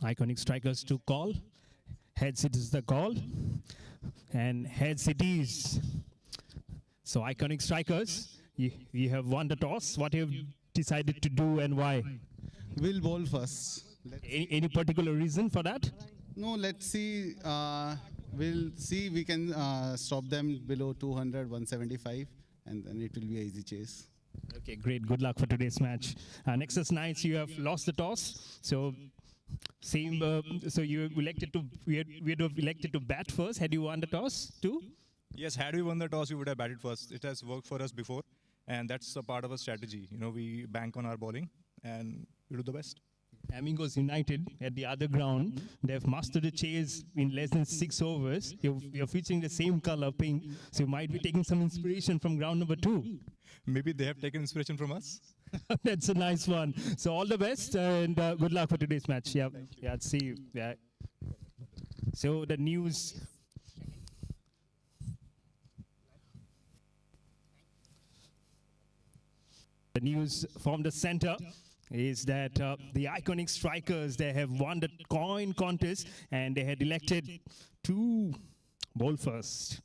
Iconic strikers to call. Heads it is the call. And heads it is. So iconic strikers, you have won the toss. What have you decided to do and why? We'll bowl first. Any particular reason for that? No, let's see. We'll see. We can stop them below 200, 175, and then it will be an easy chase. Okay, great. Good luck for today's match. Nexus Knights, you have lost the toss. So same. So you elected to we'd have elected to bat first. Had you won the toss too? Yes, had we won the toss, we would have batted first. It has worked for us before, and that's a part of a strategy. You know, we bank on our bowling, and we do the best. Amigos United at the other ground, they've mastered the chase in less than 6 overs. You're featuring the same color, pink, so you might be taking some inspiration from ground number 2. Maybe they have taken inspiration from us. That's a nice one. So all the best and good luck for today's match. Yeah, yeah. See you. Yeah. So the news. The news from the center is that the iconic strikers, they have won the coin contest and they had elected to bowl first.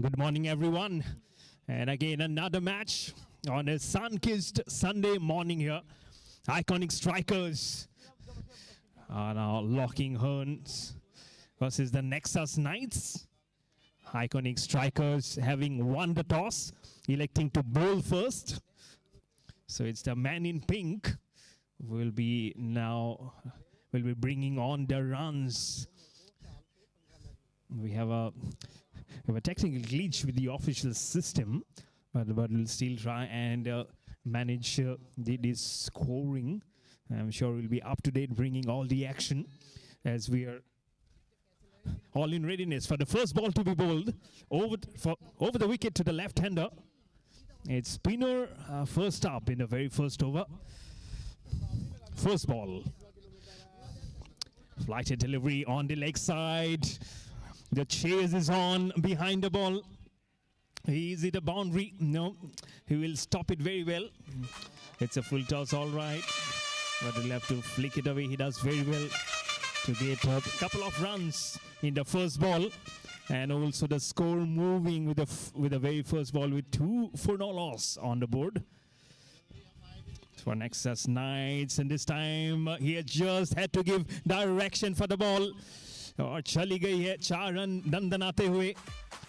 Good morning, everyone. And again, another match on a sun-kissed Sunday morning here. Iconic strikers are now locking horns versus the Nexus Knights. Iconic strikers having won the toss, electing to bowl first. So it's the man in pink will be bringing on the runs. We have a technical glitch with the official system, but we'll still try and manage this scoring. I'm sure we'll be up to date, bringing all the action as we are all in readiness for the first ball to be bowled over the wicket to the left-hander. It's spinner first up in the very first over. First ball. Flighted delivery on the leg side. The chase is on behind the ball. Is it a boundary? No. He will stop it very well. It's a full toss, all right. But he'll have to flick it away. He does very well to get a couple of runs in the first ball. And also the score moving with the very first ball with 2 for no loss on the board. For Nexus Knights, and this time he has just had to give direction for the ball. और चली गई है 4 run दंदनाते हुए.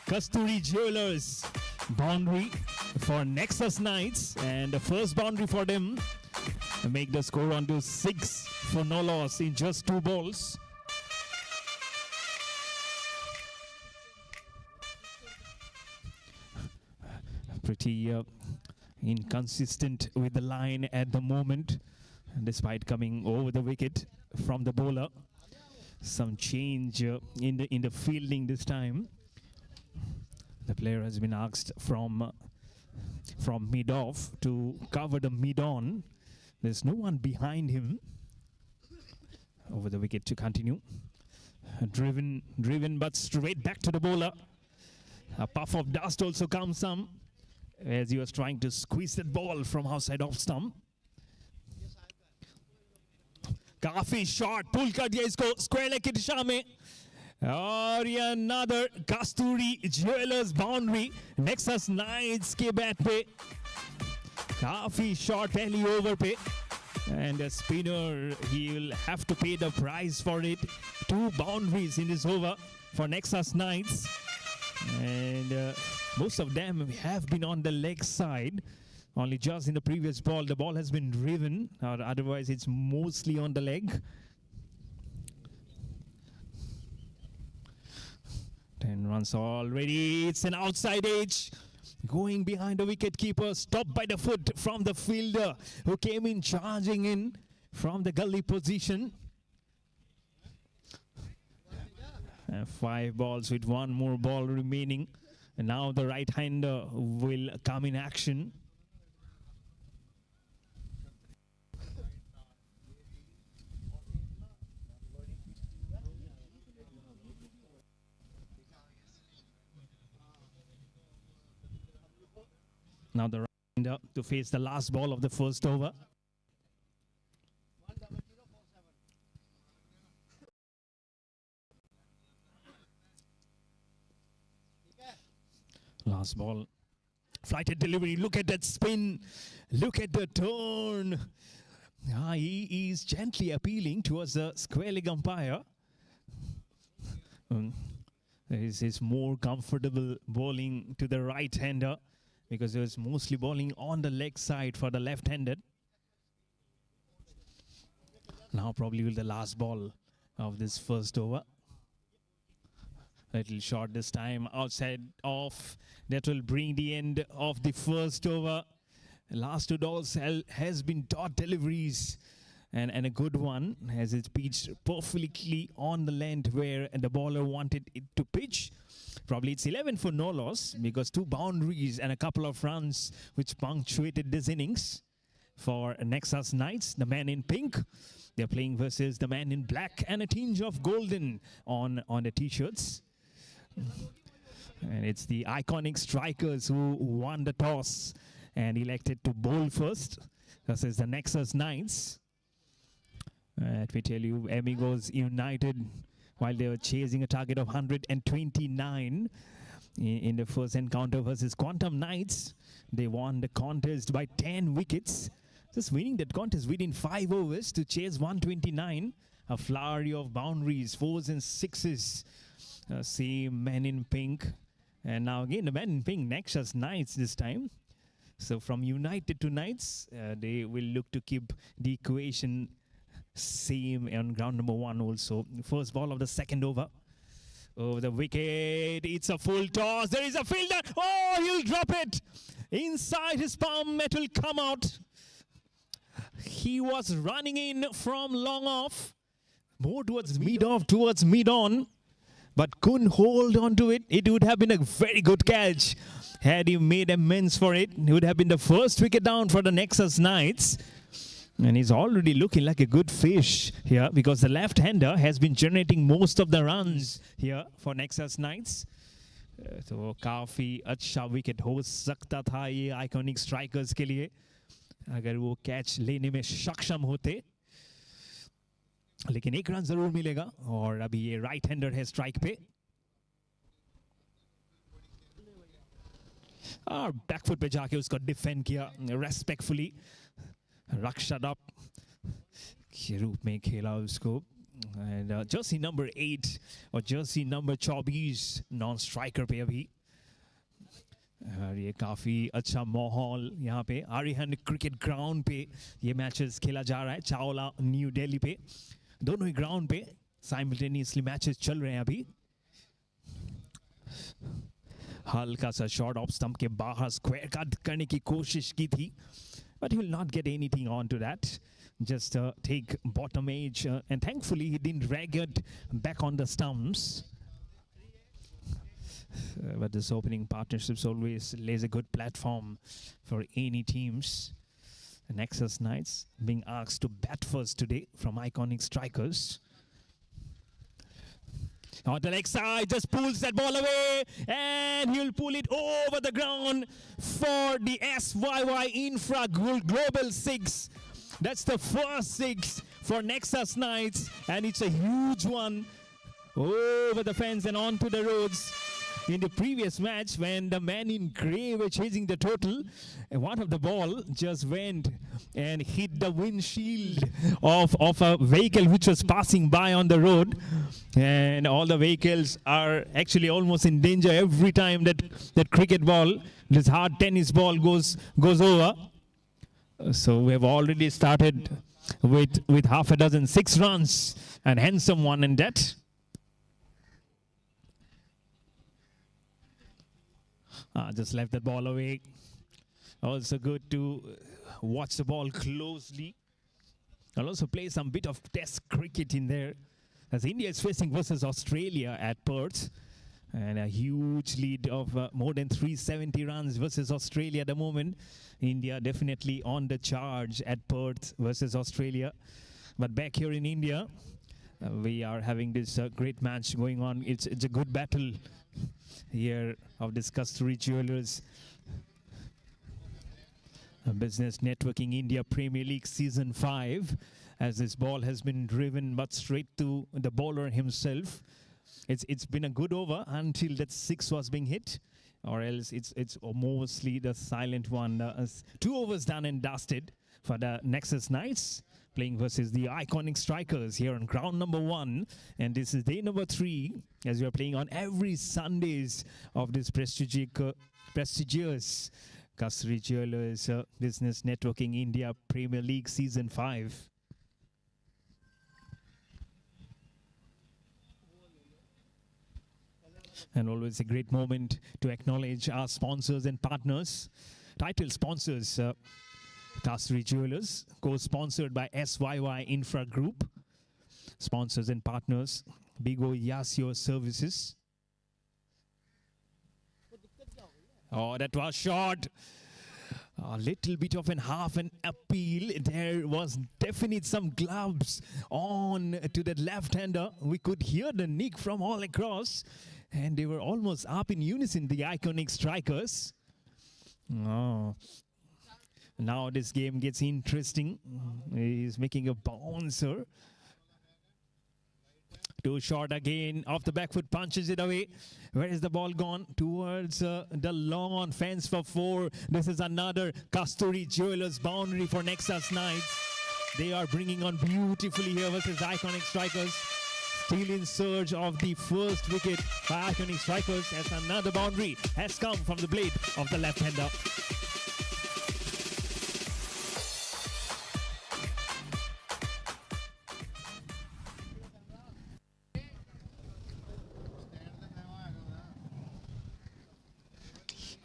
Kasturi Jewelers boundary for Nexus Knights, and the first boundary for them to make the score onto 6 for no loss in just 2 balls. Pretty inconsistent with the line at the moment, despite coming over the wicket from the bowler. Some change in the fielding this time. The player has been asked from mid-off to cover the mid-on. There's no one behind him. Over the wicket to continue. Driven, but straight back to the bowler. A puff of dust also comes some as he was trying to squeeze that ball from outside off stump. काफी shot पुल कर दिया इसको square leg की दिशा में. और ये another कस्तूरी jewellers boundary nexus nights के bat पे. काफी शॉट पहली ओवर पे, and a spinner, he will have to pay the price for it. 2 boundaries in this over for Nexus Knights, and most of them have been on the leg side. Only just in the previous ball, the ball has been driven, or otherwise it's mostly on the leg. 10 runs already. It's an outside edge. Going behind the wicket keeper, stopped by the foot from the fielder who came in charging in from the gully position. And 5 balls with 1 more ball remaining. And now the right-hander will come in action. Now the right-hander to face the last ball of the first over. Last ball. Flighted delivery. Look at that spin. Look at the turn. He is gently appealing towards the square leg umpire. He's more comfortable bowling to the right-hander, because he was mostly bowling on the leg side for the left-handed. Now probably will the last ball of this first over. Little short this time, outside off. That will bring the end of the first over. Last 2 balls has been dot deliveries, and a good one as it's pitched perfectly on the length where the bowler wanted it to pitch. Probably it's 11 for no loss, because 2 boundaries and a couple of runs which punctuated this innings for Nexus Knights. The man in pink, they're playing versus the man in black and a tinge of golden on the t-shirts. And it's the iconic strikers who won the toss and elected to bowl first. This is the Nexus Knights. Let me tell you, Amigos United, while they were chasing a target of 129, in the first encounter versus Quantum Knights. They won the contest by 10 wickets. Just winning that contest within 5 overs to chase 129. A flurry of boundaries, 4s and 6s. Same men in pink. And now again the men in pink, Nexus Knights this time. So from United to Knights, they will look to keep the equation same on ground number 1 also. First ball of the second over. Over the wicket, it's a full toss. There is a fielder. Oh, he'll drop it. Inside his palm, it will come out. He was running in from long off. More towards mid-off, towards mid-on. But couldn't hold on to it. It would have been a very good catch. Had he made amends for it, it would have been the first wicket down for the Nexus Knights. And he's already looking like a good fish here because the left-hander has been generating most of the runs here for Nexus Knights. तो काफ़ी अच्छा wicket हो सकता था ये iconic strikers के लिए अगर वो कैच लेने में सक्षम होते. लेकिन एक रन जरूर मिलेगा और अभी ये राइट हैंडर है स्ट्राइक पे. और बैकफुट पे जाके उसको डिफेंड किया रेस्पेक्टफुली. रक्षा अप के रूप में खेला उसको. And jersey number 8 और jersey number 24 नॉन स्ट्राइकर पे अभी. और ये काफ़ी अच्छा माहौल यहाँ पे आर्यहन क्रिकेट ग्राउंड पे ये मैचेस खेला जा रहा है. चावला न्यू दिल्ली पे दोनों ही ग्राउंड पे साइमल्टेनियसली मैचेस चल रहे हैं अभी. हल्का सा शॉट ऑफ स्टंप के बाहर स्क्वायर कट करने की कोशिश की थी. But he will not get anything onto that. Just take bottom edge. And thankfully, he didn't drag it back on the stumps. But this opening partnerships always lays a good platform for any teams. Nexus Knights being asked to bat first today from iconic strikers. On the leg side, just pulls that ball away, and he'll pull it over the ground for the SYY Infra Global 6. That's the first 6 for Nexus Knights, and it's a huge one over the fence and onto the roads. In the previous match, when the man in grey were chasing the total, one of the ball just went and hit the windshield of a vehicle which was passing by on the road. And all the vehicles are actually almost in danger every time that cricket ball, this hard tennis ball goes over. So we have already started with half a dozen 6 runs, and handsome one in that. Just left that ball away. Also good to watch the ball closely. I'll also play some bit of test cricket in there, as India is facing versus Australia at Perth. And a huge lead of more than 370 runs versus Australia at the moment. India definitely on the charge at Perth versus Australia. But back here in India, we are having this great match going on. It's a good battle here of this Kasturi Jewelers Business Networking India Premier League Season 5, as this ball has been driven but straight to the bowler himself. It's been a good over until that 6 was being hit, or else it's mostly the silent one. 2 overs done and dusted for the Nexus Knights, playing versus the iconic strikers here on ground number 1. And this is day number 3, as we are playing on every Sundays of this prestigious Kasturi Jewelers Business Networking India Premier League Season 5. And always a great moment to acknowledge our sponsors and partners. Title sponsors, Kasturi Jewelers, co-sponsored by SYY Infra Group. Sponsors and partners, Bigo Yasio Services. Oh, that was short. A little bit of half an appeal. There was definitely some gloves on to that left-hander. We could hear the nick from all across. And they were almost up in unison, the iconic strikers. Oh. Now this game gets interesting. He's making a bouncer Too short again. Off the back foot, punches it away. Where is the ball gone? Towards the long on fence for 4. This is another Kasturi Jewelers boundary for Nexus Knights. They are bringing on beautifully here versus Iconic Strikers. Still in surge of the first wicket by Iconic Strikers as another boundary has come from the blade of the left-hander.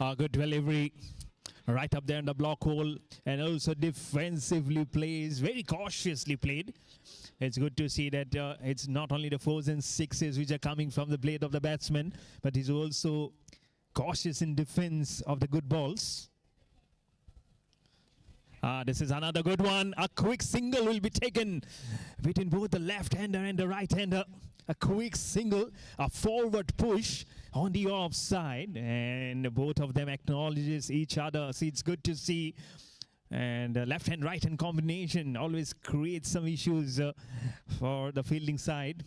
A good delivery right up there in the block hole, and also defensively plays, very cautiously played. It's good to see that it's not only the 4s and 6s which are coming from the blade of the batsman, but he's also cautious in defense of the good balls. This is another good one. A quick single will be taken between both the left-hander and the right-hander. A quick single, a forward push on the offside, and both of them acknowledges each other. So it's good to see. And left hand right hand combination always creates some issues for the fielding side.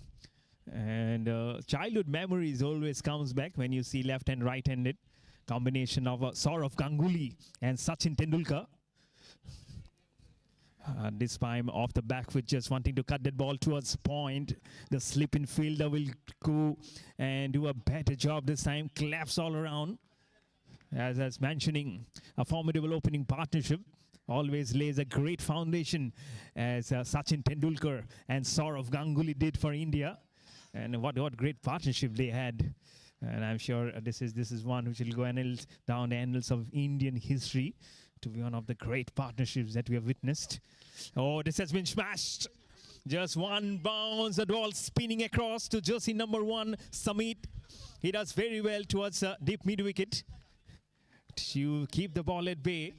And childhood memories always comes back when you see left hand right handed combination of Saurav Ganguly and Sachin Tendulkar. This time off the back foot, just wanting to cut that ball towards point. The slip-in fielder will go and do a better job this time. Claps all around. As I was mentioning, a formidable opening partnership always lays a great foundation, as Sachin Tendulkar and Saurav Ganguly did for India. And what great partnership they had. And I'm sure this is one which will go down the annals of Indian history to be one of the great partnerships that we have witnessed. Oh, this has been smashed. Just one bounce, the ball spinning across to jersey number 1, Samit. He does very well towards deep mid-wicket to keep the ball at bay.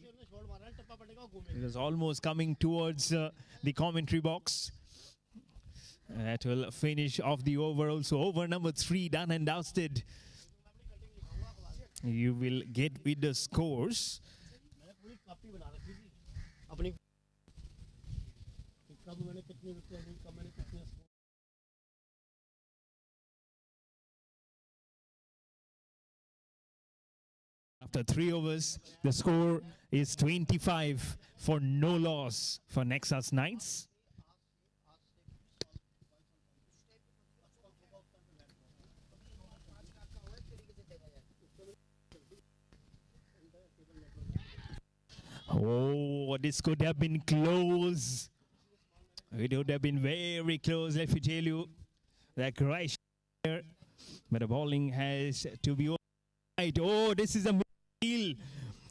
It was almost coming towards the commentary box. That will finish off the over also. Over number 3 done and dusted. You will get with the scores. After 3 overs, the score is 25 for no loss for Nexus Knights. Oh, this could have been close. It would have been very close, let me tell you. That right here, but the bowling has to be right. Oh, this is a deal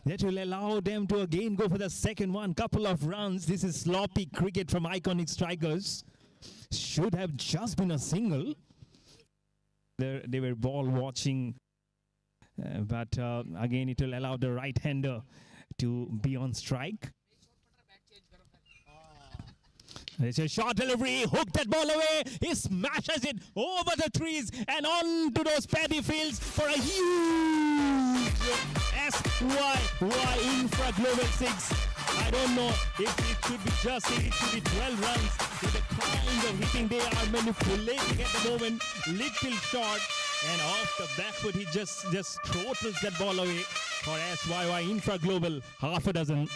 that will allow them to again go for the second one. Couple of runs. This is sloppy cricket from Iconic Strikers. Should have just been a single. They were ball watching, but again it will allow the right-hander to be on strike. It's a short delivery, hook that ball away, he smashes it over the trees and on to those paddy fields for a huge SYY Infra Global 6. I don't know if it should be just, it should be 12 runs with the kind of hitting they are manipulating at the moment. Little short, and off the back foot he just throttles that ball away for SYY Infra Global, half a dozen.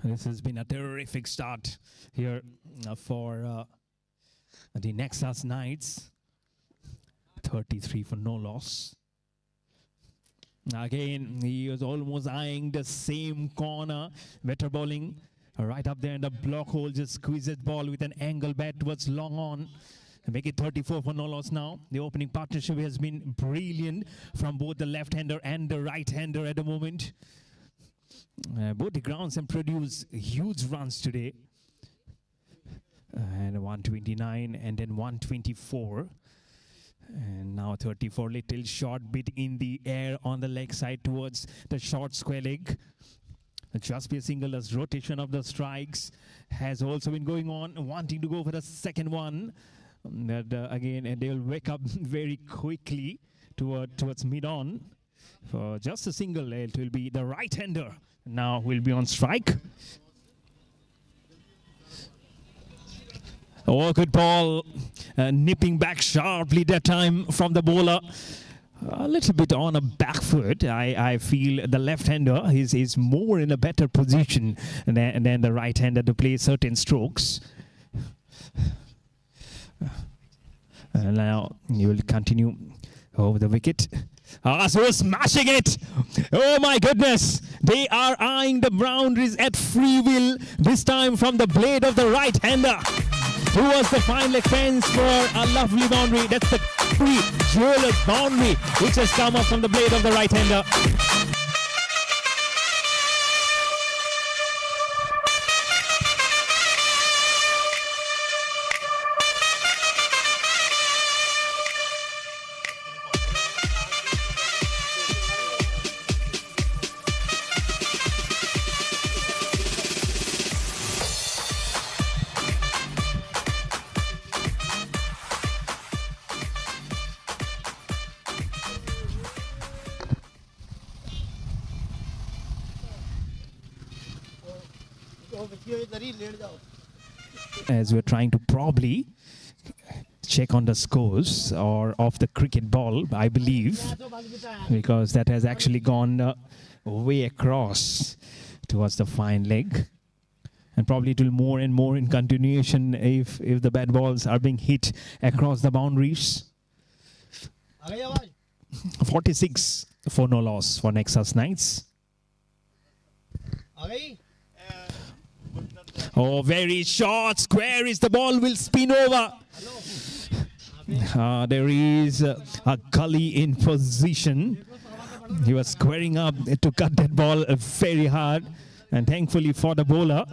This has been a terrific start here for the Nexus Knights. 33 for no loss. Again, he was almost eyeing the same corner. Better bowling right up there in the block hole. Just squeeze that ball with an angle bat towards long on. Make it 34 for no loss now. The opening partnership has been brilliant from both the left-hander and the right-hander at the moment. Both the grounds have produced huge runs today. And 129 and then 124. And now 34, little short bit in the air on the leg side towards the short square leg. Just be a single as rotation of the strikes has also been going on, wanting to go for the second one. that again they will wake up very quickly towards mid-on. For just a single, it will be the right-hander. Now will be on strike. Oh, good ball. Nipping back sharply that time from the bowler. A little bit on a back foot. I feel the left-hander is more in a better position than the right-hander to play certain strokes. Now you will continue over the wicket. So smashing it. Oh my goodness. They are eyeing the boundaries at free will. This time from the blade of the right-hander. Towards the fine leg fence for a lovely boundary. That's the free jeweler's boundary which has come up from the blade of the right-hander. As we're trying to probably check on the scores or of the cricket ball, I believe, because that has actually gone way across towards the fine leg, and probably it will more and more in continuation if the bad balls are being hit across the boundaries. 46 for no loss for Nexus Knights. Oh, very short square is the ball will spin over. There is a gully in position. He was squaring up to cut that ball very hard, and thankfully for the bowler,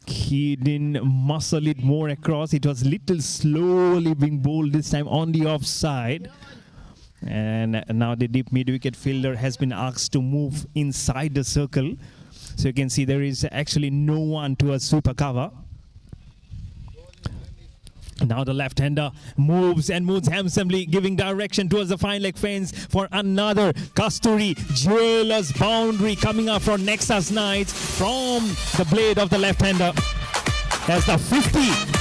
he didn't muscle it more across. It was little slowly being bowled this time on the offside. And now the deep mid-wicket fielder has been asked to move inside the circle. So you can see there is actually no one to a super cover. Now the left-hander moves and moves handsomely, giving direction towards the fine leg fence for another Kasturi jeweler's boundary coming up from Nexus Knights from the blade of the left-hander. As the 50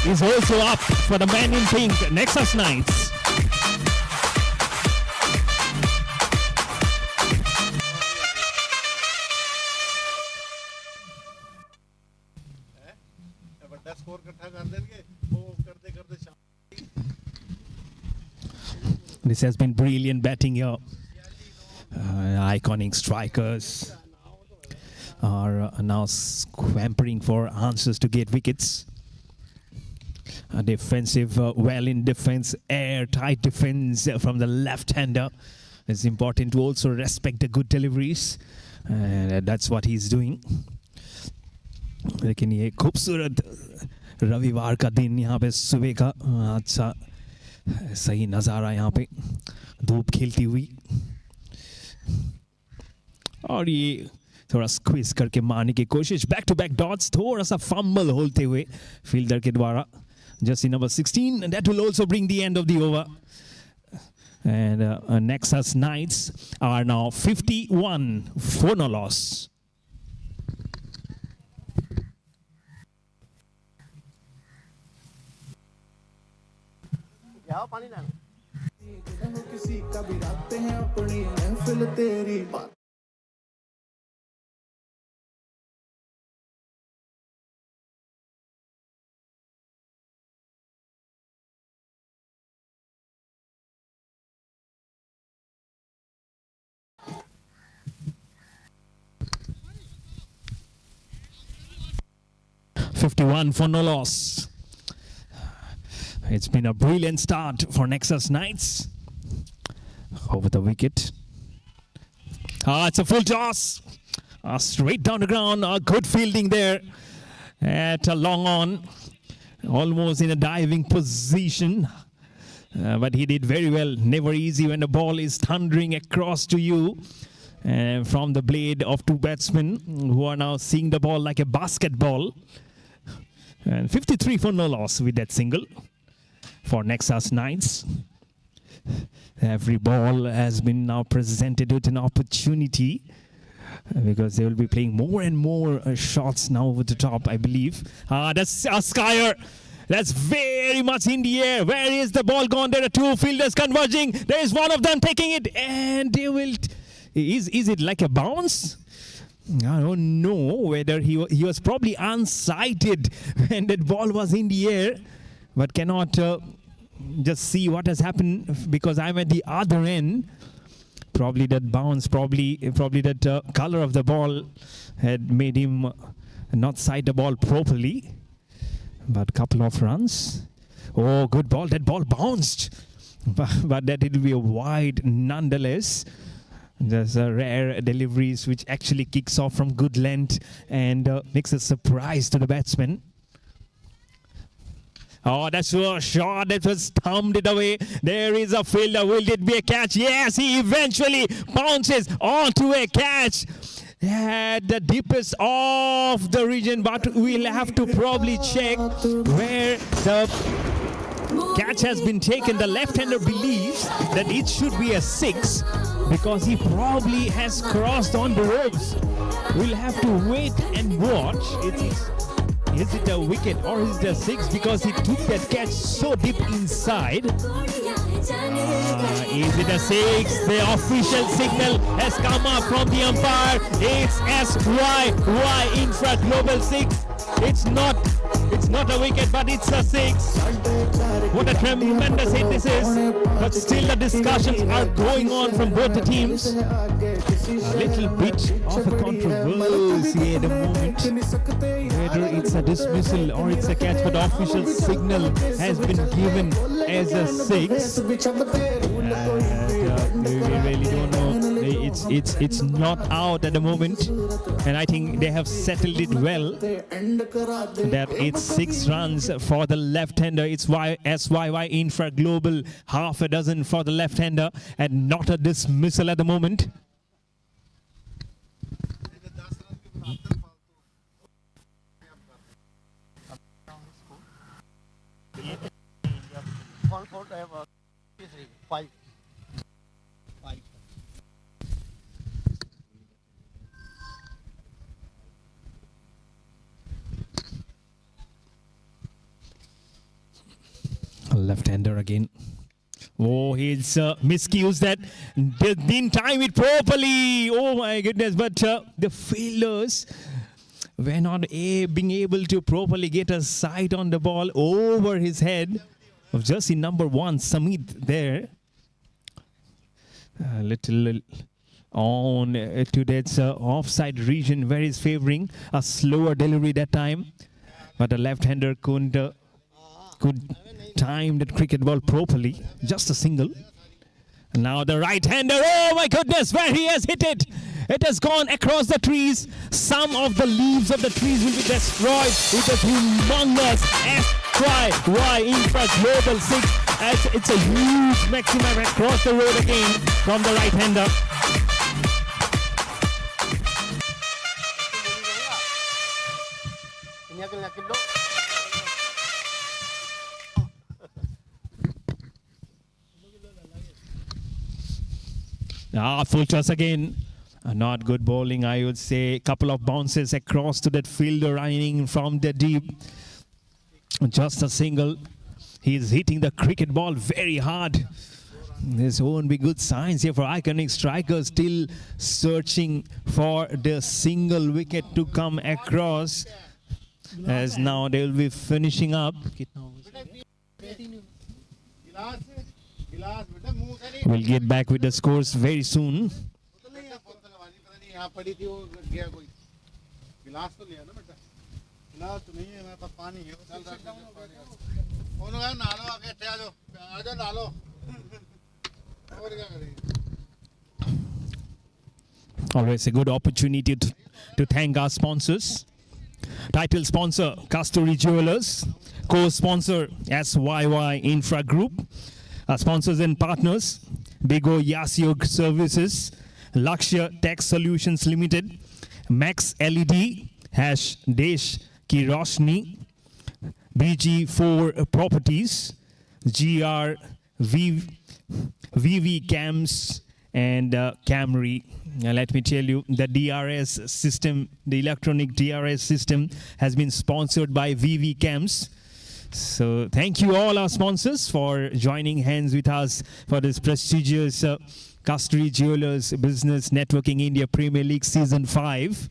is also up for the man in pink, Nexus Knights. This has been brilliant batting here. Iconic strikers are now scampering for answers to get wickets. A defensive, well in defense, airtight defense from the left-hander. It's important to also respect the good deliveries, and that's what he's doing. लेकिन ये खूबसूरत रविवार का दिन यहाँ पे सुबह का अच्छा सही नज़ारा यहाँ पे धूप खिलती हुई, और ये थोड़ा स्क्विज करके मारने की कोशिश. बैक टू बैक डॉट्स, थोड़ा सा फंबल होते हुए फील्डर के द्वारा. Jersey number 16, and that will also bring the end of the over. And Nexus Knights are now 51 for no loss. किसी का भी रखते हैं अपनी महफिल तेरी बात. $51 for no loss. It's been a brilliant start for Nexus Knights. Over the wicket. It's a full toss. Straight down the ground. Good fielding there at a long on. Almost in a diving position. But he did very well. Never easy when the ball is thundering across to you. From the blade of two batsmen who are now seeing the ball like a basketball. And 53 for no loss with that single. for Nexus Knights. Every ball has been now presented with an opportunity because they will be playing more and more shots now over the top, I believe. That's a Skyer. That's very much in the air. Where is the ball gone? There are two fielders converging. There is one of them taking it, and they will. Is it like a bounce? I don't know whether he was probably unsighted when that ball was in the air, but cannot just see what has happened because I'm at the other end. Probably that bounce, probably that color of the ball had made him not sight the ball properly. But couple of runs. Oh, good ball. That ball bounced. But that it will be a wide nonetheless. There's a rare deliveries which actually kicks off from good length and makes a surprise to the batsman. Oh, that's a shot that was thumped it away. There is a fielder. Will it be a catch? Yes, he eventually bounces onto a catch. At the deepest of the region, but we'll have to probably check where the catch has been taken. The left-hander believes that it should be a 6 because he probably has crossed on the ropes. We'll have to wait and watch. Is it a wicket or is it a 6 because he took that catch so deep inside? Is it a 6? The official signal has come up from the umpire. It's SYY Infra Global 6. It's not a wicket, but it's a 6. What a tremendous hit this is. But still the discussions are going on from both the teams. A little bit of a controversy at the moment. Whether it's a dismissal or it's a catch, but the official signal has been given as a 6. We really don't know. It's not out at the moment, and I think they have settled it well. That it's 6 runs for the left-hander. It's SYY Infra Global, half a dozen for the left-hander, and not a dismissal at the moment. Left-hander again. Oh, he's misused that. Didn't time it properly. Oh my goodness. But the fielders were not being able to properly get a sight on the ball over his head of just in number 1, Samit there. A little on to that offside region where he's favoring a slower delivery that time. But the left-hander could time that cricket ball properly. Just a single. And now the right-hander. Oh my goodness, where he has hit it. It has gone across the trees. Some of the leaves of the trees will be destroyed. It is humongous. SYY Infra Global 6. It's a huge maximum across the road again from the right-hander. Full toss again. Not good bowling, I would say. Couple of bounces across to that fielder running from the deep. Just a single. He's hitting the cricket ball very hard. This won't be good signs here for Iconic Strikers. Still searching for the single wicket to come across. As now they will be finishing up. We'll get back with the scores very soon. Always a good opportunity to thank our sponsors. Title sponsor, Kasturi Jewelers. Co-sponsor, SYY Infra Group. Our sponsors and partners, Bigo Yasyog Services, Lakshya Tech Solutions Limited, Max LED, # Desh Ki Roshni, BG4 Properties, GR, VV Cams, and Camry. Let me tell you, the DRS system, the electronic DRS system, has been sponsored by VV Cams. So thank you all our sponsors for joining hands with us for this prestigious Custody Jewelers Business Networking India Premier League Season 5.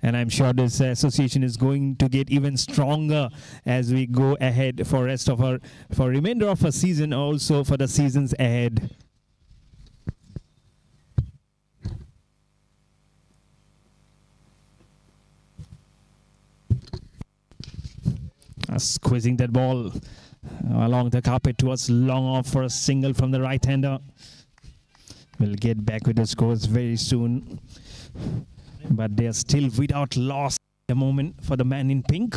And I'm sure this association is going to get even stronger as we go ahead for remainder of our season, also for the seasons ahead. Squeezing that ball along the carpet towards long off for a single from the right-hander. We'll get back with the scores very soon. But they are still without loss at the moment for the man in pink.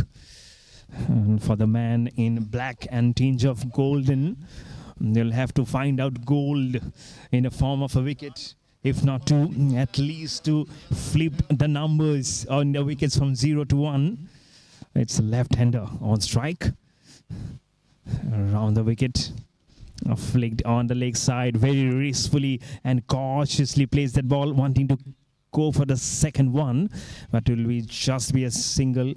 And for the man in black and tinge of golden, they'll have to find out gold in the form of a wicket. If not to, at least to flip the numbers on the wickets from 0 to 1. It's a left-hander on strike. Around the wicket. Flicked on the leg side very gracefully and cautiously plays that ball, wanting to go for the second one. But it will just be a single,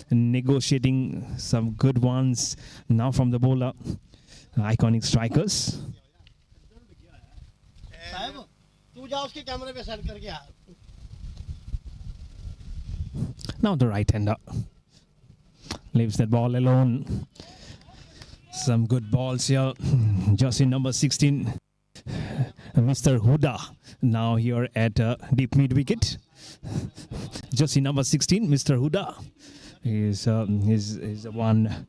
negotiating some good ones now from the bowler. Iconic strikers. Now the right-hander leaves that ball alone. Some good balls here. Just in number 16, Mr. Huda, now here at deep mid wicket. Just in number 16, Mr. Huda is the one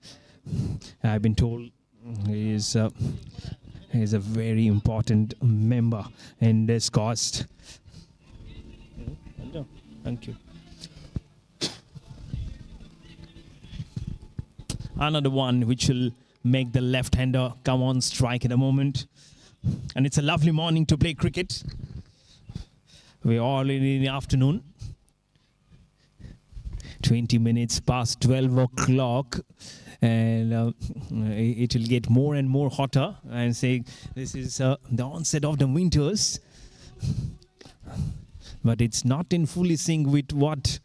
I've been told is a very important member in this cast. Thank you. Another one which will make the left-hander come on strike at the moment. And it's a lovely morning to play cricket. We're all in the afternoon. 20 minutes past 12 o'clock. And it will get more and more hotter. And say this is the onset of the winters. But it's not in fully sync with what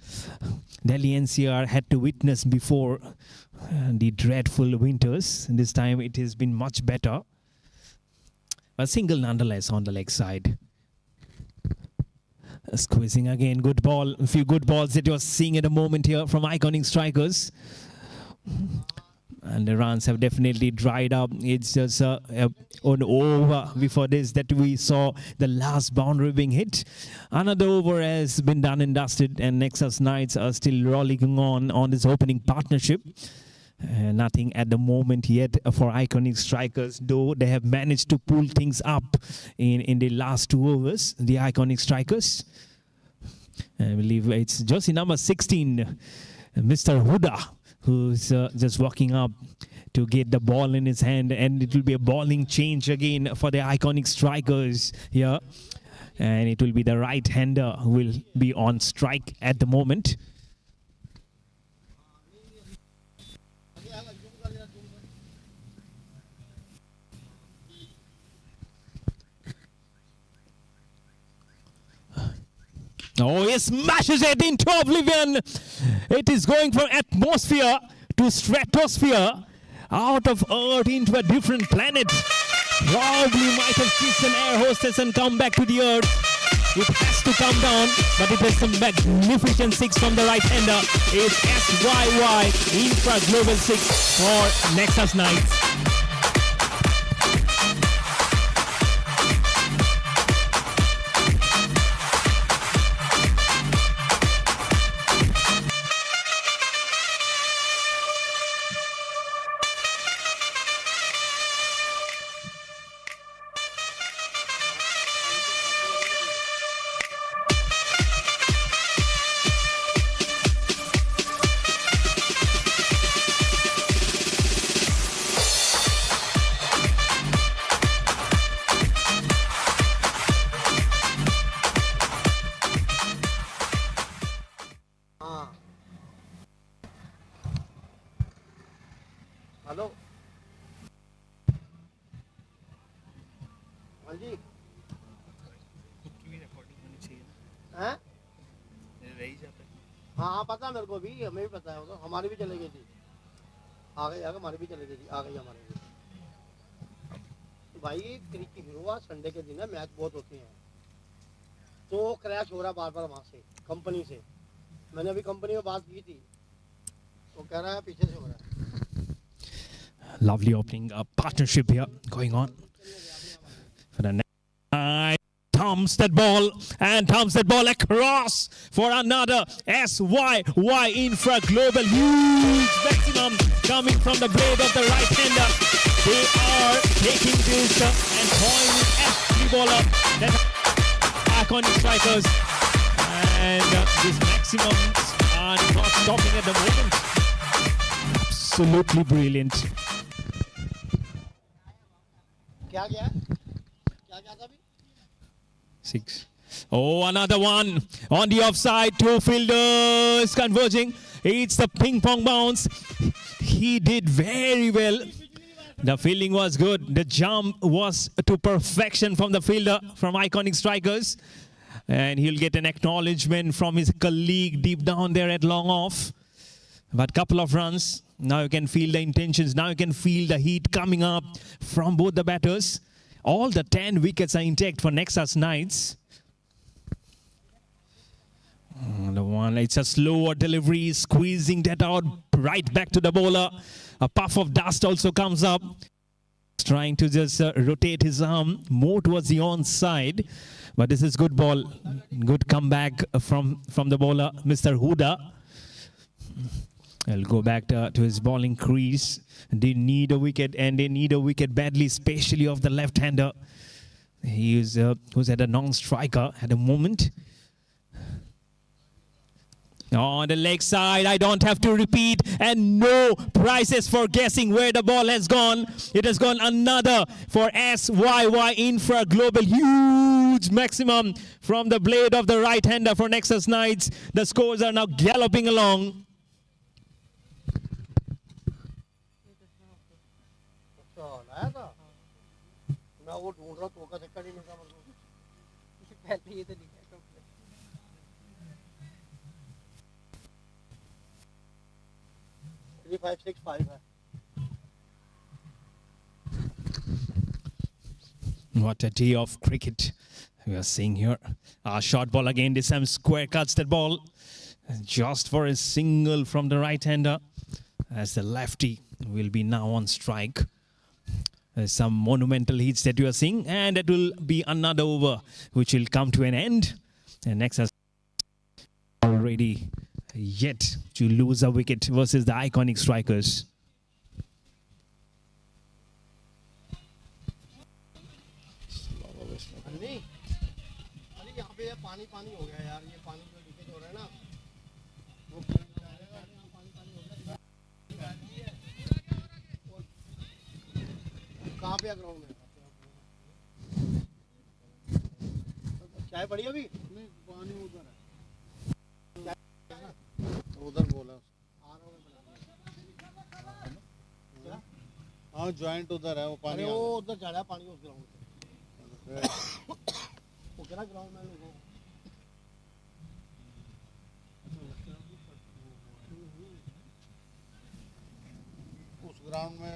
Delhi NCR had to witness before the dreadful winters. This time it has been much better. A single nonetheless on the leg side. Squeezing again, good ball. A few good balls that you're seeing at the moment here from iconic strikers. And the runs have definitely dried up. It's just an over before this that we saw the last boundary being hit. Another over has been done and dusted, and Nexus Knights are still rolling on this opening partnership. Nothing at the moment yet for iconic strikers, though they have managed to pull things up in the last 2 overs, the iconic strikers. I believe it's jersey number 16, Mr. Huda, who's just walking up to get the ball in his hand, and it will be a bowling change again for the iconic strikers here. And it will be the right-hander who will be on strike at the moment. Oh, he smashes it into oblivion. It is going from atmosphere to stratosphere, out of Earth into a different planet. Probably might have kissed an air hostess and come back to the Earth. It has to come down, but it is some magnificent 6 from the right-hander. It's SYY Infra Global 6 for Nexus Knights. हैं? हाँ पता है मेरे को भी, हमें भी पता है, वो तो हमारी भी चली गई थी, आ गई हमारी भी चली गई थी, आ गई हमारी भी। तो भाई क्रिकेट हीरो संडे के दिन है, मैच बहुत होते हैं, तो क्रैश हो रहा बार बार वहाँ से कंपनी से। मैंने अभी कंपनी में बात की थी, तो कह रहा है पीछे से हो रहा है। Lovely opening partnership here going on. For the next thumps that ball and thumps that ball across for another SYY infra global huge maximum coming from the blade of the right hander. They are taking this and throwing it at the bowler. That iconic strikers and these maximums are not stopping at the moment. Absolutely brilliant. क्या क्या क्या क्या था अभी? 6. Oh, another one on the offside. Two fielders converging. It's the ping pong bounce. He did very well. The fielding was good. The jump was to perfection from the fielder from Iconic Strikers. And he'll get an acknowledgement from his colleague deep down there at long off. But couple of runs. Now you can feel the intentions. Now you can feel the heat coming up from both the batters. All the 10 wickets are intact for Nexus Knights. The one, it's a slower delivery, squeezing that out right back to the bowler. A puff of dust also comes up. Trying to just rotate his arm more towards the onside. But this is good ball. Good comeback from the bowler, Mr. Huda. He'll go back to his bowling crease. They need a wicket, and they need a wicket badly, especially of the left-hander. He is who's at a non-striker at the moment. On the leg side, I don't have to repeat, and no prizes for guessing where the ball has gone. It has gone another for SYY Infra Global. Huge maximum from the blade of the right-hander for Nexus Knights. The scores are now galloping along. लाया था मैं वो ढूंढ रहा तो का चक्कर नहीं मिलता मेरे को पहले ये तो लिखा है 3565 है। What a day of cricket we are seeing here. A short ball again. This time square cuts that ball just for a single from the right-hander, as the lefty will be now on strike. Some monumental hits that you are seeing, and it will be another over which will come to an end. And next has already yet to lose a wicket versus the Iconic Strikers. अरे यहाँ पे पानी पानी हो गया यार, ये पानी जो लीकेज हो रहा है ना वो कहाँ पे ग्राउंड में चाय पड़ी अभी नहीं, पानी उधर है, उधर बोला हाँ जॉइंट उधर है वो पानी, वो उधर चढ़ा है पानी उस ग्राउंड से वो क्या ग्राउंड में लोगों उस ग्राउंड में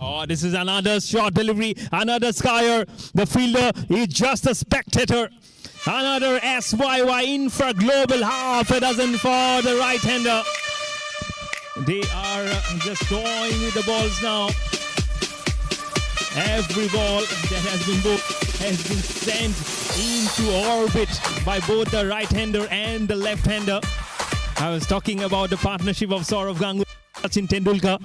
Oh, this is another short delivery, another skyer. The fielder is just a spectator. Another SYY Infra Global, half a dozen for the right-hander. They are just toying with the balls now. Every ball that has been booked has been sent into orbit by both the right-hander and the left-hander. I was talking about the partnership of Saurav Ganguly. Sachin Tendulkar,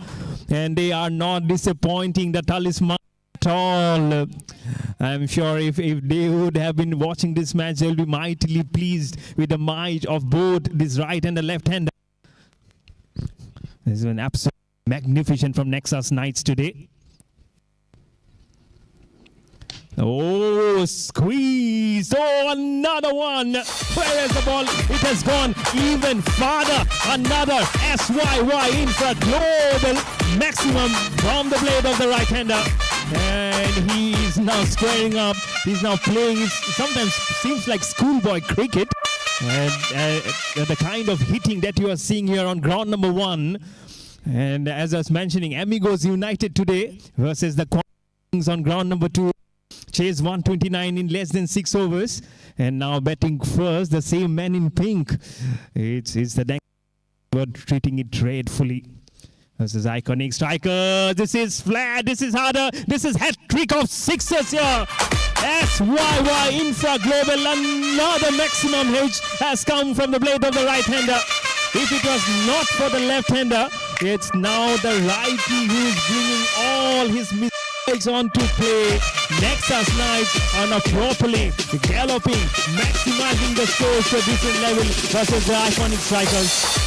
and they are not disappointing the talisman at all. I'm sure if they would have been watching this match, they'll be mightily pleased with the might of both this right and the left hander. This is an absolute magnificent from Nexus Knights today. Oh, squeeze. Oh, another one. Where is the ball? It has gone even farther. Another SYY infra global maximum from the blade of the right hander. And he is now squaring up. He's now playing. It sometimes seems like schoolboy cricket. And the kind of hitting that you are seeing here on ground number 1. And as I was mentioning, Amigos United today versus the Queens on ground number 2. Chase 129 in less than 6 overs. And now batting first, the same man in pink. It's the we're treating it dreadfully. This is iconic striker. This is flat. This is harder. This is hat-trick of 6s here. SYY Infra Global. Another maximum hit has come from the blade of the right-hander. If it was not for the left-hander, it's now the righty who's bringing all his mistakes onto play. Nexus Knights are now properly galloping, maximizing the scores to a different level versus the iconic strikers.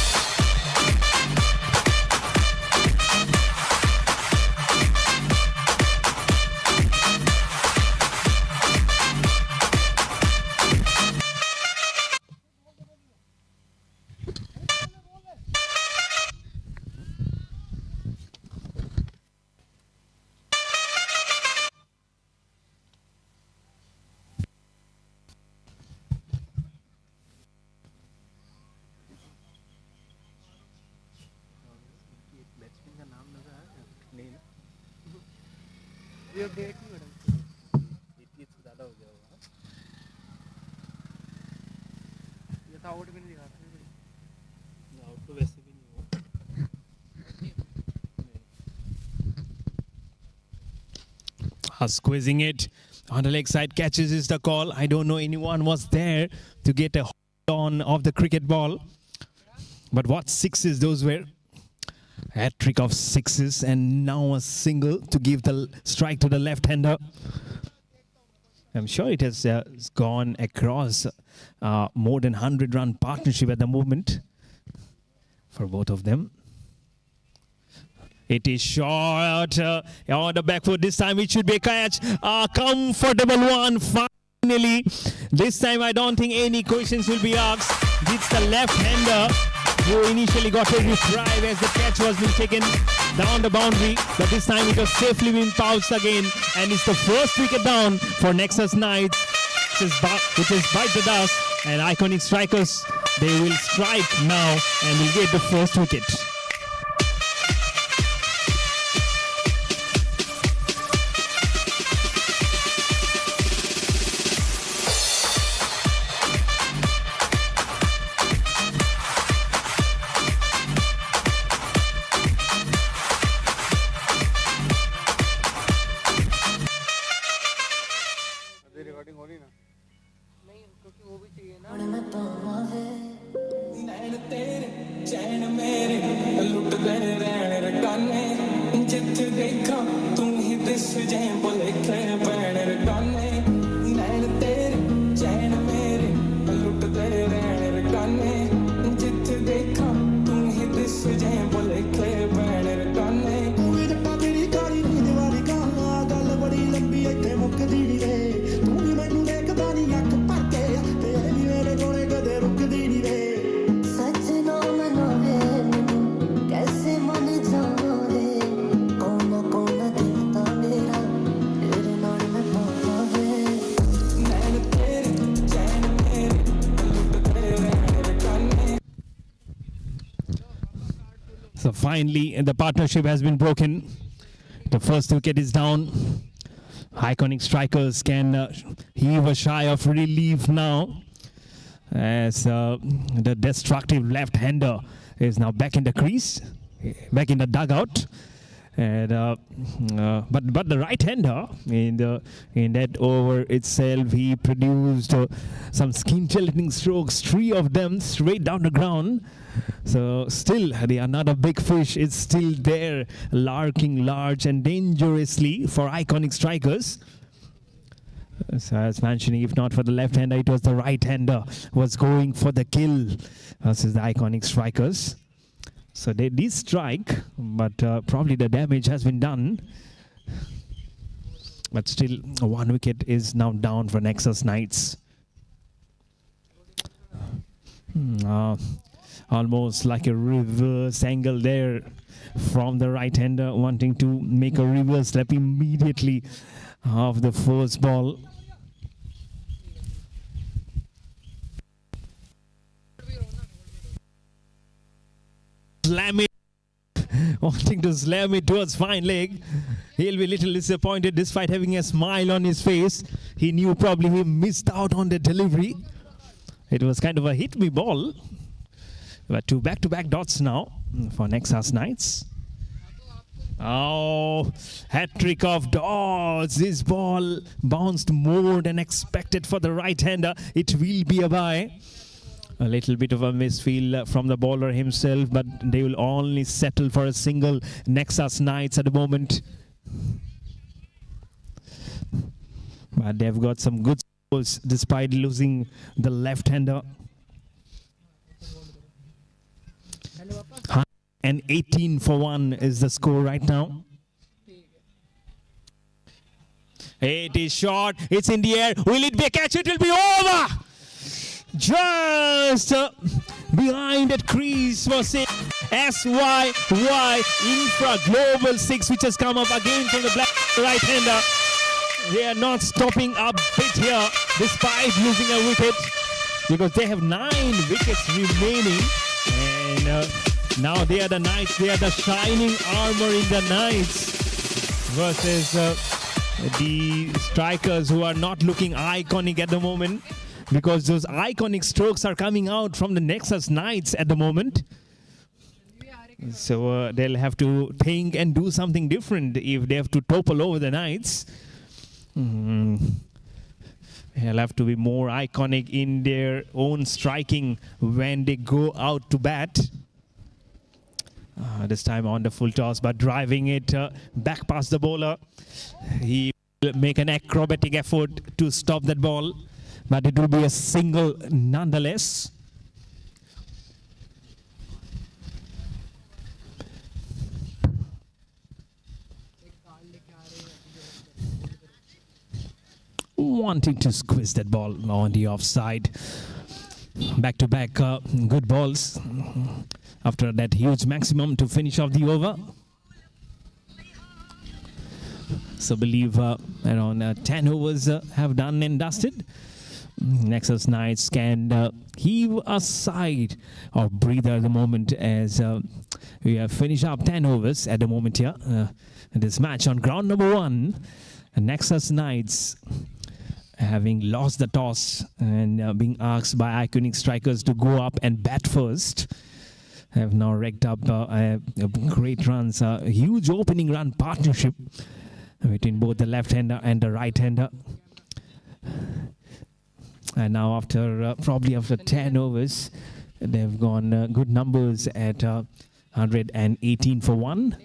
Squeezing it on the leg side, catches is the call. I don't know anyone was there to get a hold on of the cricket ball, but what 6s those were. Hat trick of 6s, and now a single to give the strike to the left-hander. I'm sure it has gone across more than 100-run partnership at the moment for both of them. It is short on the back foot. This time it should be a catch. A comfortable one finally. This time I don't think any questions will be asked. It's the left-hander who initially got a reprieve as the catch was being taken down the boundary. But this time it was safely being pounced again. And it's the first wicket down for Nexus Knights, which is bite the dust. And iconic strikers, they will strike now and will get the first wicket. So finally, the partnership has been broken. The first wicket is down. Iconic strikers can heave a sigh of relief now, as the destructive left-hander is now back in the crease, back in the dugout. And but the right-hander in that over itself, he produced some skin-gelating strokes, 3 of them straight down the ground. So still, the another big fish is still there, larking large and dangerously for iconic strikers. So as mentioning, if not for the left-hander, it was the right-hander was going for the kill versus the iconic strikers. So they did strike, but probably the damage has been done. But still, 1 wicket is now down for Nexus Knights. Almost like a reverse angle there from the right-hander, wanting to make a reverse slap immediately of the first ball. Slam it, wanting to slam it towards fine leg. He'll be a little disappointed despite having a smile on his face. He knew probably he missed out on the delivery. It was kind of a hit me ball. But 2 back-to-back dots now for Nexus Knights. Oh, hat-trick of dots. This ball bounced more than expected for the right-hander. It will be a bye. A little bit of a misfeel from the bowler himself, but they will only settle for a single. Nexus Knights at the moment. But they've got some good scores despite losing the left-hander. And 18 for 1 is the score right now. It is short. It's in the air. Will it be a catch? It will be over. Just behind that crease was it. SYY Infra Global 6, which has come up again from the black right-hander. They are not stopping a bit here despite losing a wicket, because they have 9 wickets remaining. And now they are the Knights. They are the shining armor in the Knights versus the strikers who are not looking iconic at the moment, because those iconic strokes are coming out from the Nexus Knights at the moment. So they'll have to think and do something different if they have to topple over the Knights. They'll have to be more iconic in their own striking when they go out to bat. This time on the full toss, but driving it back past the bowler. He will make an acrobatic effort to stop that ball, but it will be a single nonetheless. Wanting to squeeze that ball on the offside. Back-to-back good balls after that huge maximum to finish off the over. So believe around 10 overs have done and dusted. Nexus Knights can heave a sigh or breather at the moment, as we have finished up 10 overs at the moment here. This match on ground number 1, Nexus Knights, having lost the toss and being asked by iconic strikers to go up and bat first, have now racked up great runs, a huge opening run partnership between both the left-hander and the right-hander. And now after probably after 10 overs, they've gone good numbers at 118 for 1.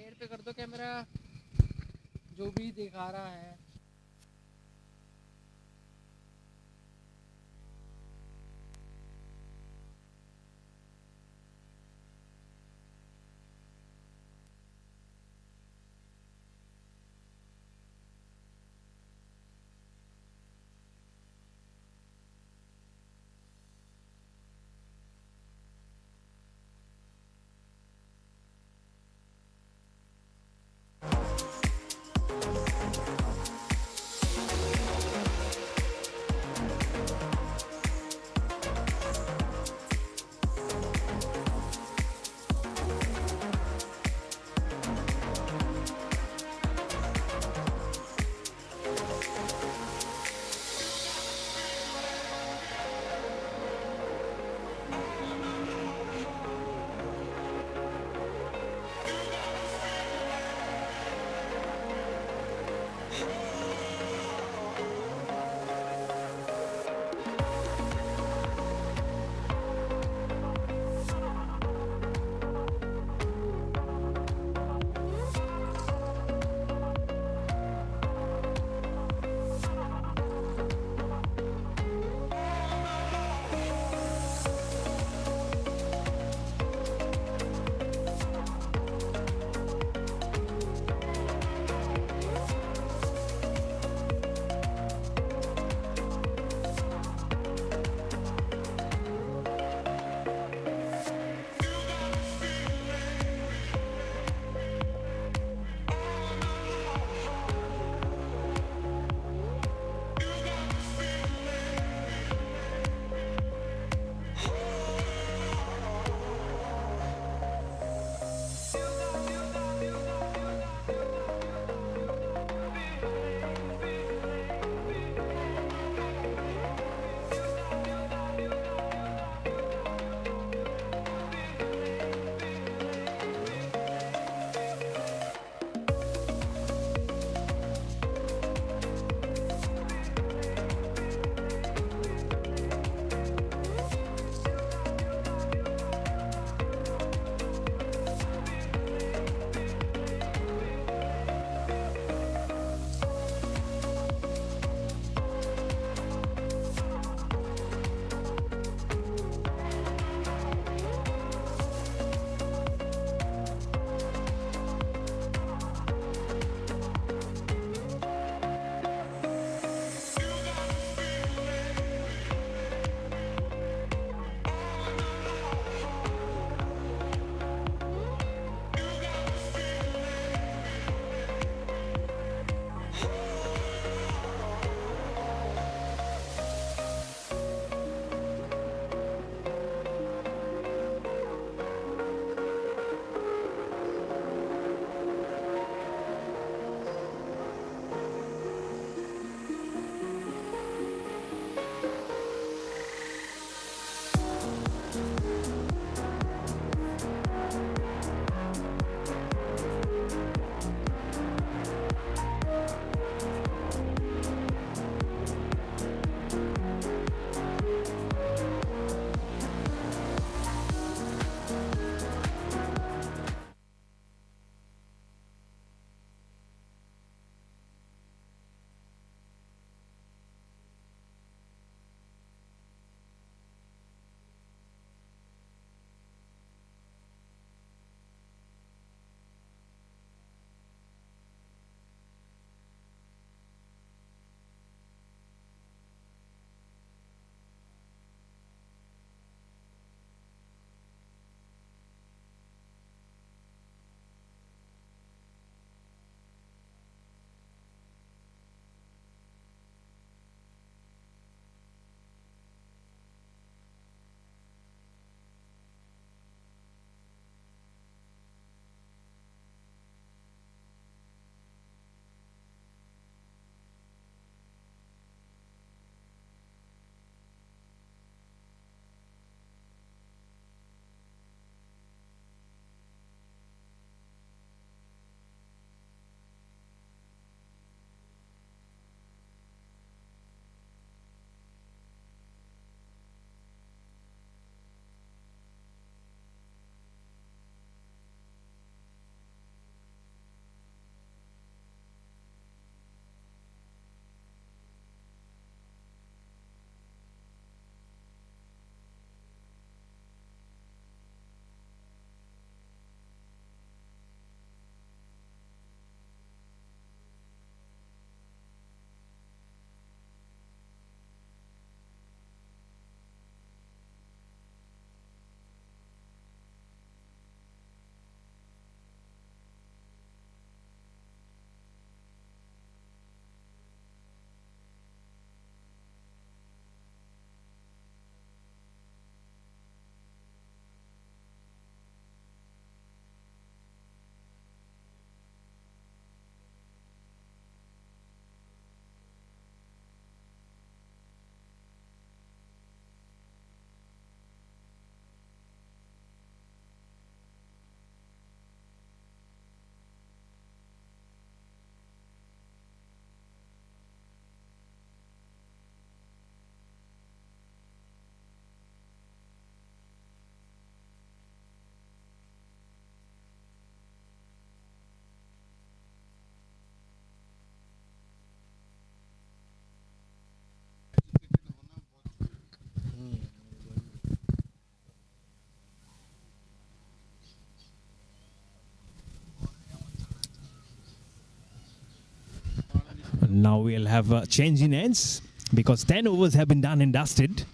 Now we'll have a change in ends because 10 overs have been done and dusted.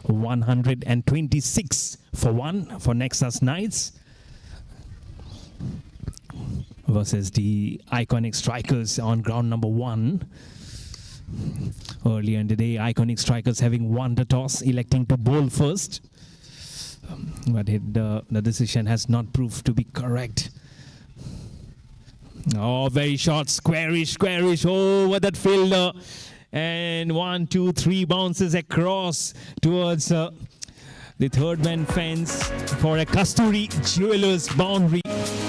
126 for 1 for Nexus Knights versus the Iconic Strikers on ground number 1. Earlier in the day, Iconic Strikers having won the toss, electing to bowl first. But the decision has not proved to be correct. Oh, very short, squarish over that fielder. And 1, 2, 3 bounces across towards the third man fence for a Kasturi Jewelers boundary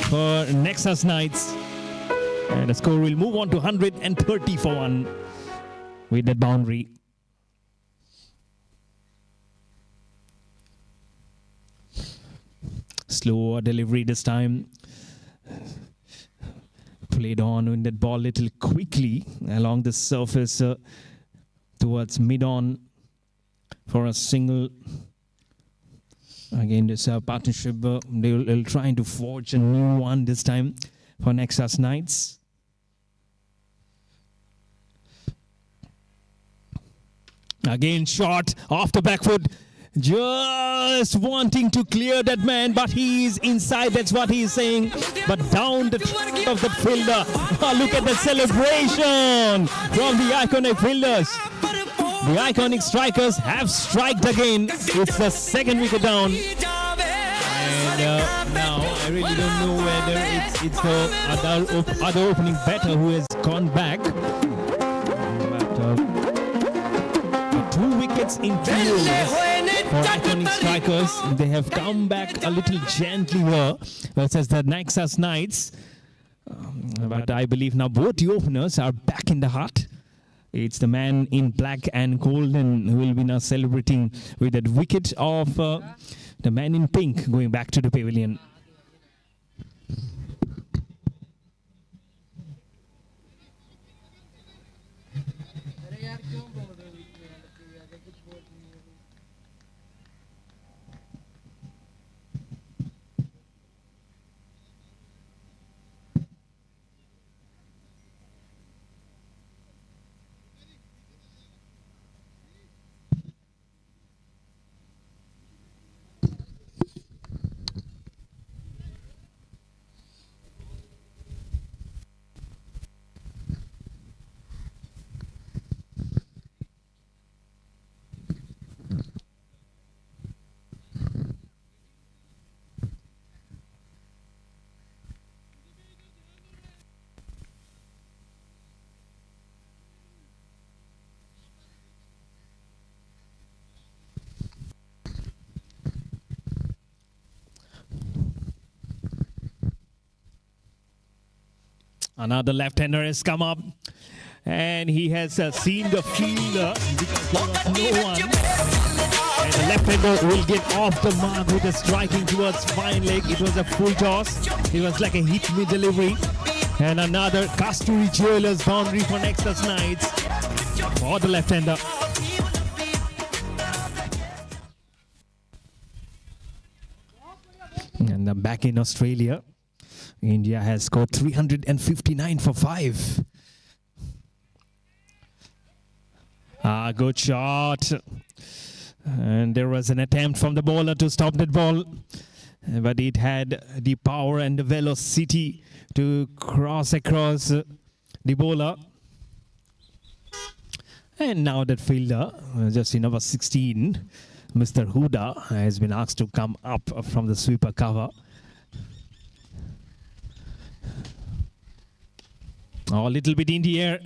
for Nexus Knights. And the score will move on to 130 for 1 with that boundary. Slower delivery this time. Played on in that ball little quickly along the surface towards mid-on for a single. Again, this partnership, they'll trying to forge a new one this time for Nexus Knights. Again, shot off the back foot. Just wanting to clear that man, but he is inside. That's what he is saying. But down the of the fielder. Oh, look at the celebration from the Iconic fielders. The Iconic Strikers have striked again. It's the second wicket down. And now I really don't know whether it's the other opening batter who has gone back. But 2 wickets in 2 overs. For Iconic Strikers, they have come back a little gently here versus the Nexus Knights. But I believe now both the openers are back in the hut. It's the man in black and golden who will be now celebrating with that wicket of the man in pink going back to the pavilion. Another left-hander has come up and he has seen the fielder because there was no one. And the left-hander will get off the mark with a striking towards fine leg. It was a full toss. It was like a hit-me delivery. And another Kasturi Jewelers boundary for Nexus Knights for the left-hander. And I'm back in Australia. India has scored 359 for 5. Good shot. And there was an attempt from the bowler to stop that ball. But it had the power and the velocity to cross across the bowler. And now that fielder, just in number 16, Mr. Huda, has been asked to come up from the sweeper cover. Oh, a little bit in the air.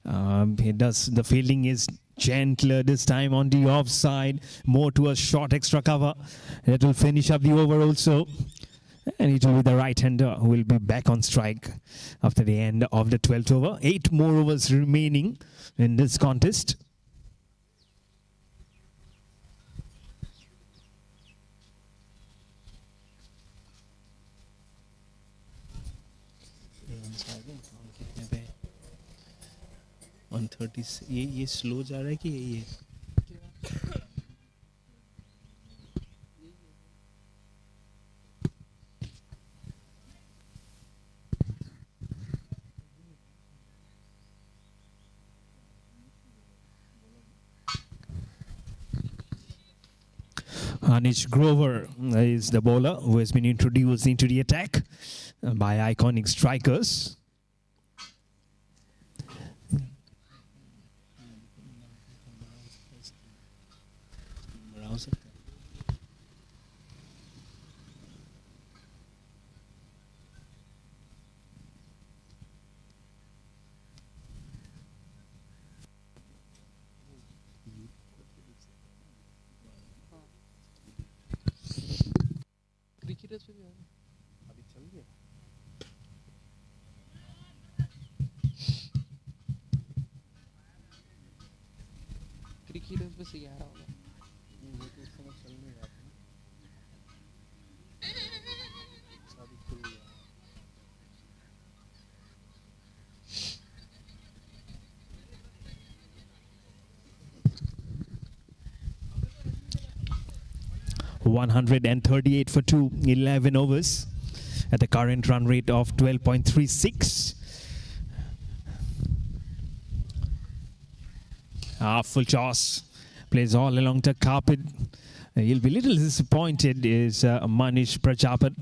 The fielding is gentler this time on the offside, more to a short extra cover. That will finish up the over also. And it will be the right-hander who will be back on strike after the end of the 12th over. 8 more overs remaining in this contest. ये slow जा रहा है कि ये Anish Grover is the bowler who has been introduced into the attack by iconic strikers. Browser. 138 for 2, 11 overs at the current run rate of 12.36. Full toss, plays all along the carpet. He'll be a little disappointed is Manish Prajapat,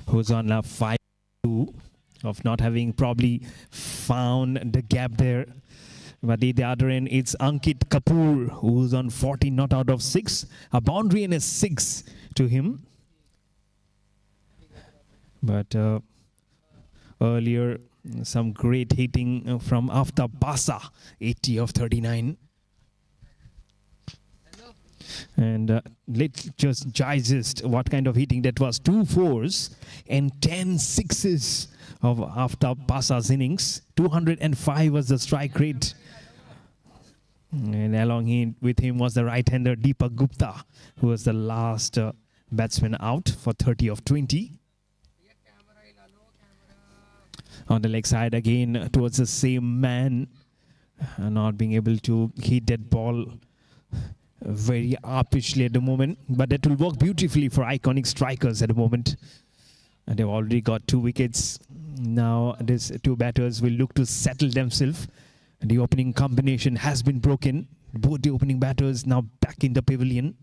who's on a 5-2 of not having probably found the gap there. But at the other end, it's Ankit Kapoor, who's on 14 not out of 6. A boundary and a 6 to him. But earlier, some great hitting from Aftab Basa, 80 of 39. And let's just digest what kind of hitting that was. 2 4s and 10 6s of Aftab Basa's innings. 205 was the strike rate. And along with him was the right-hander Deepak Gupta, who was the last batsman out for 30 of 20. On the leg side again towards the same man, not being able to hit that ball very upishly at the moment, but that will work beautifully for iconic strikers at the moment. And they've already got 2 wickets. Now these 2 batters will look to settle themselves. The opening combination has been broken. Both the opening batters now back in the pavilion.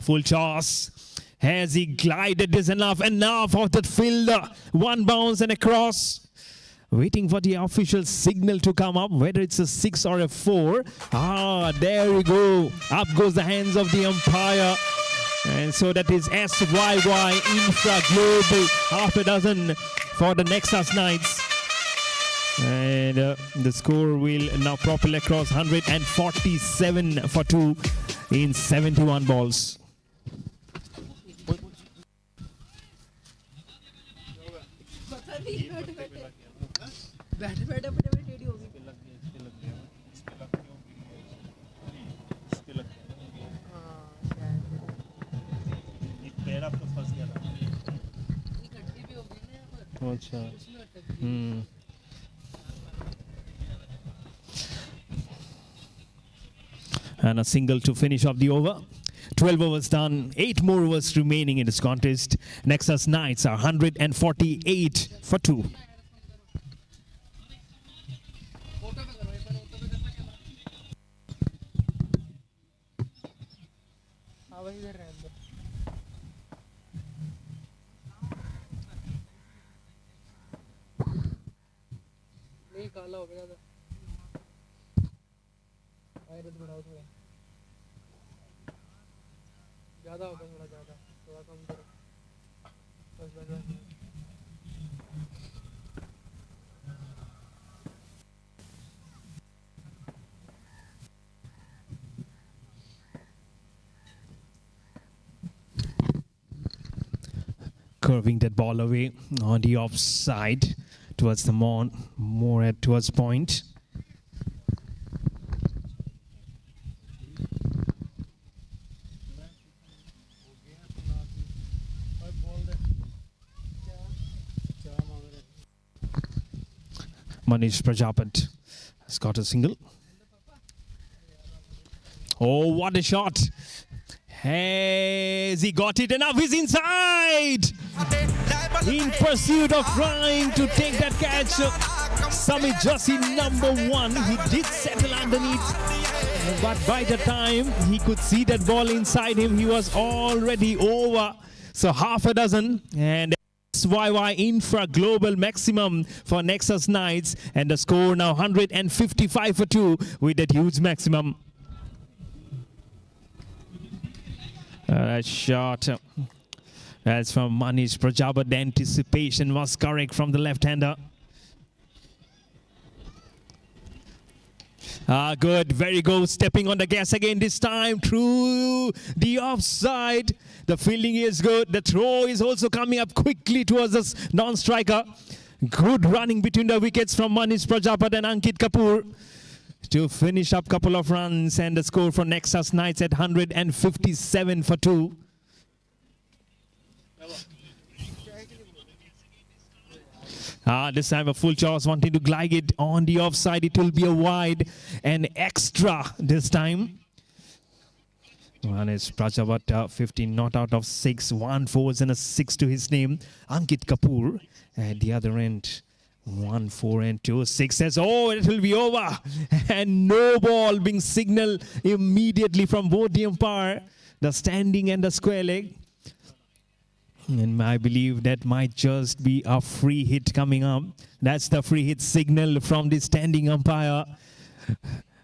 Full toss. Has he glided this enough of that fielder? 1 bounce and across. Waiting for the official signal to come up, whether it's a 6 or a 4. There we go. Up goes the hands of the umpire. And so that is SYY Infra Global, half a dozen for the Nexus Knights. And the score will now propel across 147 for 2 in 71 balls. And a single to finish off the over. 12 overs done, 8 more overs remaining in this contest. Nexus Knights are 148 for 2. काला हो गया था virus बढ़ाओ थोड़ा ज़्यादा होगा थोड़ा कम करो बस Curving that ball away on the offside towards the more towards point. Manish Prajapat has got a single. Oh, what a shot! Has he got it enough? He's inside! In pursuit of trying to take that catch. Samit Joshi #1. He did settle underneath, but by the time he could see that ball inside him, he was already over. So half a dozen, and YY in for a global maximum for Nexus Knights, and the score now 155 for 2 with that huge maximum. That shot, that's from Manish Prajapat. The anticipation was correct from the left-hander. Good, very good. Stepping on the gas again this time through the offside. The fielding is good. The throw is also coming up quickly towards the non-striker. Good running between the wickets from Manish Prajapat and Ankit Kapoor to finish up couple of runs, and the score for Nexus Knights at 157 for 2. This time a full toss, wanting to glide it on the offside. It will be a wide and extra this time. One is Prajapat, 15 not out of 6, 1 4s and a 6 to his name. Ankit Kapoor at the other end, 1 4 and 2 6s. Oh, it will be over, and no ball being signaled immediately from both the umpire, the standing and the square leg. And I believe that might just be a free hit coming up. That's the free hit signal from the standing umpire.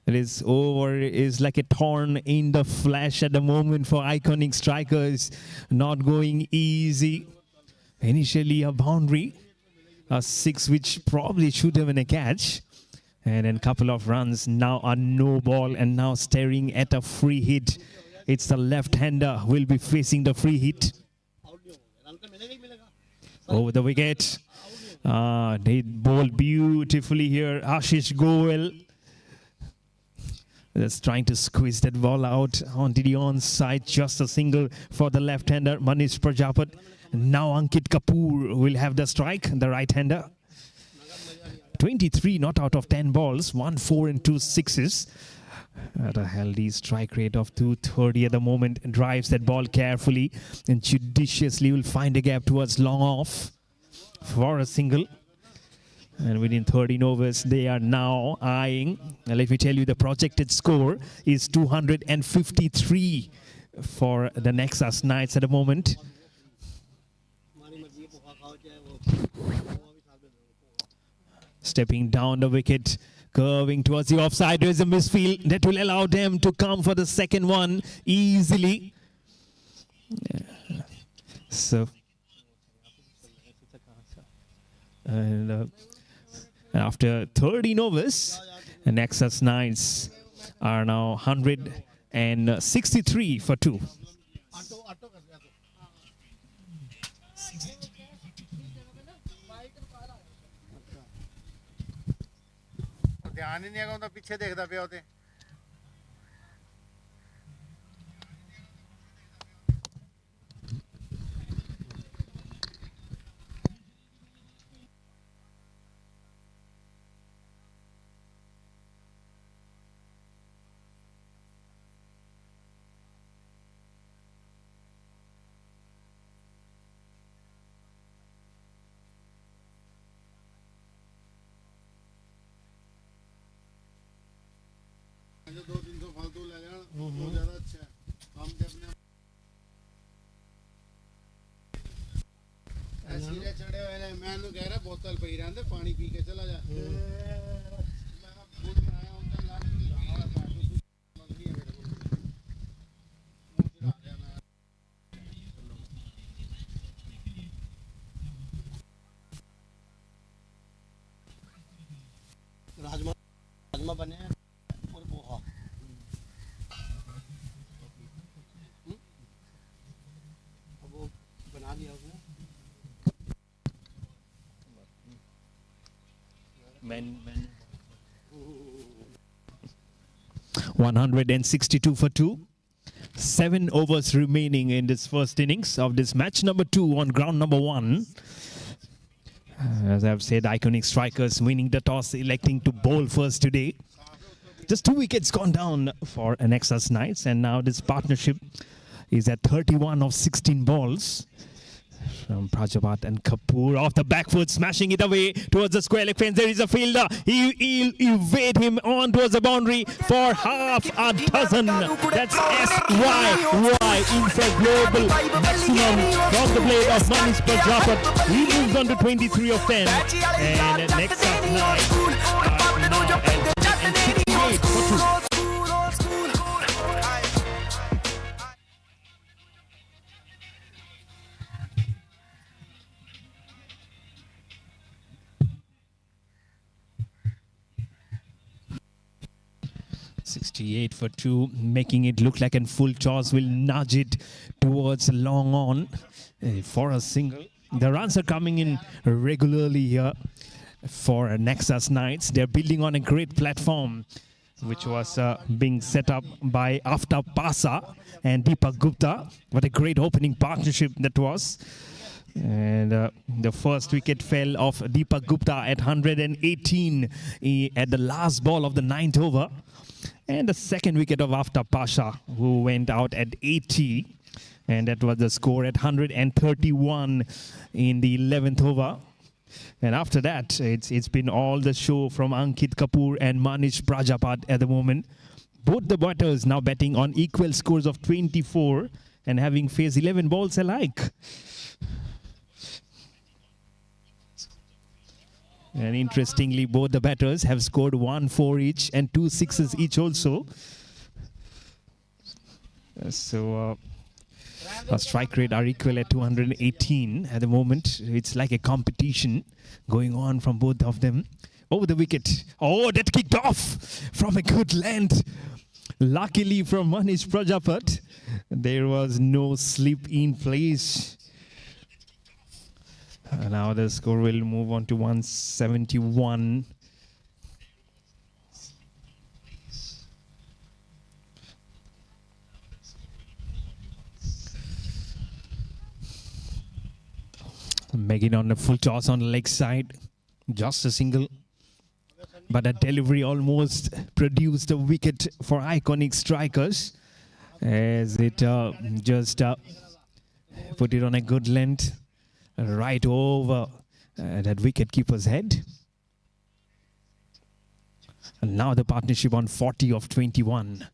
It is over, is like a thorn in the flesh at the moment for Iconic Strikers. Not going easy. Initially a boundary, a 6 which probably should have been a catch. And then couple of runs, now a no ball, and now staring at a free hit. It's the left-hander who will be facing the free hit. Over the wicket. They bowl beautifully here. Ashish Goel just trying to squeeze that ball out onto the onside. Just a single for the left-hander, Manish Prajapat. Now Ankit Kapoor will have the strike, the right-hander. 23 not out of 10 balls, 1 4 and 2 6s. At a healthy strike rate of 230 at the moment. Drives that ball carefully and judiciously will find a gap towards long off for a single. And within 13 overs, they are now eyeing. Now let me tell you, the projected score is 253 for the Nexus Knights at the moment. Stepping down the wicket, curving towards the offside. There is a misfield that will allow them to come for the second one easily. Yeah. So, and after 13 overs, the Nexus Knights are now 163 for 2. ध्यान ही नहीं आगा पीछे देखता पिया होते जो 200-300 फालतू ले लेना वो ज्यादा अच्छा है हम के अपने ऐसे चढ़े हुए ने मैं नु कह रहा बोतल पी रहंदे पानी पी के चला जा मैं खुद बनाया उनका लाख की वाला पानी मंगनी है मेरे को मुझे आ गया मैं राजमा बने हैं और पोहा वो बना लिया उसने 162 for 2. 7 overs remaining in this first innings of this match number 2 on ground number 1. As I've said, Iconic Strikers winning the toss, electing to bowl first today. Just 2 wickets gone down for Nexus Knights, and now this partnership is at 31 of 16 balls From Prajapat and Kapoor off the back foot, smashing it away towards the square leg fence. There is a fielder. He evade him on towards the boundary for half a dozen. That's SYY inside global maximum from the blade of Manish Prajapat. He moves on to 23 of 10. And Nexus Knights are now at 168 for 2. 68 for 2, making it look like a full toss will nudge it towards long on for a single. The runs are coming in regularly here for Nexus Knights. They're building on a great platform which was being set up by Aftab Pasa and Deepak Gupta. What a great opening partnership that was. And the first wicket fell off Deepak Gupta at 118 at the last ball of the 9th over. And the second wicket of Aftab Pasha, who went out at 80. And that was the score at 131 in the 11th over. And after that, it's been all the show from Ankit Kapoor and Manish Prajapat at the moment. Both the batters now batting on equal scores of 24 and having faced 11 balls alike. And interestingly, both the batters have scored 1 4 each and 2 6s each also. So our strike rate are equal at 218 at the moment. It's like a competition going on from both of them. Over the wicket. Oh, that kicked off from a good length. Luckily from Manish Prajapat, there was no slip in place. Now the score will move on to 171. Making on the full toss on the leg side. Just a single. But a delivery almost produced a wicket for Iconic Strikers. As it just put it on a good length. Right over that wicket keeper's head. And now the partnership on 40 of 21.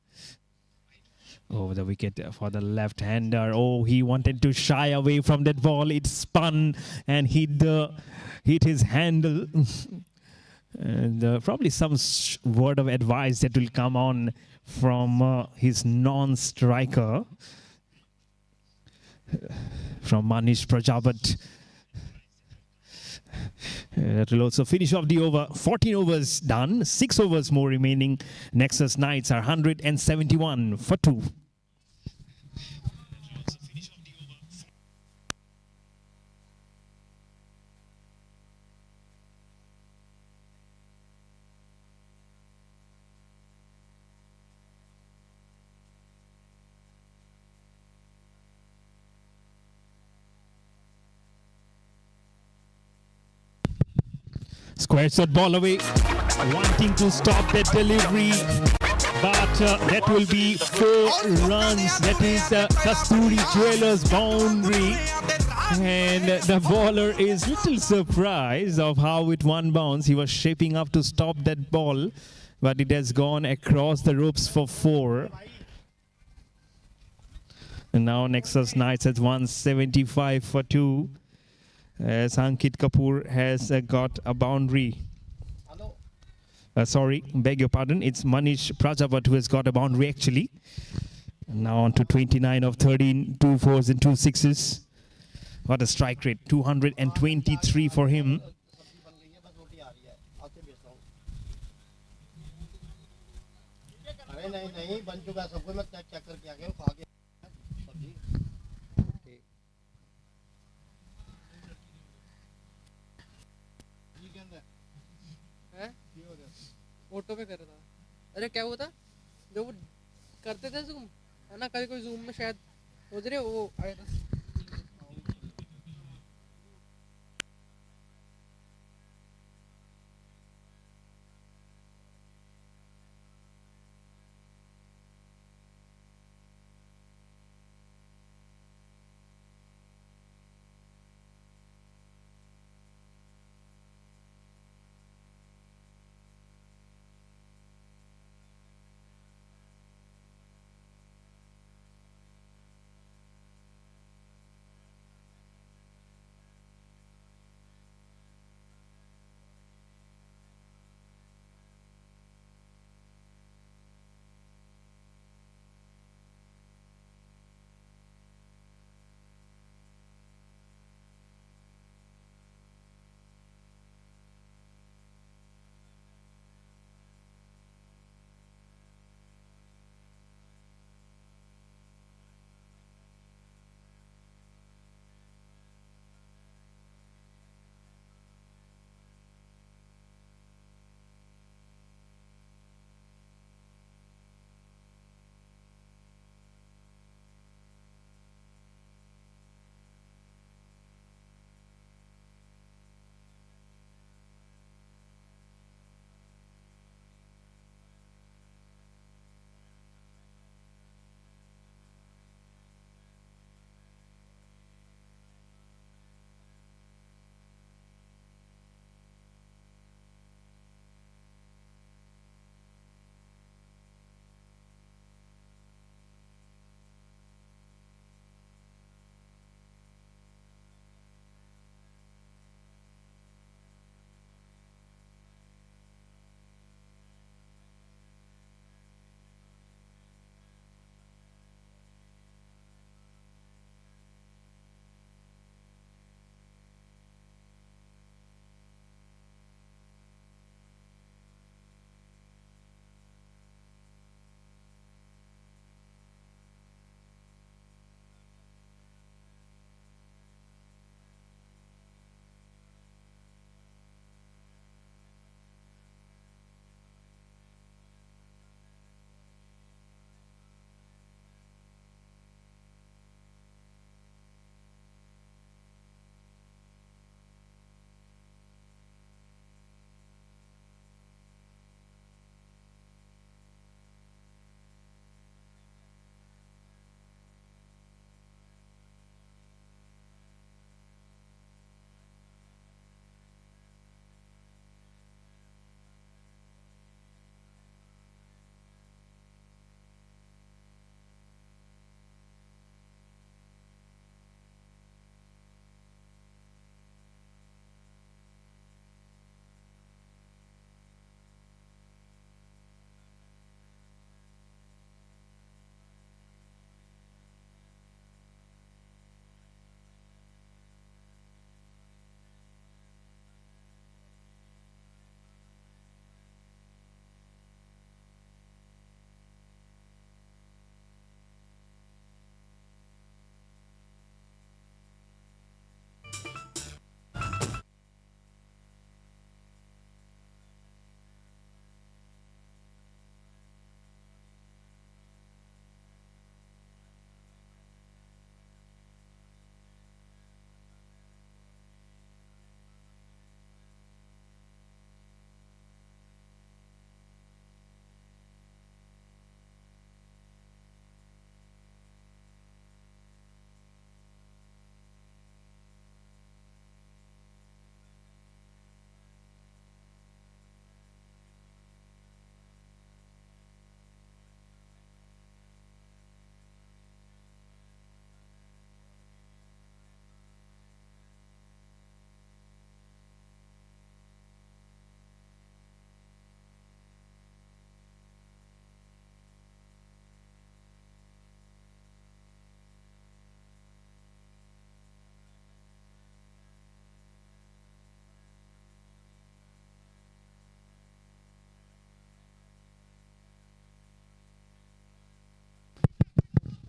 Over the wicket for the left-hander. Oh, he wanted to shy away from that ball. It spun and hit his handle. And probably some word of advice that will come on from his non-striker. From Manish Prajapat. That will also finish off the over. 14 overs done, 6 overs more remaining. Nexus Knights are 171 for 2. Squares that ball away, wanting to stop that delivery, but that will be 4 runs. That is Kasturi Jewelers boundary, and the bowler is little surprised of how it one bounce. He was shaping up to stop that ball, but it has gone across the ropes for 4. And now Nexus Knights at 175 for 2. As Ankit Kapoor has got a boundary. Sorry, beg your pardon. It's Manish Prajapat who has got a boundary actually. Now on to 29 of 13, 2 4s and 2 6s. What a strike rate, 223 for him. Photo पे कर रहा था। अरे क्या हुआ था जो वो करते थे जूम है ना, कभी कोई जूम में शायद सोच रहे वो आया था।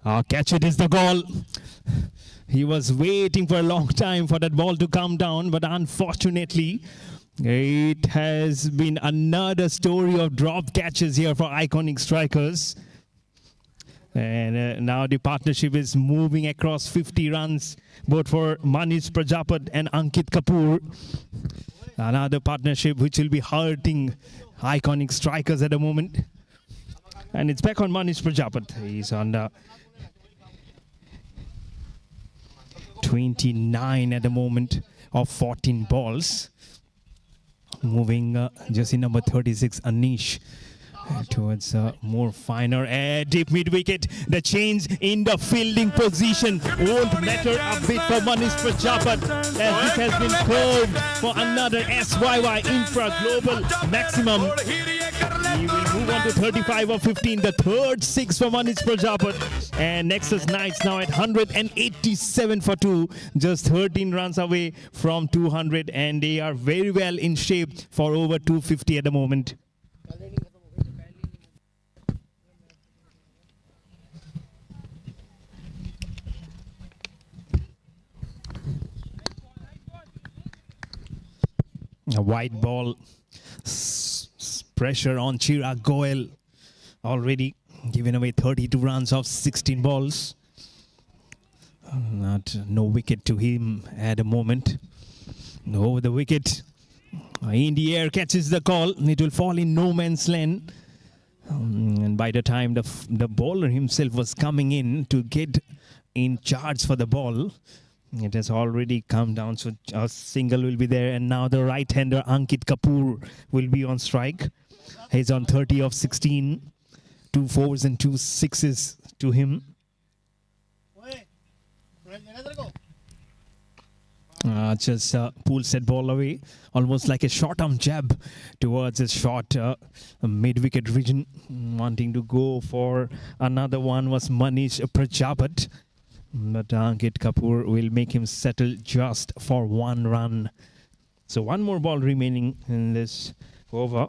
Catch it is the goal. He was waiting for a long time for that ball to come down, but unfortunately, it has been another story of drop catches here for Iconic Strikers. And now the partnership is moving across 50 runs, both for Manish Prajapat and Ankit Kapoor. Another partnership which will be hurting Iconic Strikers at the moment. And it's back on Manish Prajapat. He's on the 29 at the moment of 14 balls. Moving just in number 36, Anish, towards more finer deep mid-wicket. The change in the fielding position won't matter a bit for Manish Prajapat, as this has been curved for another SYY Infra Global maximum. He will move on to 35 of 15, the third six for Manish Prajapat. And Nexus Knights now at 187 for 2, just 13 runs away from 200, and they are very well in shape for over 250 at the moment. A wide ball, pressure on Chirag Goel, already giving away 32 runs of 16 balls. No wicket to him at the moment. Over the wicket, in the air, catches the call. It will fall in no man's land. And by the time the bowler himself was coming in to get in charge for the ball, it has already come down, so a single will be there. And now the right-hander Ankit Kapoor will be on strike. He's on 30 of 16, 2 fours and 2 sixes to him. Just pulls that ball away, almost like a short-arm jab towards his short mid-wicket region. Wanting to go for another one was Manish Prajapat. But Ankit Kapoor will make him settle just for 1 run. So 1 more ball remaining in this over.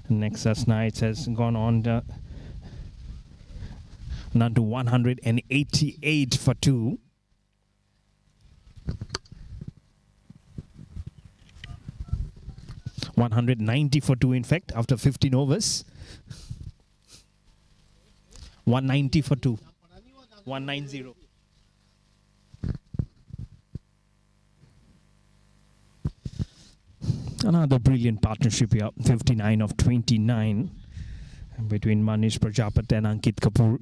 Nexus Knights has gone on to 188 for 2. $190 for 2, in fact, after 15 overs. 190 for 2. 190. Another brilliant partnership here, 59 of 29 between Manish Prajapat and Ankit Kapoor.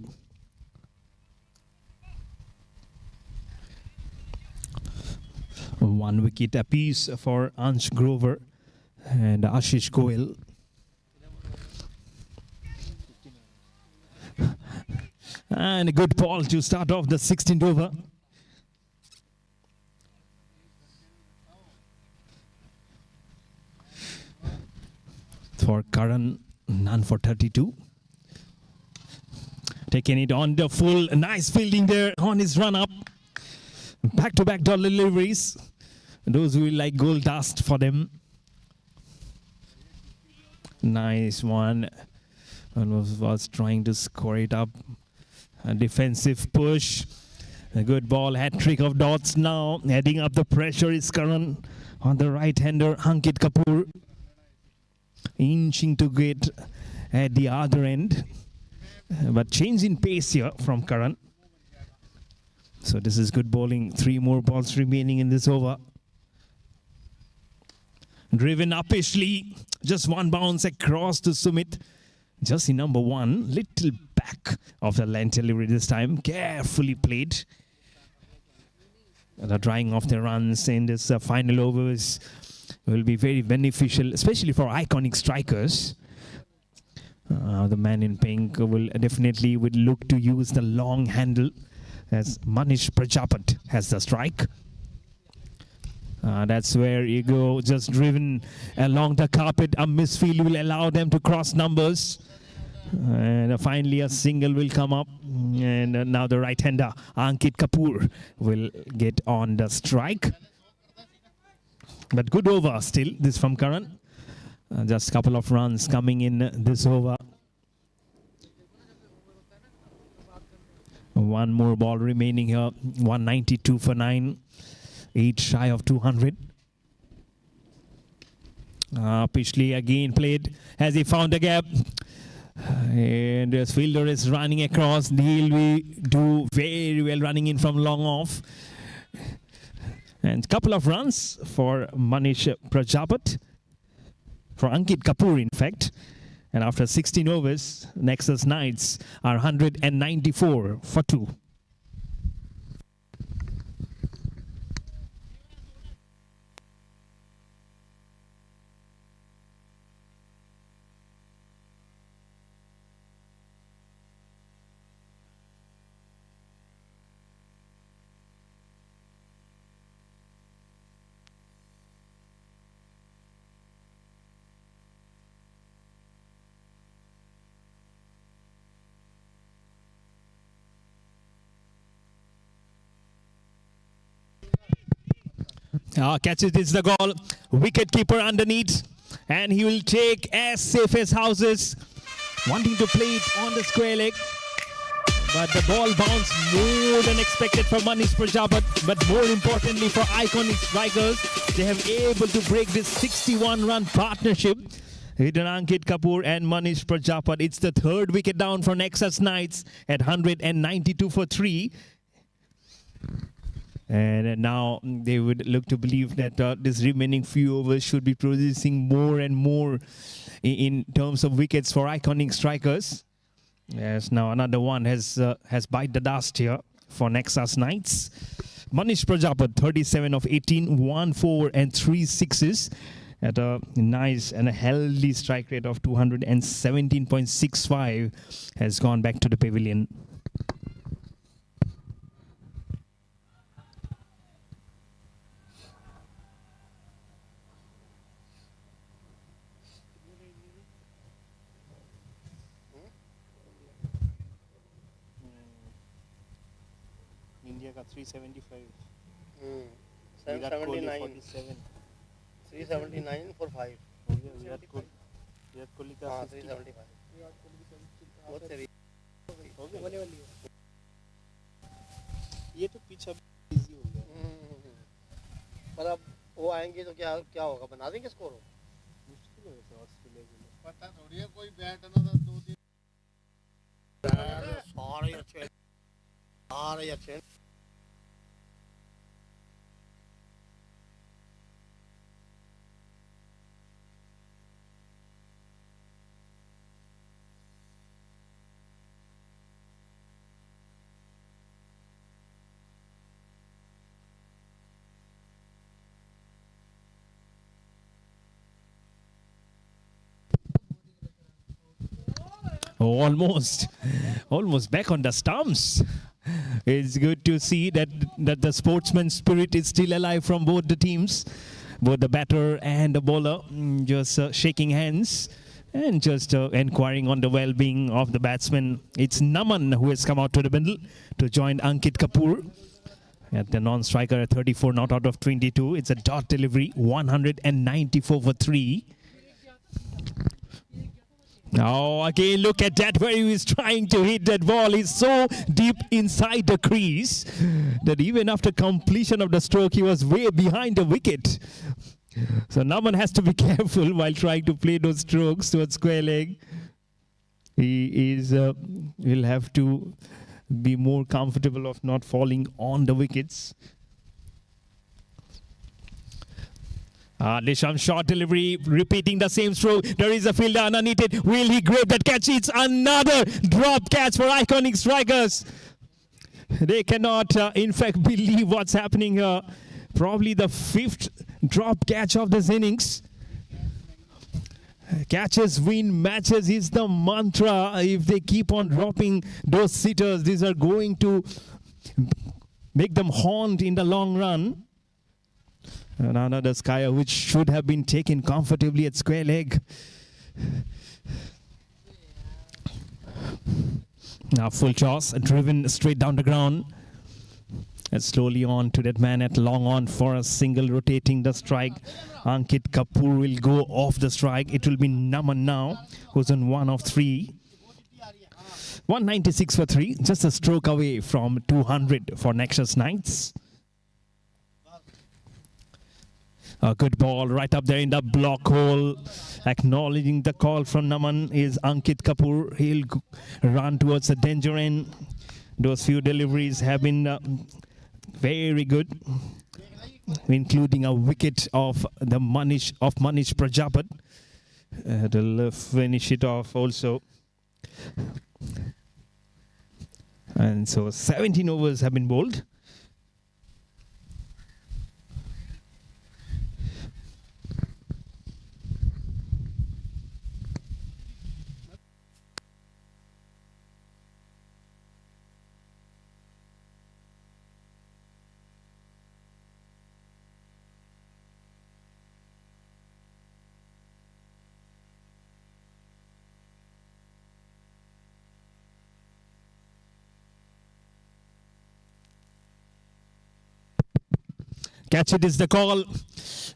One wicket apiece for Ansh Grover and Ashish Goel. And a good ball to start off the 16th over. For Karan, none for 32. Taking it on the full. Nice fielding there on his run up. Back-to-back deliveries. Those who will like gold dust for them. Nice one. And was trying to score it up. A defensive push. A good ball. Hat trick of dots now. Heading up the pressure is Karan on the right-hander Ankit Kapoor. Inching to get at the other end. But change in pace here from Karan. So this is good bowling. 3 more balls remaining in this over. Driven uppishly. Just 1 bounce across to Sumit. Just in number 1. Little back of the length delivery this time. Carefully played. The drying of the runs in this final overs will be very beneficial, especially for Iconic Strikers. The man in pink will definitely look to use the long handle, as Manish Prajapat has the strike. That's where you go, just driven along the carpet. A misfield will allow them to cross numbers. And finally a single will come up. And now the right-hander Ankit Kapoor will get on the strike. But good over still, this from Karan. Just a couple of runs coming in this over. One more ball remaining here. 192 for 9. 8 shy of 200. Pishley again played as he found a gap. And this fielder is running across. He'll do very well running in from long off. And a couple of runs for Manish Prajapat. For Ankit Kapoor, in fact. And after 16 overs, Nexus Knights are 194 for 2. Catches this the goal. Wicket keeper underneath. And he will take as safe as houses. Wanting to play it on the square leg. But the ball bounced more than expected for Manish Prajapat. But more importantly for Iconic Strikers, they have able to break this 61-run partnership. Hidden Ankit Kapoor and Manish Prajapat. It's the third wicket down for Nexus Knights at 192 for 3. And now they would look to believe that this remaining few overs should be producing more and more in terms of wickets for Iconic Strikers. Yes, now another one has bite the dust here for Nexus Knights. Manish Prajapat, 37 of 18, 1 4 and 3 sixes at a nice and a healthy strike rate of 217.65 has gone back to the pavilion. India got 375. 779. 47. 379 for 5. Virat Kohli का 375. बहुत सही. होने वाली है. ये तो पीछा easy हो गया. पर अब वो आएंगे तो क्या क्या होगा, बना देंगे स्कोर? मुश्किल है ऑस्ट्रेलिया के लिए. पता थोड़ी है कोई बैट ना 2-3 सारे अच्छे. Almost back on the stumps. It's good to see that the sportsman spirit is still alive from both the teams. Both the batter and the bowler just shaking hands and just inquiring on the well-being of the batsman. It's Naman who has come out to the middle to join Ankit Kapoor. At the non-striker at 34 not out of 22. It's a dot delivery, 194 for 3. Now again, look at that, where he was trying to hit that ball. He's so deep inside the crease that even after completion of the stroke, he was way behind the wicket. So Naman has to be careful while trying to play those strokes towards square leg. He will have to be more comfortable of not falling on the wickets. Disham short delivery, repeating the same stroke. There is a fielder underneath it. Will he grab that catch? It's another drop catch for Iconic Strikers. They cannot, in fact, believe what's happening here. Probably the 5th drop catch of this innings. Catches win matches is the mantra. If they keep on dropping those sitters, these are going to make them haunt in the long run. And another Skyer which should have been taken comfortably at square leg. Now full toss, driven straight down the ground. And slowly on to that man at long on for a single, rotating the strike. Ankit Kapoor will go off the strike. It will be Naman now, who's on 1 of 3. 196 for 3, just a stroke away from 200 for Nexus Knights. A good ball right up there in the block hole. Acknowledging the call from Naman is Ankit Kapoor. He'll run towards the danger end. Those few deliveries have been very good, including a wicket of the Manish Prajapat. They'll finish it off also. And so 17 overs have been bowled. Catch it is the call,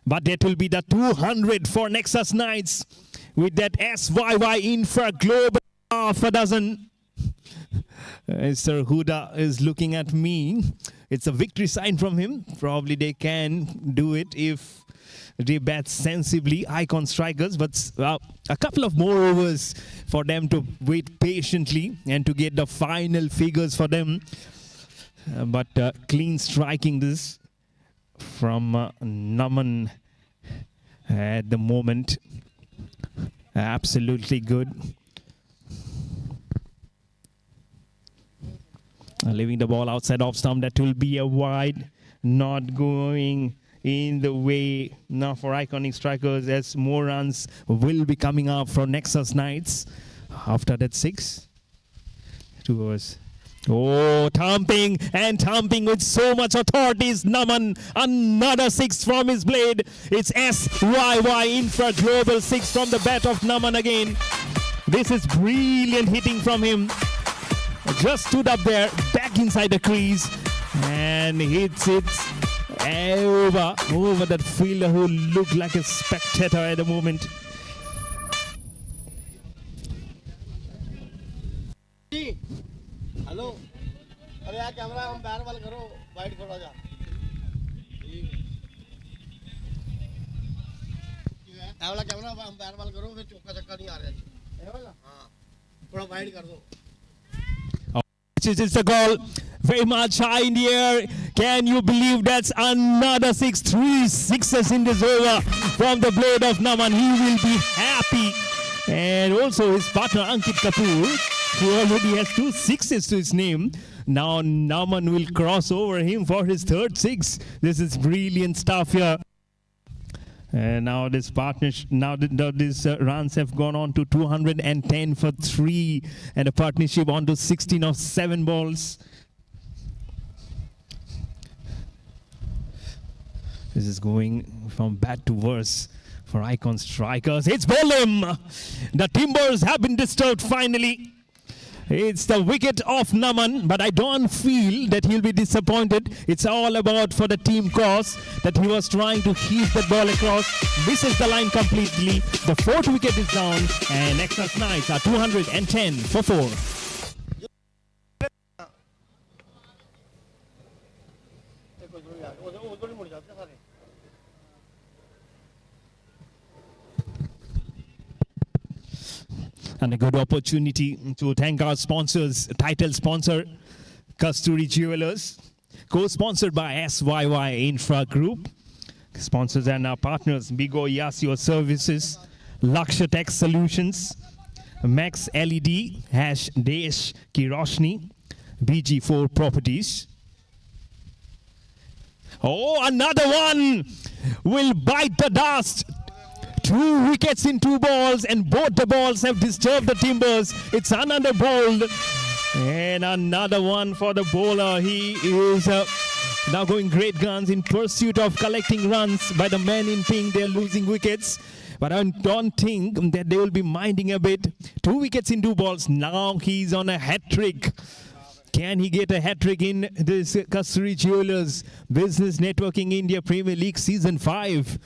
but that will be the 200 for Nexus Knights with that SYY Infra Global half a dozen. Sir Huda is looking at me. It's a victory sign from him. Probably they can do it if they bat sensibly, icon strikers, but a couple of more overs for them to wait patiently and to get the final figures for them. But clean striking this from Naman at the moment. Absolutely good. Leaving the ball outside off stump. That will be a wide. Not going in the way now for iconic strikers, as more runs will be coming up from Nexus Knights after that 6. 2 overs. Oh, thumping with so much authority is Naman. Another 6 from his blade. It's SYY Infra Global 6 from the bat of Naman again. This is brilliant hitting from him. Just stood up there, back inside the crease, and hits it over that fielder who looked like a spectator at the moment. Hello अरे यार camera हम बैर वाल करो wide थोड़ा जा ये वाला कैमरा हम बैर वाल करो फिर चौका चक्का नहीं आ रहा है ये वाला हां थोड़ा वाइड कर दो. It's a goal, very much high in the air. Can you believe that's another 6? 3 sixes in this over from the blade of Naman. He will be happy. And also his partner Ankit Kapoor, who already has 2 sixes to his name. Now Naman will cross over him for his 3rd 6. This is brilliant stuff here. And now this partnership, these runs have gone on to 210 for 3, and a partnership on to 16 of 7 balls. This is going from bad to worse for icon strikers. It's Bolim. The Timbers have been disturbed finally. It's the wicket of Naman, but I don't feel that he'll be disappointed. It's all about for the team cause that he was trying to heave that ball across. Misses the line completely. The 4th wicket is down, and Nexus Knights are 210 for 4. And a good opportunity to thank our sponsors, title sponsor, Kasturi Jewelers, co-sponsored by SYY Infra Group. Sponsors and our partners, Bigo Yasio Services, Laksha Tech Solutions, Max LED, Desh Ki Roshni, BG4 Properties. Oh, another one will bite the dust. 2 wickets in 2 balls, and both the balls have disturbed the Timbers. It's another ball, and another one for the bowler. He is now going great guns in pursuit of collecting runs by the men in pink. They're losing wickets, but I don't think that they will be minding a bit. 2 wickets in 2 balls. Now he's on a hat-trick. Can he get a hat-trick in this Kasturi Jewelers Business Networking India Premier League Season 5?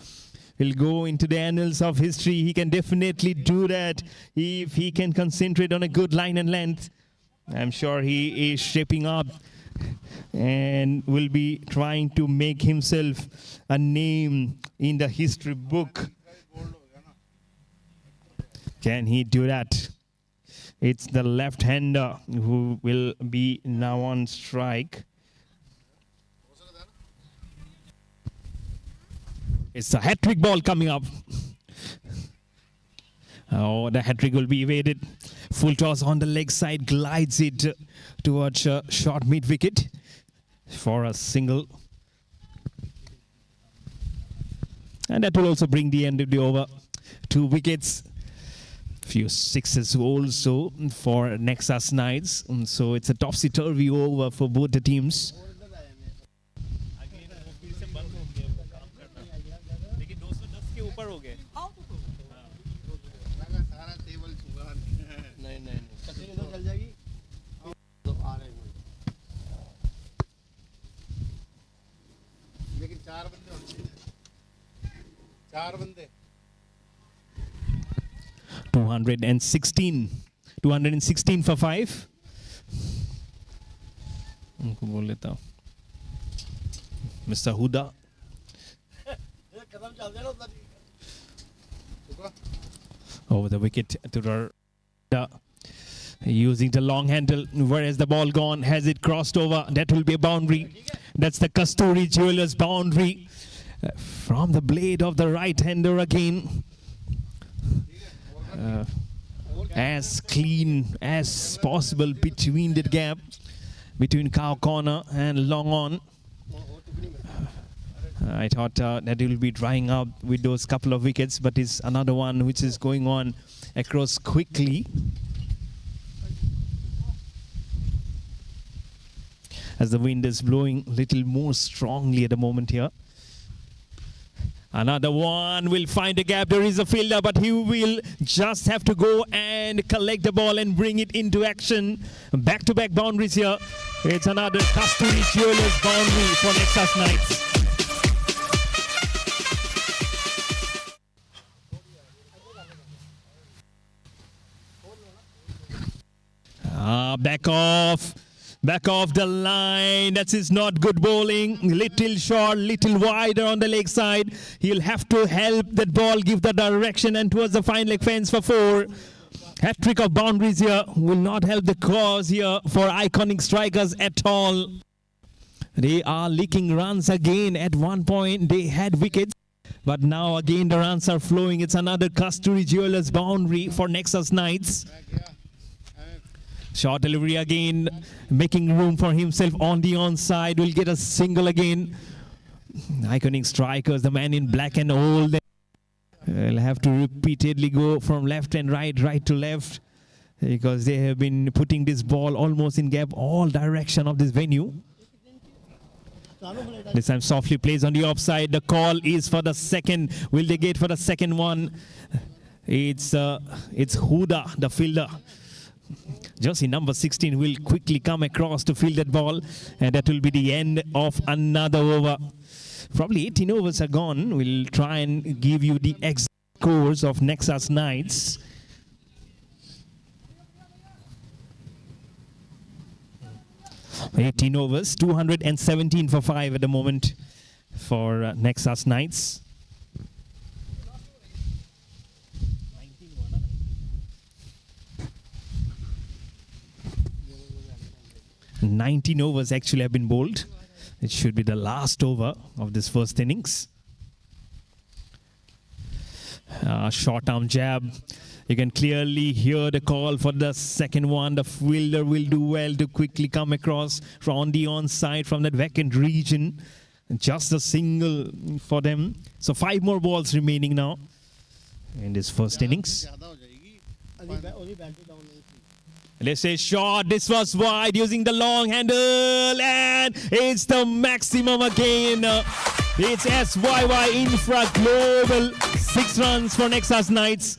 He'll go into the annals of history. He can definitely do that if he can concentrate on a good line and length. I'm sure he is shaping up and will be trying to make himself a name in the history book. Can he do that? It's the left-hander who will be now on strike. It's a hat-trick ball coming up. Oh, the hat-trick will be evaded. Full toss on the leg side, glides it towards a short mid-wicket for a single. And that will also bring the end of the over. 2 wickets. Few sixes also for Nexus Knights. So it's a topsy-turvy over for both the teams. सारा table छूगा नहीं कचरी तो चल जाएगी तो आ रहे हैं लेकिन 4 बंदे होने चाहिए 4 बंदे 216 for 5. उनको बोल लेता हूँ मिस्टर हुदा. कदम चल जाए ना उधर Over the wicket to the using the long handle. Where has the ball gone? Has it crossed over? That will be a boundary. That's the Kasturi Jewelers boundary from the blade of the right hander again. As clean as possible between the gap between cow corner and long on. I thought that it will be drying up with those couple of wickets, but it's another one which is going on across quickly. As the wind is blowing a little more strongly at the moment here. Another one will find a gap. There is a fielder, but he will just have to go and collect the ball and bring it into action. Back-to-back boundaries here. It's another Kasturi Jewelers boundary for Nexus Knights. Back off the line. That is not good bowling. Little short, little wider on the leg side. He'll have to help that ball give the direction and towards the fine leg fence for 4. Hat-trick of boundaries here will not help the cause here for iconic strikers at all. They are leaking runs again. At one point they had wickets, but now again the runs are flowing. It's another Kasturi Jewelers boundary for Nexus Knights. Short delivery again, making room for himself on the onside. Will get a single again. Iconic strikers, the man in black and old. Will have to repeatedly go from left and right to left, because they have been putting this ball almost in gap all direction of this venue. This time softly plays on the offside. The call is for the second. Will they get for the second one? It's Huda, the fielder. Jersey number 16 will quickly come across to field that ball, and that will be the end of another over. Probably 18 overs are gone. We'll try and give you the exact scores of Nexus Knights. (18 overs, 217 for 5 at the moment for Nexus Knights. 19 overs actually have been bowled. It should be the last over of this first innings. Short arm jab. You can clearly hear the call for the second one. The fielder will do well to quickly come across from the onside from that vacant region. Just a single for them. So 5 more balls remaining now in this first innings. Let's say shot. This was wide using the long handle, and it's the maximum again. It's SYY Infra Global. 6 runs for Nexus Knights.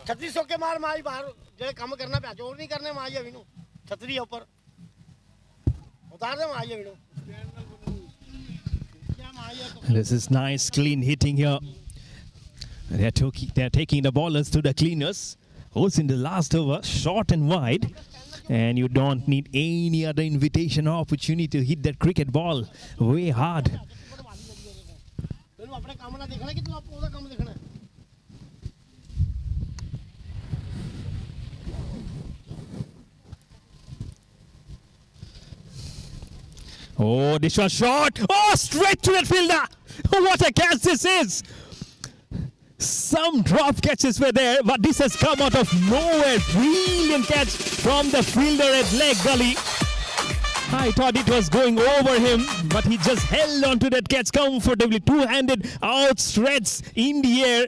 छतरी सो के मार माई बाहर जेड़े काम करना पे जोर नहीं करने माई अभी नु छतरी ऊपर उतार दे माई अभी नु This is nice clean hitting here. They're taking the ballers to the cleaners. Who's in the last over, short and wide. And you don't need any other invitation or opportunity to hit that cricket ball way hard. ਤੈਨੂੰ ਆਪਣੇ ਕੰਮ ਨਾਲ ਦੇਖਣਾ ਕਿ ਤੂੰ ਉਹਦਾ ਕੰਮ ਦੇਖਣਾ ਹੈ? Oh, this was short. Oh, straight to that fielder. What a catch this is. Some drop catches were there, but this has come out of nowhere. Brilliant catch from the fielder at leg gully. I thought it was going over him, but he just held on to that catch comfortably. Two-handed, outstretched in the air.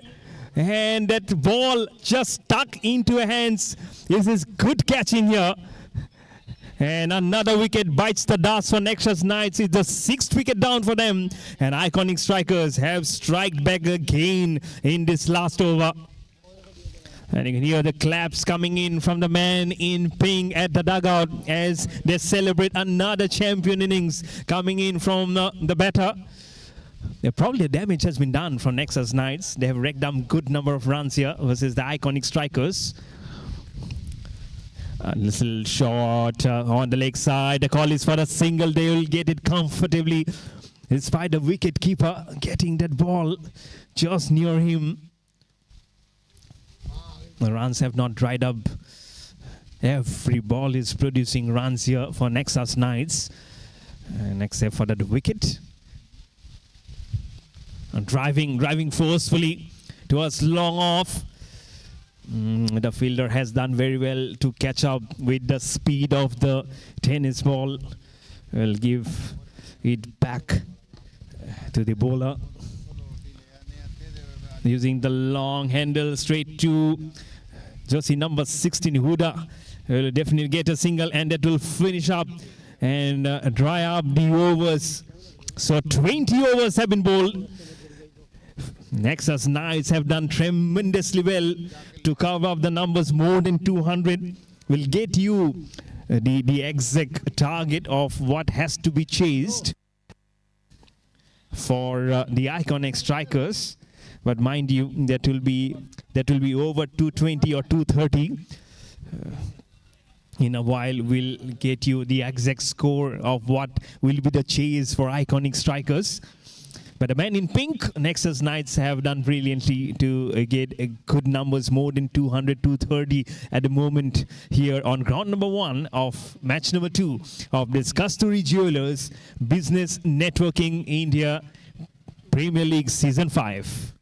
And that ball just stuck into hands. This is good catching here. And another wicket bites the dust for Nexus Knights. It's the 6th wicket down for them. And Iconic Strikers have striked back again in this last over. And you can hear the claps coming in from the man in pink at the dugout as they celebrate another champion innings coming in from the batter. Probably the damage has been done from Nexus Knights. They have racked up a good number of runs here versus the Iconic Strikers. A little short on the leg side. The call is for a single. They will get it comfortably. Despite the wicket keeper getting that ball just near him. The runs have not dried up. Every ball is producing runs here for Nexus Knights. And except for that wicket. And driving forcefully towards long off. The fielder has done very well to catch up with the speed of the tennis ball. Will give it back to the bowler. Using the long handle straight to jersey number 16, Huda. Will definitely get a single, and that will finish up and dry up the overs. So 20 overs have been bowled. Nexus Knights have done tremendously well to cover up the numbers. More than 200 will get you the exact target of what has to be chased for the Iconic Strikers. But mind you, that will be over 220 or 230. In a while, we'll get you the exact score of what will be the chase for Iconic Strikers. But the man in pink, Nexus Knights, have done brilliantly to get good numbers, more than 200, 230 at the moment here on ground number 1 of match number 2 of this Kasturi Jewelers Business Networking India Premier League Season 5.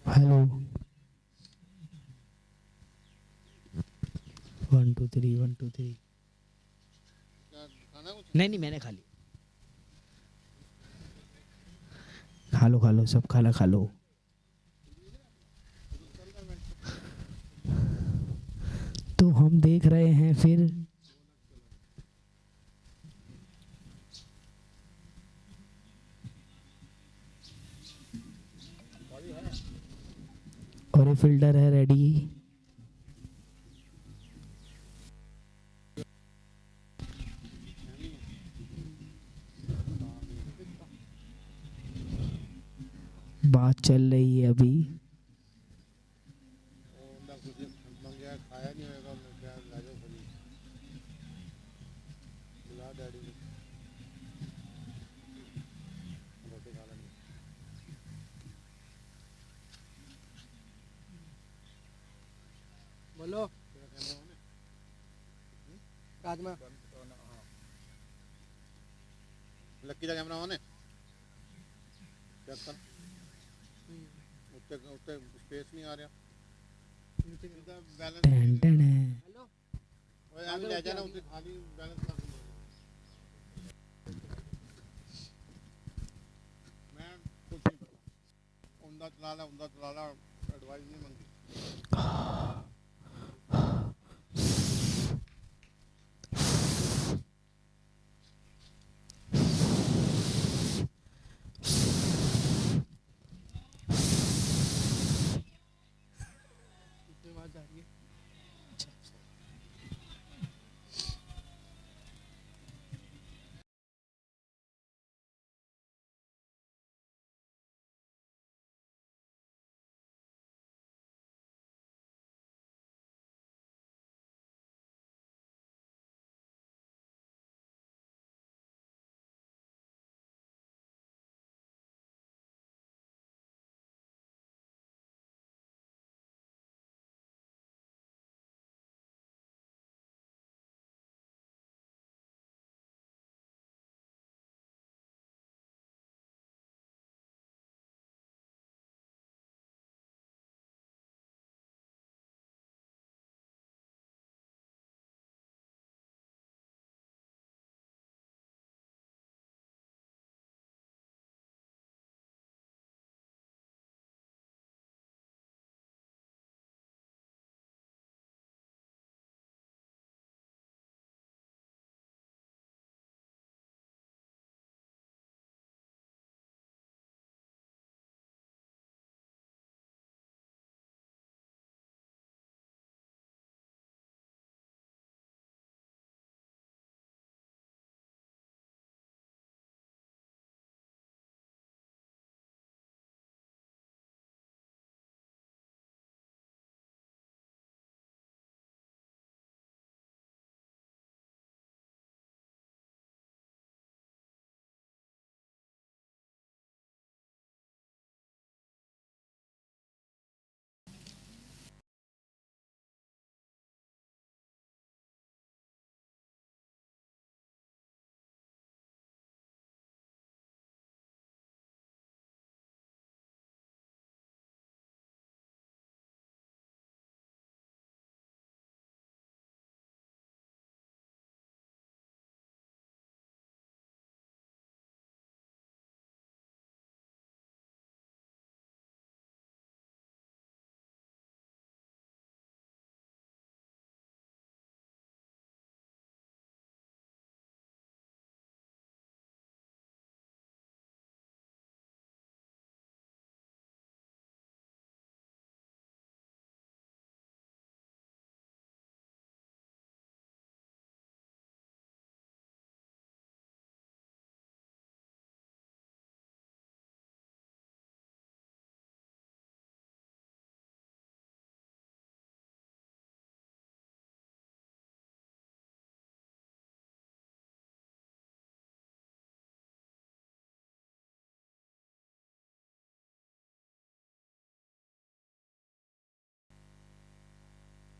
Hello 1 2 3 1 2 3 क्या खाना कुछ? नहीं मैंने खा ली खा लो सब खाना खा लो तो हम देख रहे हैं फिर और ये फिल्डर है रेडी बात चल रही है अभी ना कुछ मंगया खाया नहीं होगा मैं क्या लाजो खरी बुला डैडी ने रोटी खा लेंगे बोलो तेरा कैमरा ऑन है राजमा लक्की का कैमरा ऑन है चेक कर उत्ते उत्ते स्पेस नहीं आ रहा सीधा बैलेंस टन टन है हेलो ओए आगे ले जाना उत्ते खाली बैलेंस कर मैं कुछ नहीं पता उंदा चला ला एडवाइस नहीं मांगी आवाज आ रही है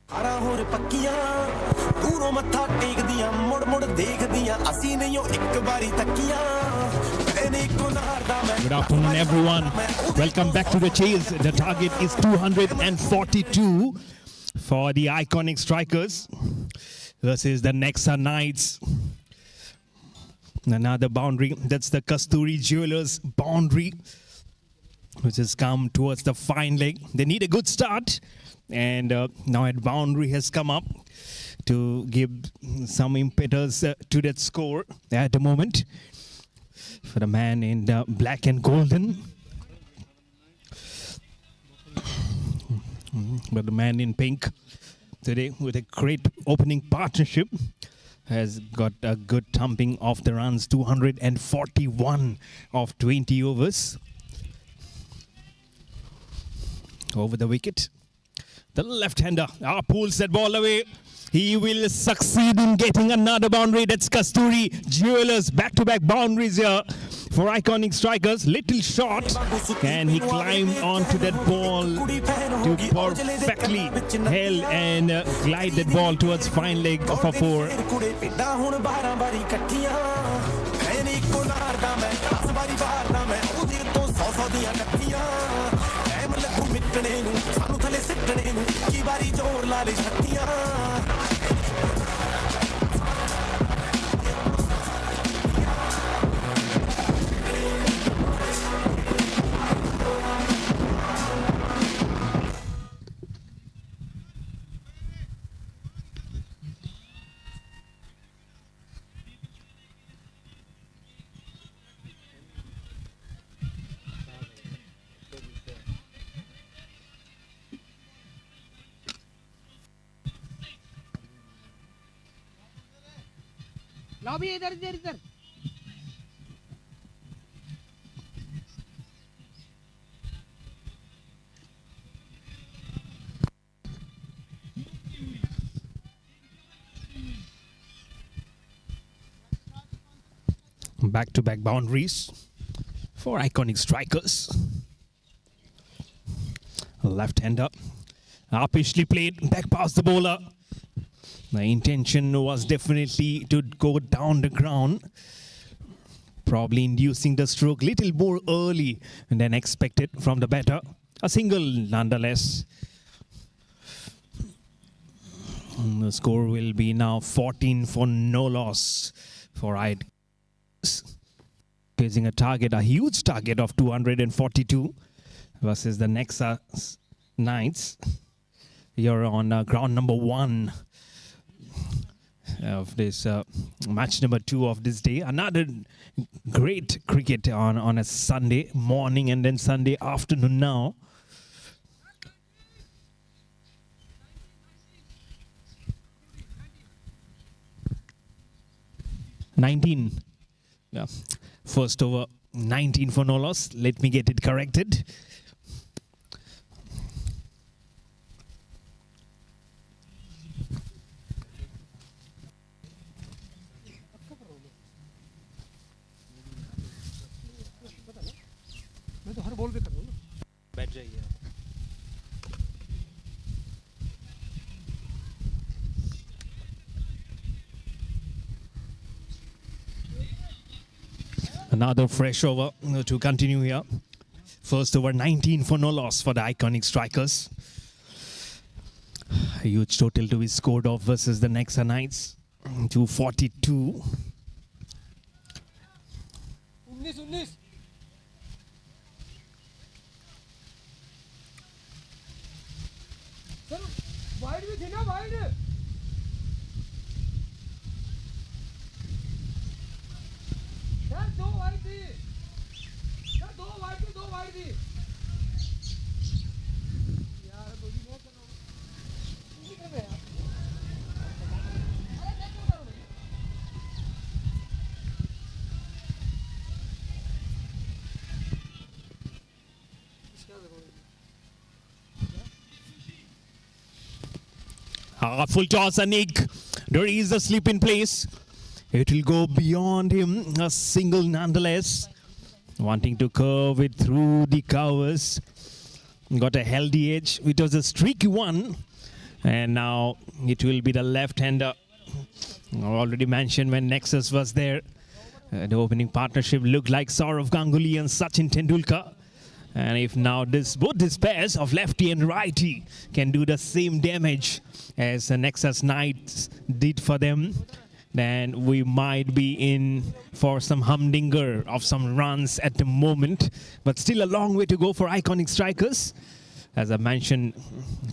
ਕਾਰਾਂ ਹੋਰ ਪੱਕੀਆਂ ਦੂਰੋਂ ਮੱਥਾ ਟੇਕਦੀਆਂ ਮੁੜ ਮੁੜ ਦੇਖਦੀਆਂ ਅਸੀਂ ਨਹੀਂ ਉਹ ਇੱਕ ਵਾਰੀ ਤੱਕੀਆਂ ਇਹਨੇ ਕੋ ਨਾਰ ਦਾ ਮੈਂ Good afternoon, everyone. Welcome back to the chase. The target is 242 for the iconic strikers versus the Nexus Knights. Another boundary. That's the Kasturi Jewelers boundary, which has come towards the fine leg. They need a good start, and now a boundary has come up to give some impetus to that score at the moment for the man in the black and golden. But the man in pink today, with a great opening partnership, has got a good thumping of the runs, 241 of 20 overs over the wicket. The left-hander pulls that ball away. He will succeed in getting another boundary. That's Kasturi Jewelers. Back-to-back boundaries here for iconic strikers. Little shot, and he climbed onto that ball to perfectly held and glide that ball towards fine leg of a 4. लाओ भी इधर इधर इधर Back-to-back boundaries for iconic strikers. Left-hander, upishly played back past the bowler. The intention was definitely to go down the ground, probably inducing the stroke little more early than expected from the batter. A single nonetheless. The score will be now 14 for no loss for Id. Facing a target, a huge target of 242 versus the Nexus Knights. You're on ground number 1 of this match number 2 of this day. Another great cricket on a Sunday morning and then Sunday afternoon now. Yeah. First over, 19 for no loss. Let me get it corrected. मैं तो हर ball पे कर दूं ना बैठ जाइए आप Another fresh over to continue here. First over, 19 for no loss for the iconic strikers. A huge total to be scored off versus the Nexus Knights, 242. 19 sir wide भी थी ना वाइड सर 2 वाइड थी sir 2 wide थी यार बोली मत करो नहीं कर रहे आप अरे देखो करो भाई इसका देखो Full toss, Anik. There is a slip in place. It will go beyond him. A single nonetheless. Wanting to curve it through the covers. Got a healthy edge. It was a streaky one. And now it will be the left-hander. I already mentioned when Nexus was there. The opening partnership looked like Saurav Ganguly and Sachin Tendulkar. And if now both these pairs of lefty and righty can do the same damage as the Nexus Knights did for them, then we might be in for some humdinger of some runs at the moment. But still a long way to go for Iconic Strikers. As I mentioned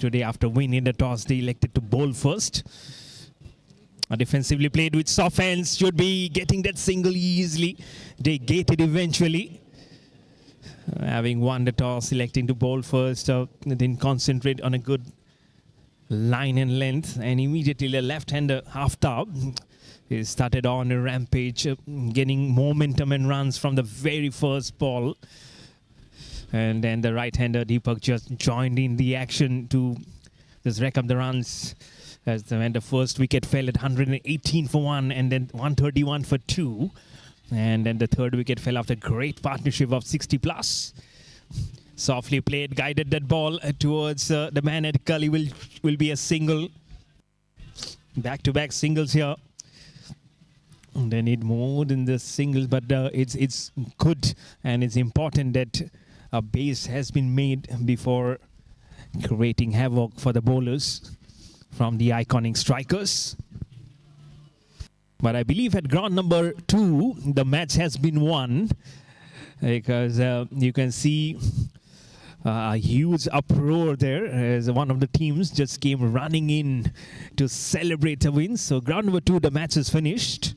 today, after winning the toss, they elected to bowl first. Defensively played with soft hands, should be getting that single easily. They get it eventually. Having won the toss, electing to bowl first, then concentrate on a good line and length. And immediately the left-hander, Aftab, he started on a rampage, getting momentum and runs from the very first ball. And then the right-hander, Deepak, just joined in the action to just rack up the runs. As when the first wicket fell at 118 for 1 and then 131 for 2. And then the third wicket fell after a great partnership of 60 plus. Softly played, guided that ball towards the man at Gully. Will be a single. Back-to-back singles here. They need more than the singles, but it's good and it's important that a base has been made before creating havoc for the bowlers from the Iconic Strikers. But I believe at ground number 2, the match has been won, because you can see a huge uproar there as one of the teams just came running in to celebrate a win. So ground number 2, the match is finished.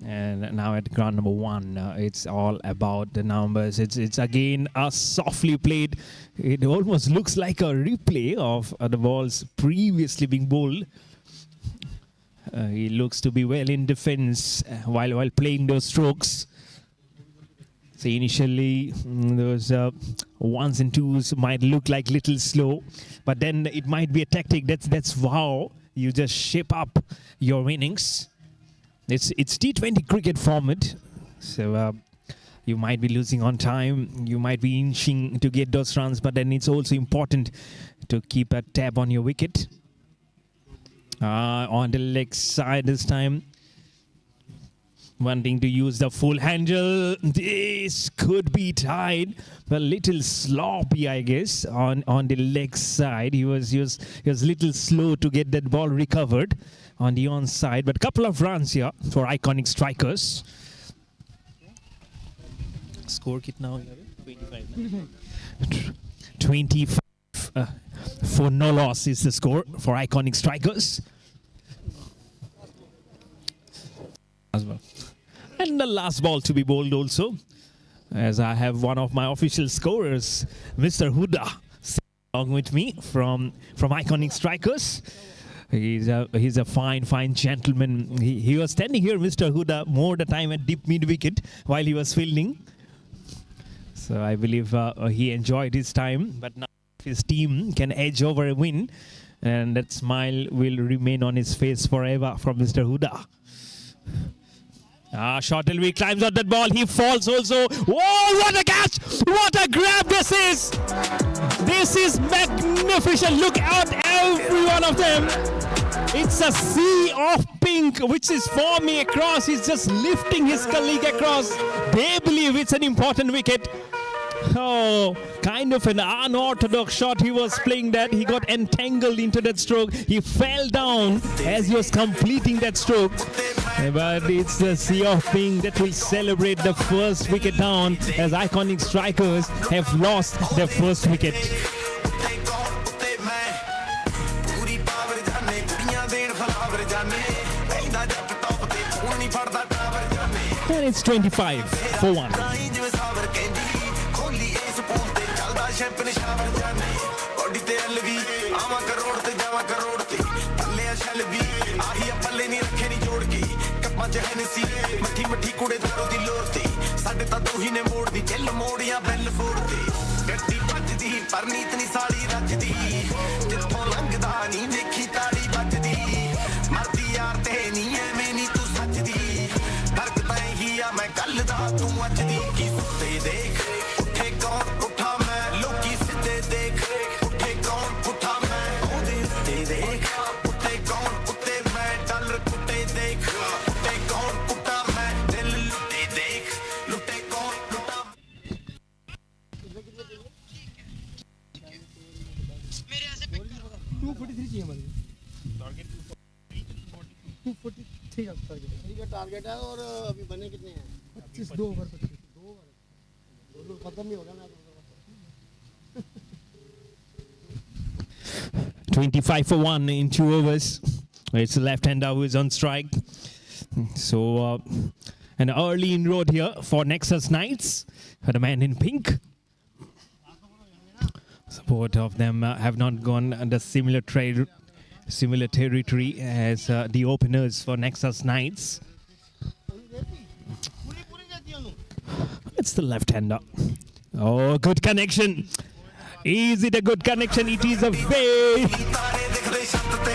And now at ground number 1, it's all about the numbers. It's again a softly played. It almost looks like a replay of the balls previously being bowled. He looks to be well in defense while playing those strokes. So initially, those ones and twos might look like little slow, but then it might be a tactic. That's how you just shape up your innings. It's T20 cricket format, so you might be losing on time, you might be inching to get those runs, but then it's also important to keep a tab on your wicket. On the leg side this time, wanting to use the full handle. This could be tied, but a little sloppy, I guess, on the leg side. He was a little slow to get that ball recovered on the onside, but a couple of runs here for Iconic Strikers. Score kit now 25. 25 for no loss is the score for Iconic Strikers. As well. And the last ball to be bowled also, as I have one of my official scorers, Mr. Huda, along with me from Iconic Strikers. He's a fine gentleman. He was standing here, Mr. Huda, more the time at deep mid wicket while he was fielding. So I believe he enjoyed his time, but now his team can edge over a win, and that smile will remain on his face forever from Mr. Huda. Short delivery, climbs on that ball, he falls also. Whoa, what a catch! What a grab this is! This is magnificent. Look out, every one of them. It's a sea of pink which is forming across. He's just lifting his colleague across. They believe it's an important wicket. Oh, kind of an unorthodox shot he was playing that. He got entangled into that stroke. He fell down as he was completing that stroke. But it's the sea of pink that will celebrate the first wicket down, as Iconic Strikers have lost their first wicket. And it's 25 for 1. ਮੱਠੀ ਮੱਠੀ ਕੁੜੇ ਦਾਰੂ ਦੀ ਲੋਰ ਤੇ ਸਾਡੇ ਤਾਂ ਤੂੰ ਹੀ ਨੇ ਮੋੜ ਦੀ ਚੱਲ ਮੋੜੀਆਂ ਬੈਲ ਫੋੜ ਤੇ ਗੱਡੀ ਵੱਜਦੀ ਪਰ ਨੀਤ ਨਹੀਂ ਸਾਲੀ ਰੱਜਦੀ ਜਿੱਥੋਂ ਲੰਘਦਾ ਨਹੀਂ ਵੇਖੀ ਤਾੜੀ ਵੱਜਦੀ ਮਰਦੀ ਯਾਰ ਤੇ ਨਹੀਂ ਐਵੇਂ ਨਹੀਂ ਤੂੰ ਸੱਚਦੀ ਫਰਕ ਤਾਂ ਇਹੀ ਆ ਮੈਂ ਗੱਲ ਦਾ ਤੂੰ ਅੱਜ ਦੀ ਕੀ ਸੁੱਤੇ ਦੇਖ ਉੱਠੇ ਕੌਣ ਉੱਠਾ ਮੈਂ ਲੋਕੀ ਸਿੱਧੇ ਦੇਖ ਉੱਠੇ ਕੌਣ ਉੱਠਾ ਮੈਂ ਉਹਦੇ ਉੱਤੇ ਦੇਖ ਉੱਤੇ ਕੌਣ ਉੱਤੇ ਮੈਂ ਡਾਲਰ ਕੁੱਟੇ ਦੇਖ ਉੱਤੇ ਕੌਣ ਕੁੱਟਾ ਮੈਂ ਦਿਲ ਲੁੱਟੇ चाहिए हमारे टारगेट 243 का टारगेट है। 3 का टारगेट है और अभी बने कितने हैं? 25 2 ओवर 25 2 ओवर खत्म नहीं होगा match. 25 for 1 in 2 overs. It's the left-hander who is on strike. So, an early inroad here for Nexus Knights, for the man in pink. So both of them have not gone under similar territory as the openers for Nexus Knights. It's the left-hander. Oh, good connection. Is it a good connection? It is a very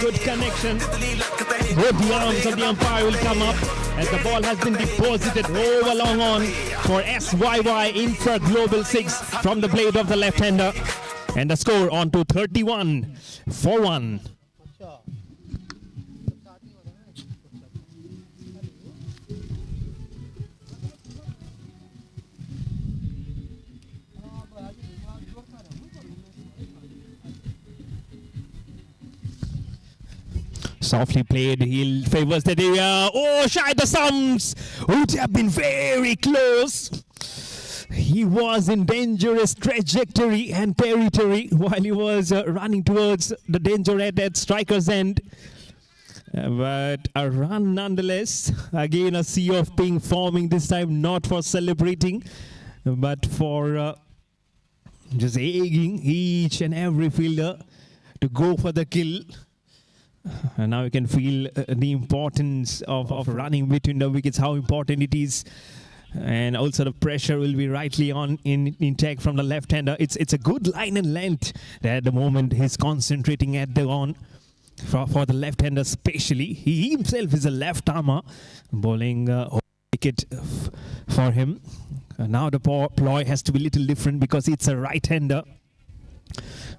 good connection. Both the arms of the umpire will come up as the ball has been deposited over long on for SYY Infra Global 6 from the blade of the left-hander. And the score on to 31 for 1. Softly played, he favors the area. Oh, shy the stumps. Would have been very close. He was in dangerous trajectory and territory while he was running towards the danger at striker's end. But a run nonetheless. Again, a sea of pink forming, this time not for celebrating, but for just egging each and every fielder to go for the kill. And now you can feel the importance of running between the wickets, how important it is. And also the pressure will be rightly on in take from the left-hander. It's a good line and length at the moment. He's concentrating at the on for the left-hander especially. He himself is a left-armer, bowling wicket for him. Now the ploy has to be a little different because it's a right-hander.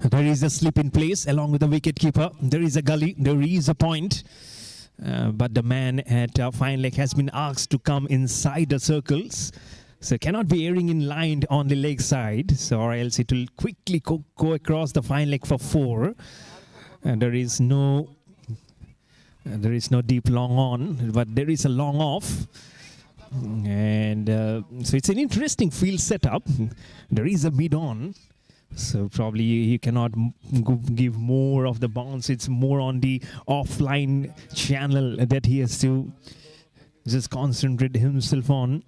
There is a slip in place along with the wicket-keeper. There is a gully. There is a point. But the man at fine leg has been asked to come inside the circles. So cannot be airing in line on the leg side. So or else it will quickly go across the fine leg for 4. And there is no deep long on, but there is a long off. And so it's an interesting field setup. There is a mid on. So probably you cannot give more of the bounce. It's more on the offline channel that he has to just concentrate himself on.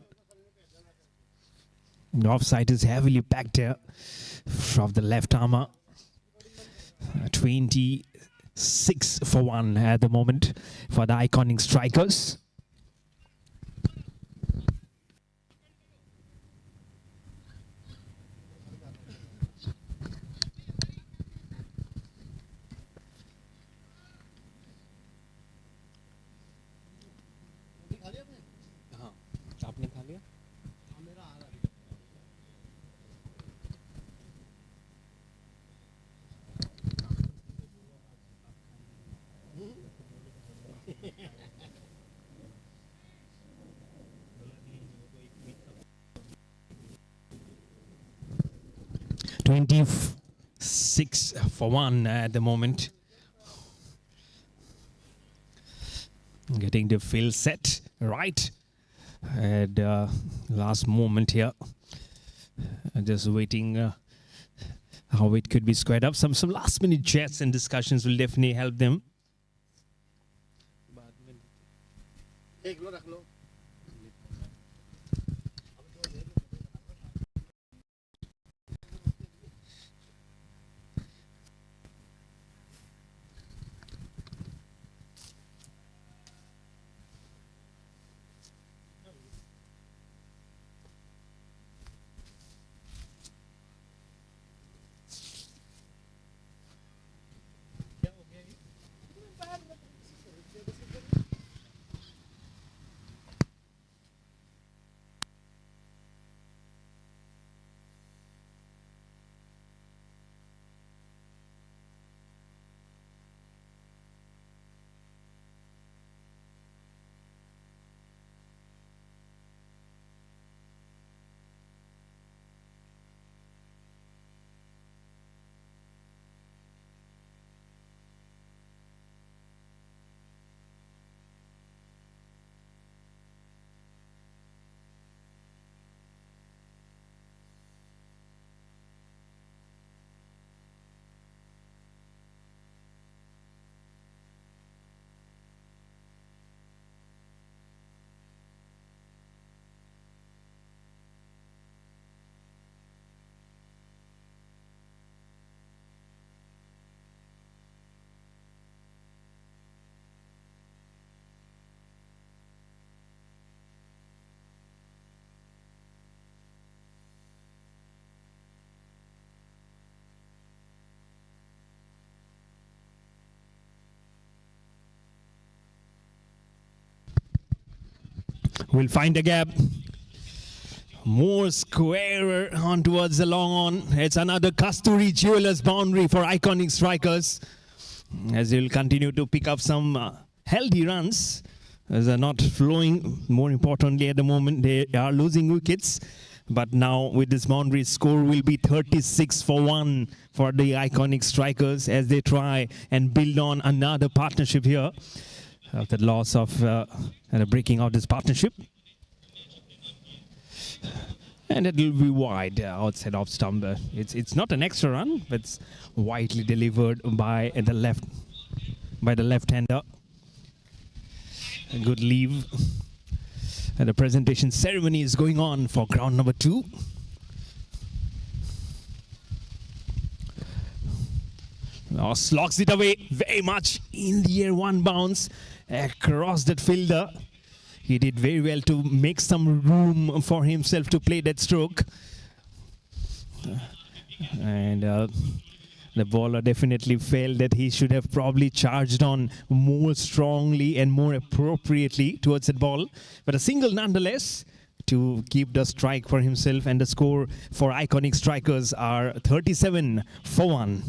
The offside is heavily packed here from the left armour. 26 for 1 at the moment for the iconic strikers. आपने खा लिया? $26 for 1 at the moment. Getting the field set right. And last moment here, just waiting how it could be squared up. Some last minute chats and discussions will definitely help them. देख लो रख लो 5 will find a gap. More square on towards the long on. It's another Kasturi Jewelers boundary for Iconic Strikers, as they will continue to pick up some healthy runs, as they're not flowing. More importantly, at the moment, they are losing wickets. But now with this boundary, score will be 36 for 1 for the Iconic Strikers as they try and build on another partnership here after the loss of and the breaking of this partnership. And it will be wide outside of stump. It's not an extra run, but it's widely delivered by the left-hander. A good leave. And the presentation ceremony is going on for ground number 2. Now slogs it away very much in the air, 1 bounce across that fielder. He did very well to make some room for himself to play that stroke. And the bowler definitely felt that he should have probably charged on more strongly and more appropriately towards that ball. But a single nonetheless to keep the strike for himself, and the score for Iconic Strikers are 37 for 1.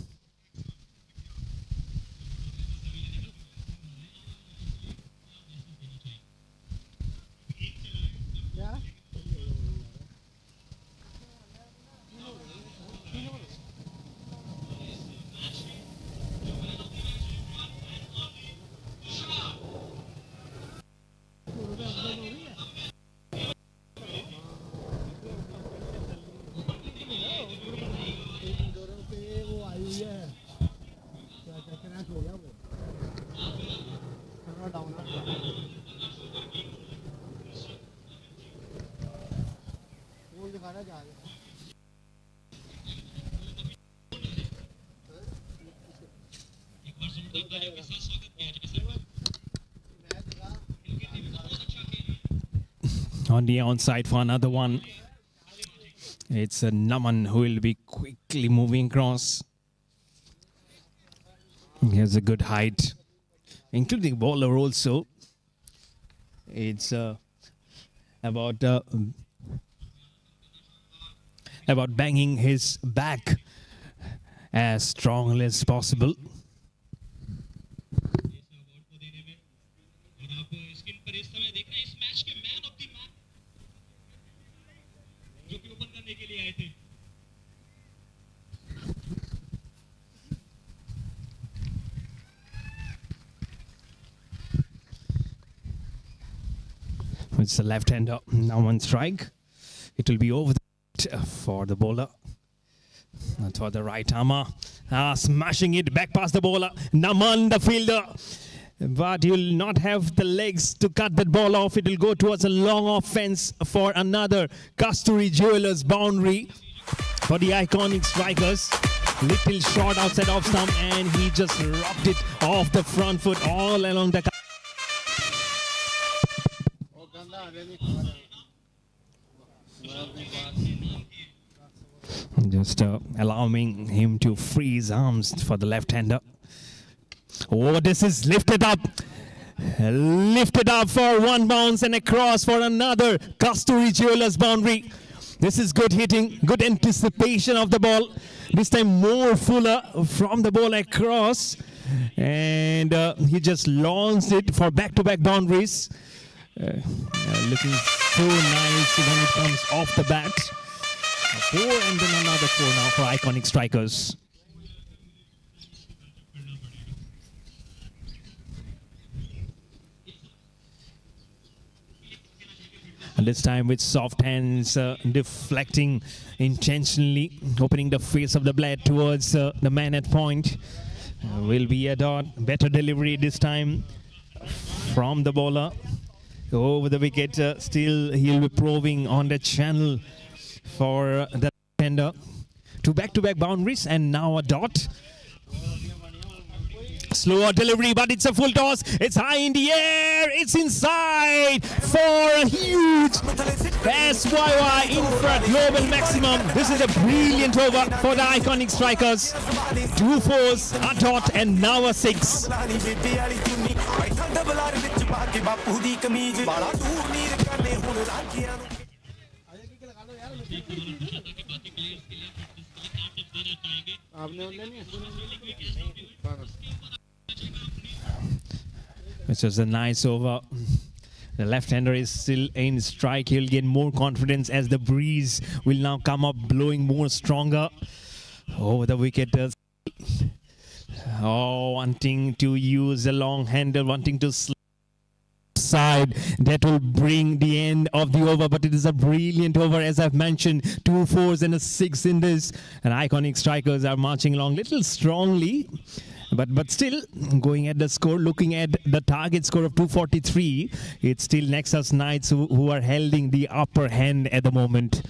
On the onside for another one. It's Naman who will be quickly moving across. He has a good height, including bowler also. It's about banging his back as strongly as possible. It's the left-hander, now on strike. It will be over for the bowler. And for the right armer, smashing it back past the bowler. Naman, the fielder. But he will not have the legs to cut that ball off. It will go towards a long offense for another Kasturi Jewelers boundary for the Iconic Strikers. Little shot outside off stump, and he just rocked it off the front foot all along the. Just allowing him to free his arms for the left-hander. Oh, this is lifted up. Lifted up for 1 bounce and across for another Kasturi Jewelers boundary. This is good hitting, good anticipation of the ball. This time more fuller from the ball across. And he just launched it for back-to-back boundaries. Looking so nice when it comes off the bat. 4 and then another 4 now for Iconic Strikers. And this time with soft hands, deflecting intentionally, opening the face of the blade towards the man at point. Will be a dot. Better delivery this time from the bowler. Over the wicket, still he'll be probing on the channel for the defender. 2 back-to-back boundaries and now a dot. Slower delivery, but it's a full toss. It's high in the air. It's inside for a huge SYY infra global maximum. This is a brilliant over for the Iconic Strikers. 2 fours, a dot, and now a 6. ਕੇ ਬਾਪੂ ਦੀ ਕਮੀਜ਼ ਵਾਲਾ ਦੂਰ ਨੀਰ ਕਰਨੇ ਹੁਣ ਰਾਜਿਆਂ ਨੂੰ आपने उन्हें नहीं Which was a nice over. The left-hander is still in strike. He'll gain more confidence as the breeze will now come up, blowing more stronger over the wicket. Wanting to use a long handle, wanting to slip side. That will bring the end of the over, but it is a brilliant over, as I've mentioned. 2 4s and a 6 in this. And iconic strikers are marching along little strongly. But still, going at the score, looking at the target score of 243, it's still Nexus Knights who are holding the upper hand at the moment.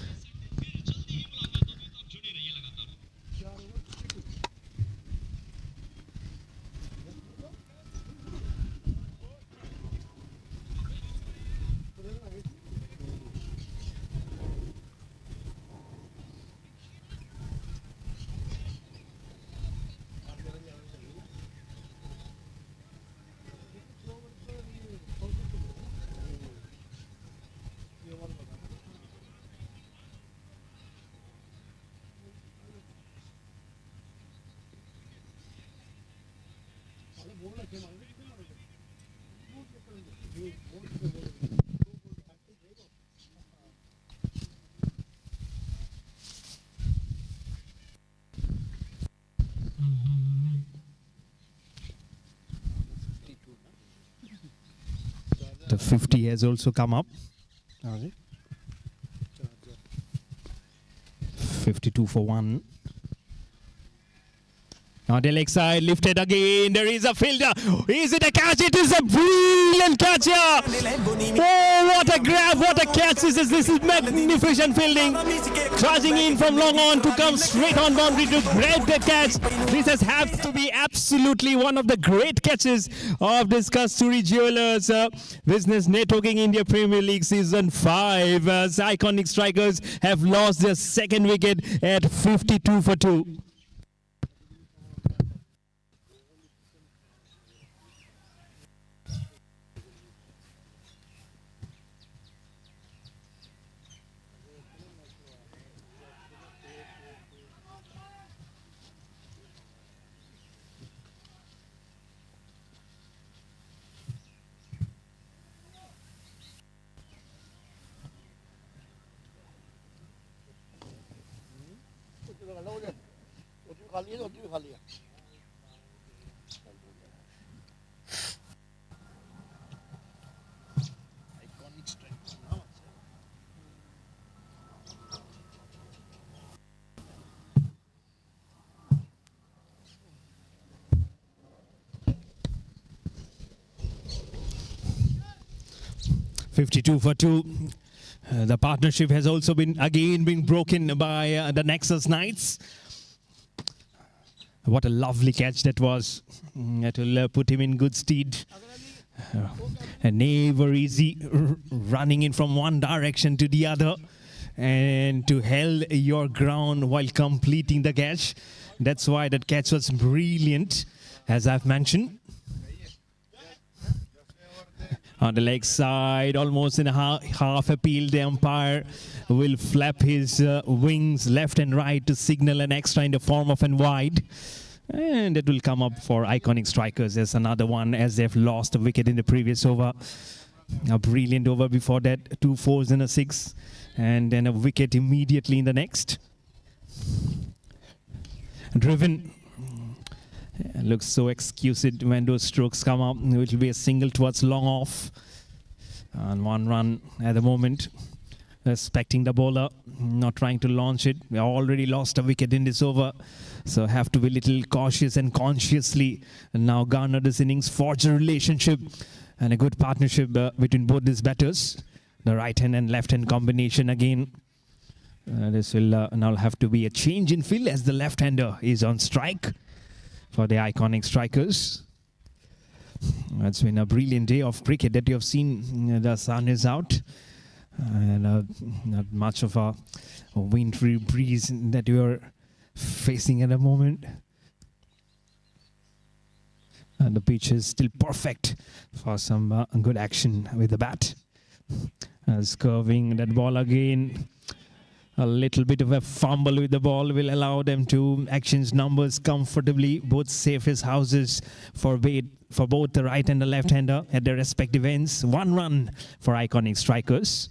The 50 has also come up. 52 for 1. Now the leg side lifted again. There is a fielder. Is it a catch? It is a brilliant catch here. Oh, what a grab, what a catch this is. This is magnificent fielding. Charging in from long on to come straight on boundary to grab the catch. This has to be absolutely one of the great catches of this Kasturi Jewelers Business Networking India Premier League Season 5. As iconic strikers have lost their second wicket at 52 for 2. खा लिया रोटी भी खा लिया 52 for 2. The partnership has also been broken by the Nexus Knights. What a lovely catch that was. That will put him in good stead. And never easy running in from one direction to the other and to held your ground while completing the catch. That's why that catch was brilliant, as I've mentioned. On the leg side, almost in a half appeal, the umpire will flap his wings left and right to signal an extra in the form of an wide. And it will come up for iconic strikers as another one, as they've lost a wicket in the previous over. A brilliant over before that, 2 4s and a 6. And then a wicket immediately in the next. Driven. Looks so exquisite when those strokes come up. It will be a single towards long off. And 1 run at the moment. Respecting the bowler, not trying to launch it. We already lost a wicket in this over. So have to be a little cautious and consciously now garner this innings, forge a relationship and a good partnership between both these batters. The right hand and left hand combination again. This will now have to be a change in field as the left hander is on strike for the iconic strikers. It's been a brilliant day of cricket that you have seen. The sun is out and not much of a wintry breeze that you are facing at the moment. And the pitch is still perfect for some good action with the bat. As curving that ball again. A little bit of a fumble with the ball will allow them to exchange numbers comfortably. Both safest houses for both the right and the left-hander at their respective ends. 1 run for Iconic Strikers.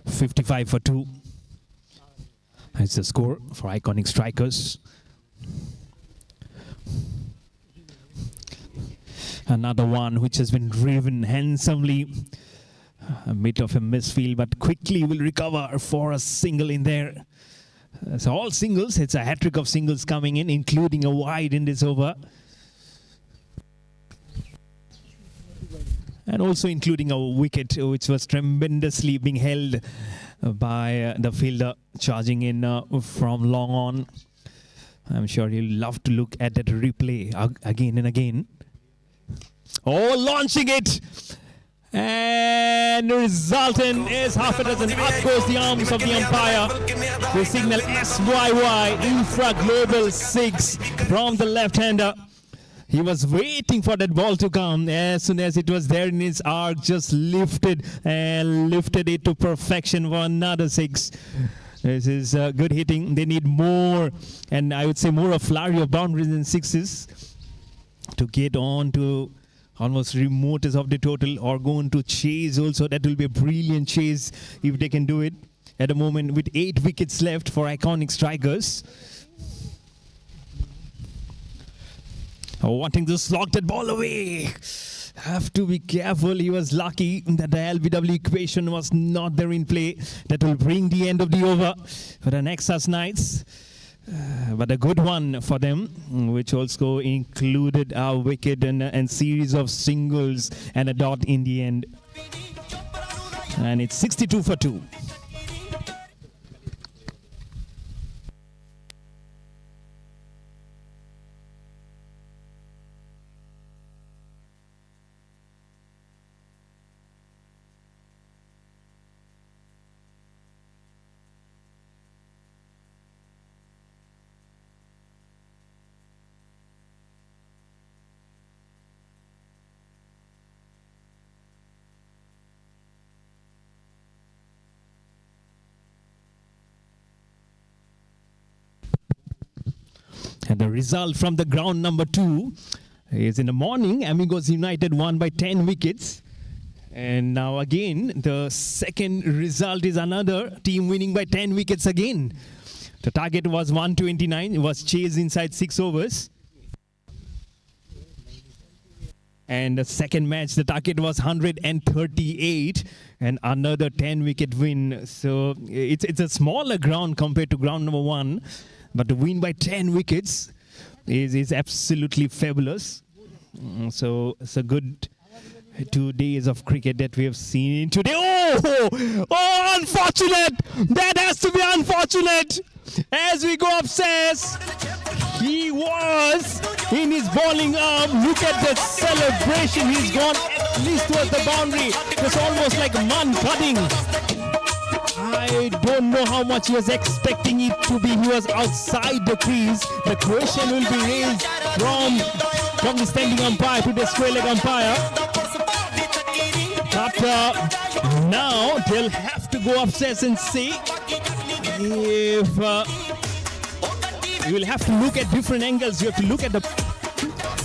(55 for 2). That's the score for Iconic Strikers. Another one which has been driven handsomely. A bit of a misfield, but quickly will recover for a single in there. So all singles, it's a hat-trick of singles coming in, including a wide in this over. And also including a wicket, which was tremendously being held by the fielder charging in from long on. I'm sure you'll love to look at that replay again and again. Oh, launching it! And the resultant is half a dozen. Up goes the arms of the umpire. The signal SYY, Infra Global 6 from the left-hander. He was waiting for that ball to come. As soon as it was there in his arc, just lifted it to perfection for another 6. This is good hitting. They need more, and I would say more of flurry of boundaries than 6s to get on to almost remotest of the total, or going to chase also. That will be a brilliant chase if they can do it at the moment with 8 wickets left for Iconic Strikers. Wanting to slog that ball away. Have to be careful. He was lucky that the LBW equation was not there in play. That will bring the end of the over for the Nexus Knights. But a good one for them, which also included a wicket and series of singles and a dot in the end. And it's 62 for 2. And the result from the ground number 2 is in the morning, Amigos United won by 10 wickets. And now again, the second result is another team winning by 10 wickets again. The target was 129. It was chased inside 6 overs. And the second match, the target was 138 and another 10 wicket win. So it's a smaller ground compared to ground number 1. But the win by 10 wickets is absolutely fabulous. So it's a good 2 days of cricket that we have seen today. Oh, unfortunate! That has to be unfortunate! As we go upstairs, he was in his bowling arm. Look at the celebration. He's gone at least towards the boundary. It's almost like man cutting. I don't know how much he was expecting it to be. He was outside the crease. The question will be raised from the standing umpire to the square leg umpire. But now they'll have to go upstairs and see if you will have to look at different angles. You have to look at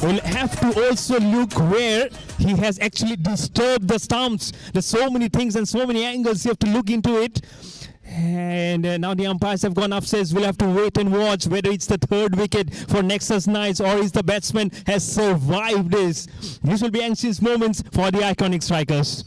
we'll have to also look where he has actually disturbed the stumps. There's so many things and so many angles. You have to look into it. And now the umpires have gone upstairs. We'll have to wait and watch whether it's the 3rd wicket for Nexus Knights or is the batsman has survived this. These will be anxious moments for the Iconic Strikers.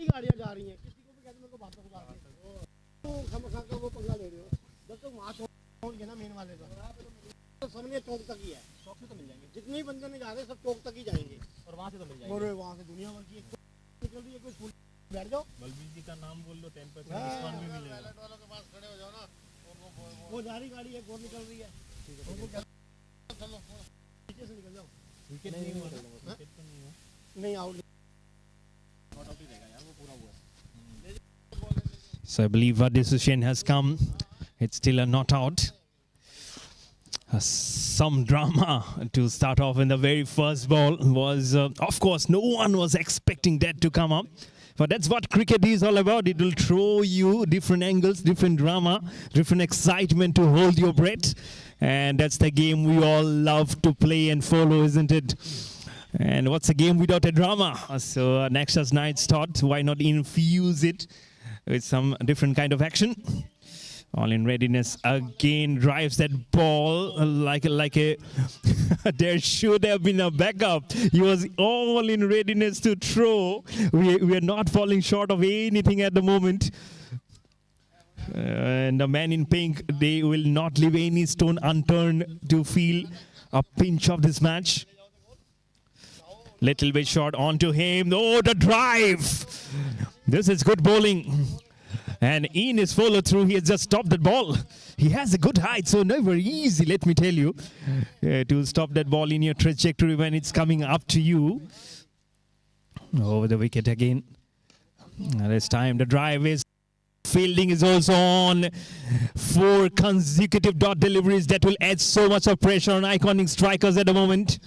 गाड़ियां जा रही हैं, किसी को भी कहते मेरे को वापस उतार दे, तो खामखा का वो पंगा ले रहे हो। जब तक वहाँ छोड़ गए ना मेन वाले का, तो सबने चौक तक ही है, चौक से तो मिल जाएंगे, जितने भी बंदे नहीं जा रहे सब चौक तक ही जाएंगे, और वहाँ से तो मिल जाएंगे, और वहाँ से दुनिया भर की निकल रही है, कोई स्कूल बैठ जाओ, बलबीर जी का नाम बोल लो, 10% डिस्काउंट भी मिलेगा। टॉयलेट वालों के पास खड़े हो जाओ ना, वो जा रही गाड़ी एक और निकल रही है, चलो नीचे से निकल जाओ, विकेट नहीं हुआ, विकेट तो नहीं हुआ, नहीं आउट ही रहेगा यार, वो पूरा हुआ है। So I believe a decision has come. It's still a not out. Some drama to start off in the very first ball was, of course, no one was expecting that to come up. But that's what cricket is all about. It will throw you different angles, different drama, different excitement to hold your breath. And that's the game we all love to play and follow, isn't it? And what's a game without a drama? So Nexus Knights thought, why not infuse it with some different kind of action? All in readiness again, drives that ball like a there should have been a backup. He was all in readiness to throw. We are not falling short of anything at the moment. And the man in pink, they will not leave any stone unturned to feel a pinch of this match. Little bit short onto him. Oh, the drive! This is good bowling. And in his follow through, he has just stopped that ball. He has a good height, so never easy, let me tell you, to stop that ball in your trajectory when it's coming up to you. Over the wicket again. This time the drive is, fielding is also on. 4 consecutive dot deliveries that will add so much of pressure on iconic strikers at the moment.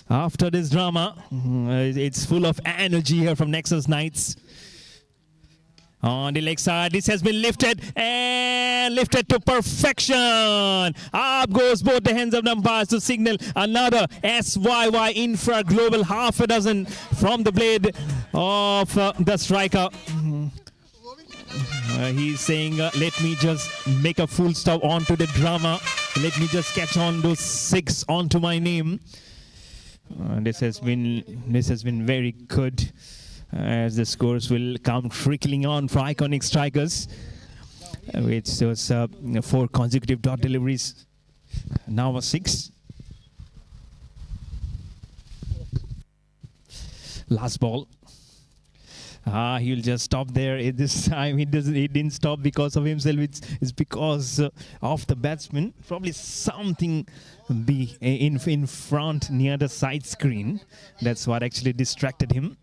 After this drama, it's full of energy here from Nexus Knights. On the leg side, this has been lifted and lifted to perfection. Up goes both the hands of the umpires to signal another SYY infra global, half a dozen from the blade of the striker. He's saying, let me just make a full stop onto the drama. Let me just catch on those 6 onto my name. This has been very good. As the scores will come trickling on for iconic strikers, with those 4 consecutive dot deliveries. Now a 6. Last ball. He'll just stop there. This time he didn't stop because of himself. It's because of the batsman. Probably something be in front near the side screen. That's what actually distracted him.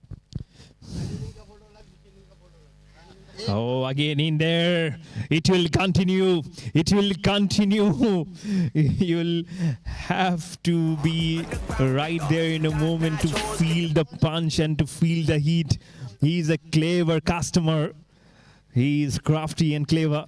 Oh, again in there. It will continue. It will continue. You'll have to be right there in a moment to feel the punch and to feel the heat. He's a clever customer. He's crafty and clever.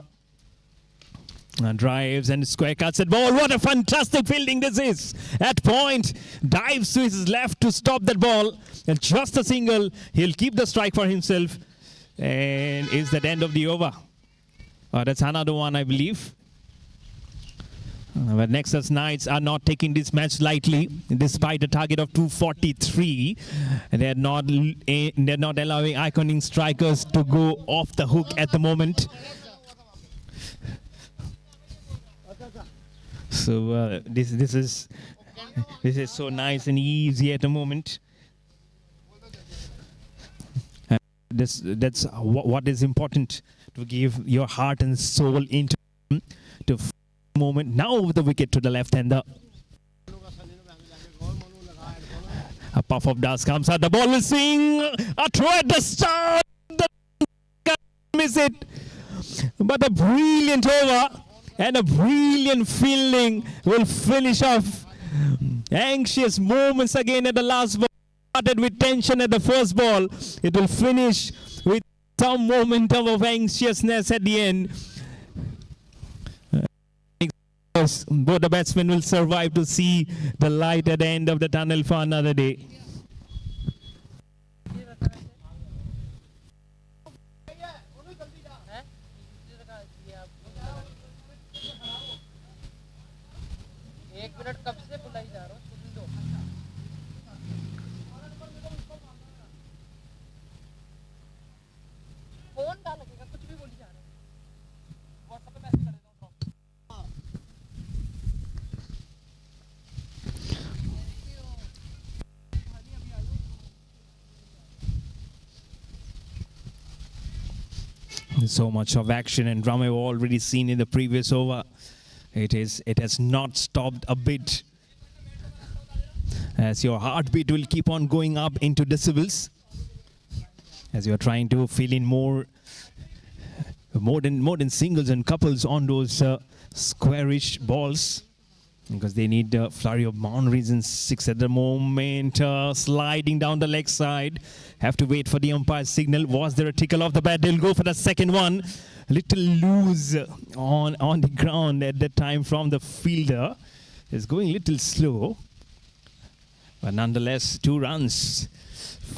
And drives and square cuts that ball. What a fantastic fielding this is. At point, dives to his left to stop that ball. And just a single. He'll keep the strike for himself. And is that end of the over? That's another one, I believe. But Nexus Knights are not taking this match lightly, despite a target of 243. They're not allowing iconic strikers to go off the hook at the moment. So this is so nice and easy at the moment. That's what is important, to give your heart and soul into the moment. Now the wicket to the left-hander. A puff of dust comes out. The ball will swing. A throw at the start. Miss it. But a brilliant over and a brilliant fielding will finish off. Anxious moments again at the last ball. Started with tension at the first ball. It will finish with some momentum of anxiousness at the end. Both the batsmen will survive to see the light at the end of the tunnel for another day. So much of action, and drama we've already seen in the previous over. It has not stopped a bit, as your heartbeat will keep on going up into decibels as you're trying to fill in more than singles and couples on those squarish balls, because they need a flurry of boundaries in 6 at the moment. Sliding down the leg side. Have to wait for the umpire's signal. Was there a tickle off the bat? They'll go for the second one. Little loose on the ground at that time from the fielder. It's going a little slow. But nonetheless, 2 runs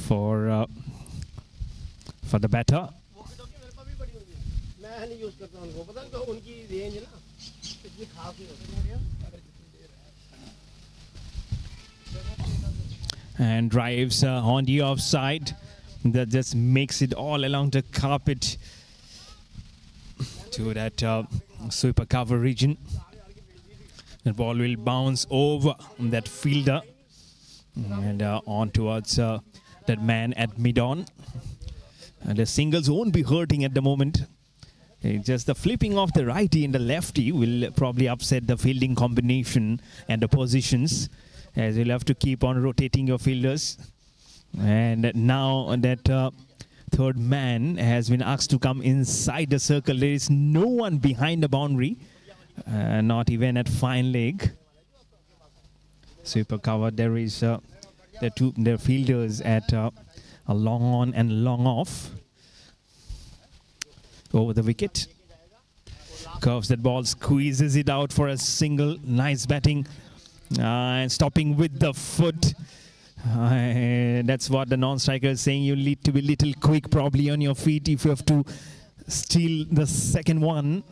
for the batter. मैं नहीं use करता उनको, पता नहीं उनकी range ना इतनी खास नहीं होती। And drives on the offside. That just makes it all along the carpet to that sweeper cover region. The ball will bounce over that fielder and on towards that man at mid-on. And the singles won't be hurting at the moment. It's just the flipping of the righty and the lefty will probably upset the fielding combination and the positions, as you'll have to keep on rotating your fielders. And now that third man has been asked to come inside the circle. There is no one behind the boundary, not even at fine leg. Super cover. There is the fielders at a long on and long off over the wicket. Curves that ball, squeezes it out for a single. Nice batting and stopping with the foot. That's what the non-striker is saying. You need to be a little quick probably on your feet if you have to steal the second one.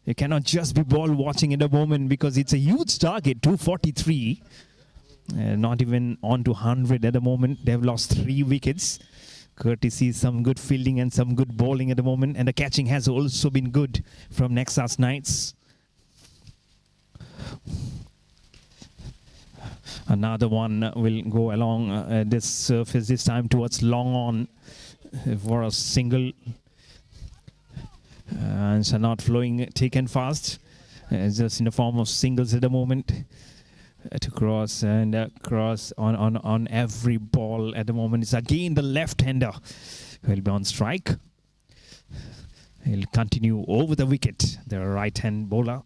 You cannot just be ball watching at the moment, because it's a huge target, 243. Not even on to 100 at the moment. They've lost 3 wickets. Courtesy some good fielding and some good bowling at the moment. And the catching has also been good from Nexus Knights. Another one will go along this surface, this time towards long on for a single. And so not flowing thick and fast. Just in the form of singles at the moment. To cross and cross on every ball at the moment. It's again the left-hander who will be on strike. He'll continue over the wicket, the right-hand bowler.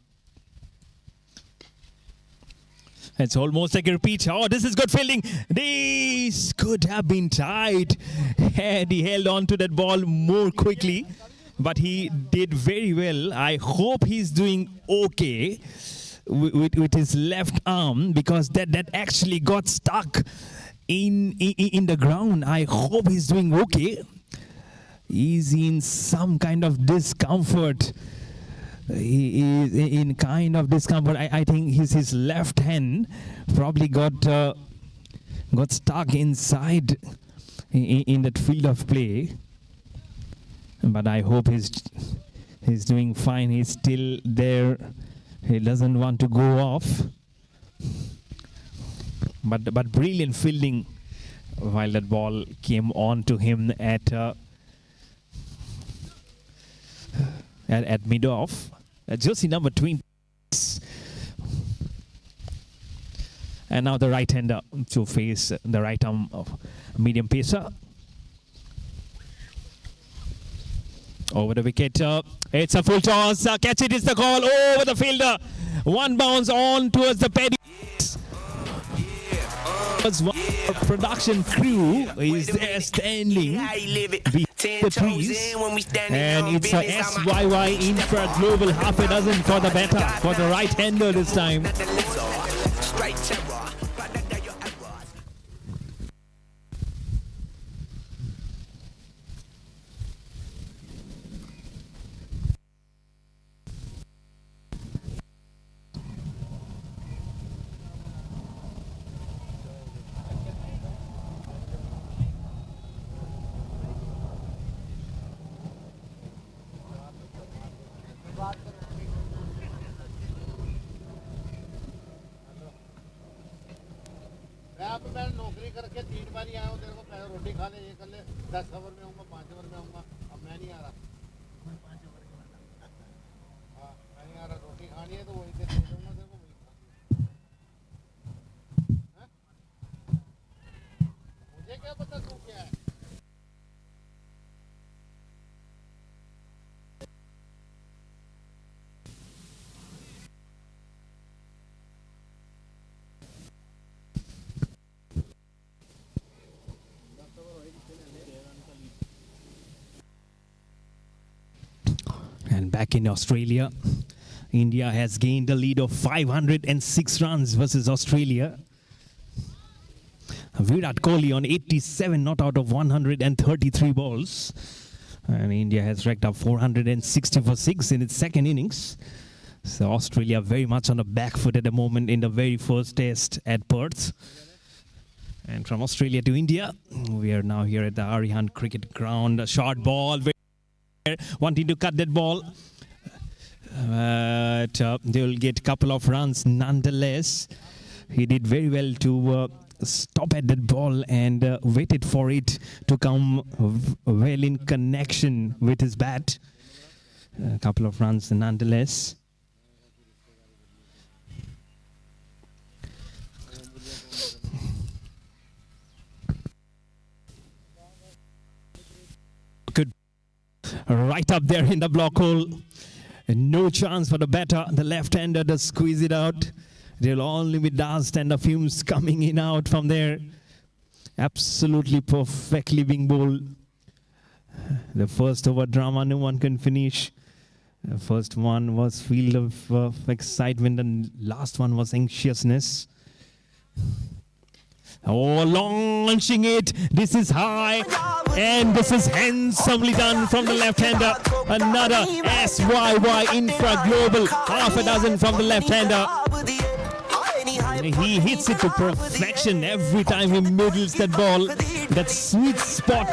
It's almost like a repeat. Oh, this is good fielding. This could have been tied had he held on to that ball more quickly. But he did very well. I hope he's doing okay with his left arm, because that actually got stuck in the ground. I hope he's doing okay. He's in some kind of discomfort. He is in kind of discomfort. I think his left hand probably got stuck inside in that field of play. But I hope he's doing fine. He's still there. He doesn't want to go off. But brilliant fielding while that ball came on to him at mid-off. Jersey number 20. And now the right-hander to face the right arm of medium pacer. Over the wicket. It's a full toss. Catch it is the call over the fielder. One bounce on towards the paddy. Production crew is there standing behind the trees, and it's a SYY Infra Global half a dozen for the batter, for the right-hander this time. मैं नौकरी करके 3 बार आया हूँ, तेरे को रोटी खा ले, ये कर ले, 10 ओवर में आऊँगा, 5 ओवर में आऊँगा, अब मैं नहीं आ रहा। And back in Australia, India has gained a lead of 506 runs versus Australia. Virat Kohli on 87 not out of 133 balls. And India has racked up 460 for 6 in its second innings. So Australia very much on the back foot at the moment in the very first test at Perth. And from Australia to India, we are now here at the Arihan Cricket Ground. A short ball, wanting to cut that ball. But they will get a couple of runs nonetheless. He did very well to stop at that ball and waited for it to come well in connection with his bat. A couple of runs nonetheless. Good. Right up there in the block hole. No chance for the batter. The left-hander to squeeze it out. There'll only be dust and the fumes coming in out from there. Absolutely perfectly being bowled. The first over drama, no one can finish. The first one was feel of excitement and last one was anxiousness. Oh, launching it. This is high. And this is handsomely done from the left-hander. Another SYY Infra Global. Half a dozen from the left-hander. He hits it to perfection every time he middles that ball. That sweet spot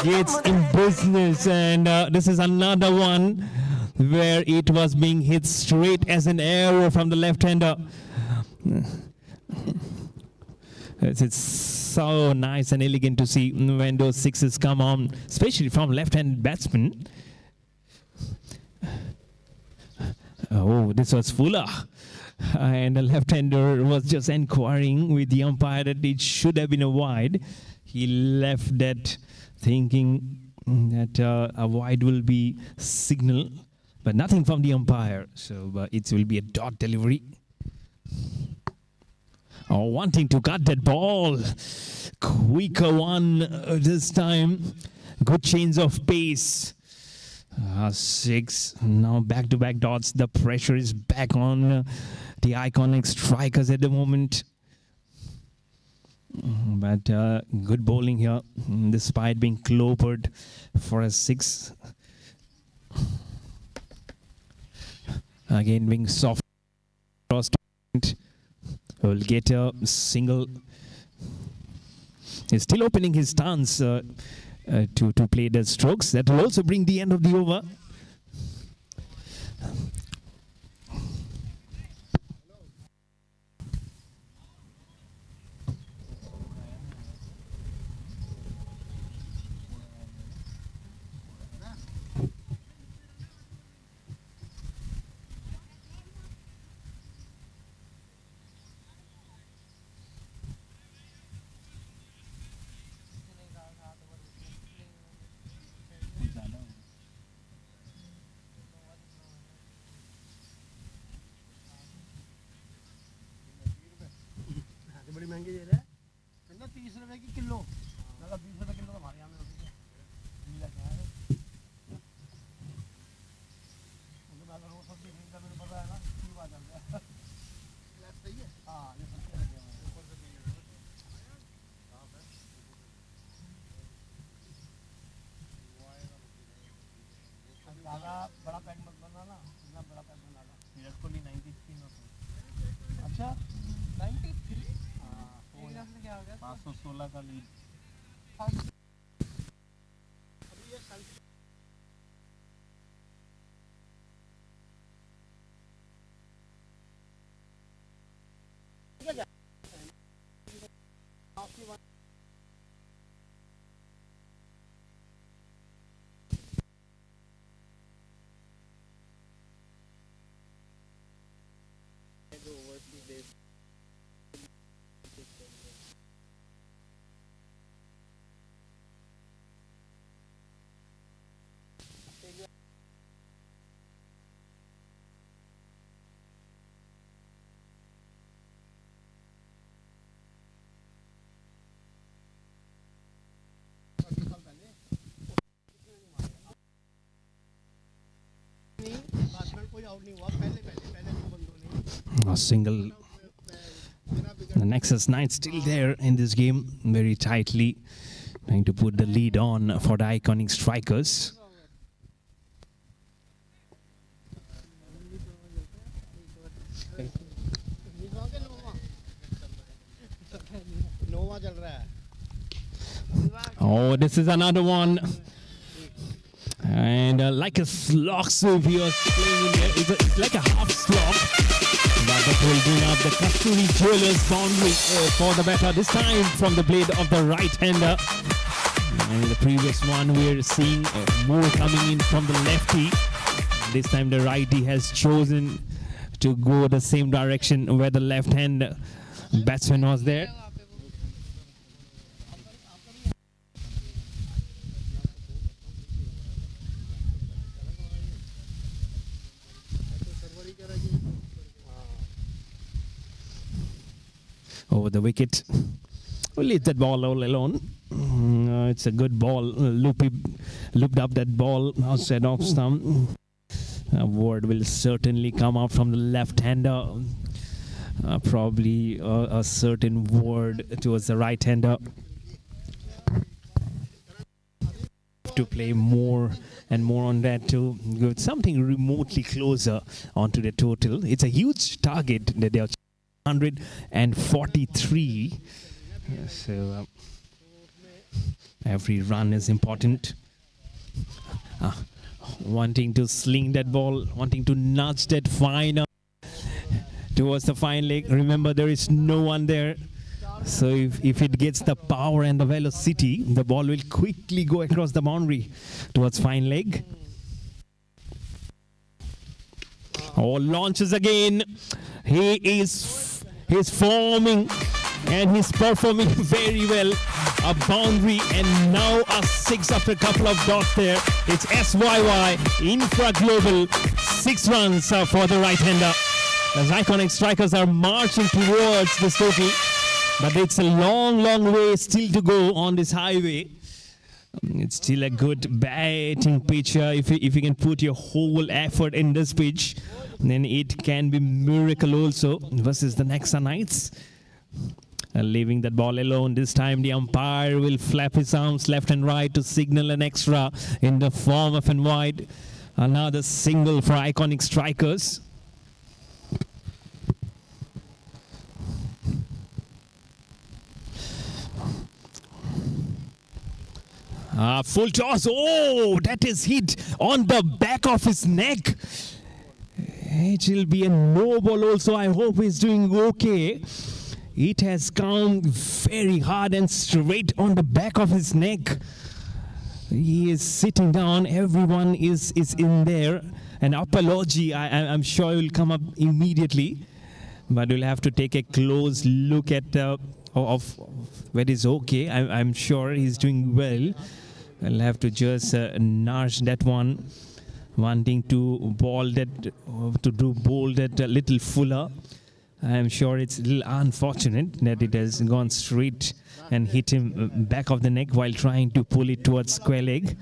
gets in business. And this is another one where it was being hit straight as an arrow from the left-hander. It's so nice and elegant to see when those sixes come on, especially from left-handed batsmen. Oh, this was Fuller. And the left-hander was just inquiring with the umpire that it should have been a wide. He left that thinking that a wide will be signal, but nothing from the umpire. So it will be a dot delivery. Oh, wanting to cut that ball. Quicker one this time. Good change of pace. 6. Now back-to-back dots. The pressure is back on the iconic strikers at the moment. But good bowling here, despite being clobbered for a 6. Again, being soft. Will get a single. He's still opening his stance to play the strokes. That will also bring the end of the over. बड़ी महंगी दे रहा है 30 रुपए की kilo 20 रुपए kilo हमारे यहाँ में होती है रोज सब्जी खरीदता मेरे पता है ना की बात है सही है हाँ ये सब्जी लगे ऊपर से ज़्यादा बड़ा पैक मत बनाना इतना बड़ा पैक बनाना विराट कोहली 93 अच्छा 93 हाँ 516 का लीड कोई आउट नहीं हुआ पहले पहले पहले दो बंदों ने A single. The Nexus Knights still there in this game, very tightly, trying to put the lead on for the iconic strikers. नोवा चल रहा है Oh, this is another one. And like a slog sweep, he was playing in there. It's like a half slog. But that will bring up the Kasturi Jewelers boundary for the batter. This time from the blade of the right-hander. And in the previous one, we're seeing more coming in from the lefty. This time the righty has chosen to go the same direction where the left-hand batsman was there. Over the wicket. We'll leave that ball all alone. It's a good ball. Looped up that ball outside off stump. A word will certainly come out from the left-hander. Probably a certain word towards the right-hander. To play more and more on that to get something remotely closer onto the total. It's a huge target that they are 143. So every run is important. Wanting to sling that ball, wanting to nudge that fine towards the fine leg. Remember, there is no one there. So if it gets the power and the velocity, the ball will quickly go across the boundary towards fine leg. Oh, launches again. He's forming and he's performing very well. A boundary and now a 6 after a couple of dots there. It's SYY, Infra Global, 6 runs for the right-hander. As iconic strikers are marching towards this total. But it's a long, long way still to go on this highway. It's still a good batting pitch. If you can put your whole effort in this pitch, then it can be miracle also versus the Nexus Knights. Leaving that ball alone. This time the umpire will flap his arms left and right to signal an extra in the form of an wide. Another single for iconic strikers. Full toss. Oh, that is hit on the back of his neck. It will be a no ball also. I hope he's doing okay. It has come very hard and straight on the back of his neck. He is sitting down. Everyone is in there. An apology, I'm sure will come up immediately. But we'll have to take a close look at of where he's okay. I'm sure he's doing well. I'll have to just nudge that one, wanting to bowl that, to do bowl that a little fuller. I'm sure it's a little unfortunate that it has gone straight and hit him back of the neck while trying to pull it towards square leg.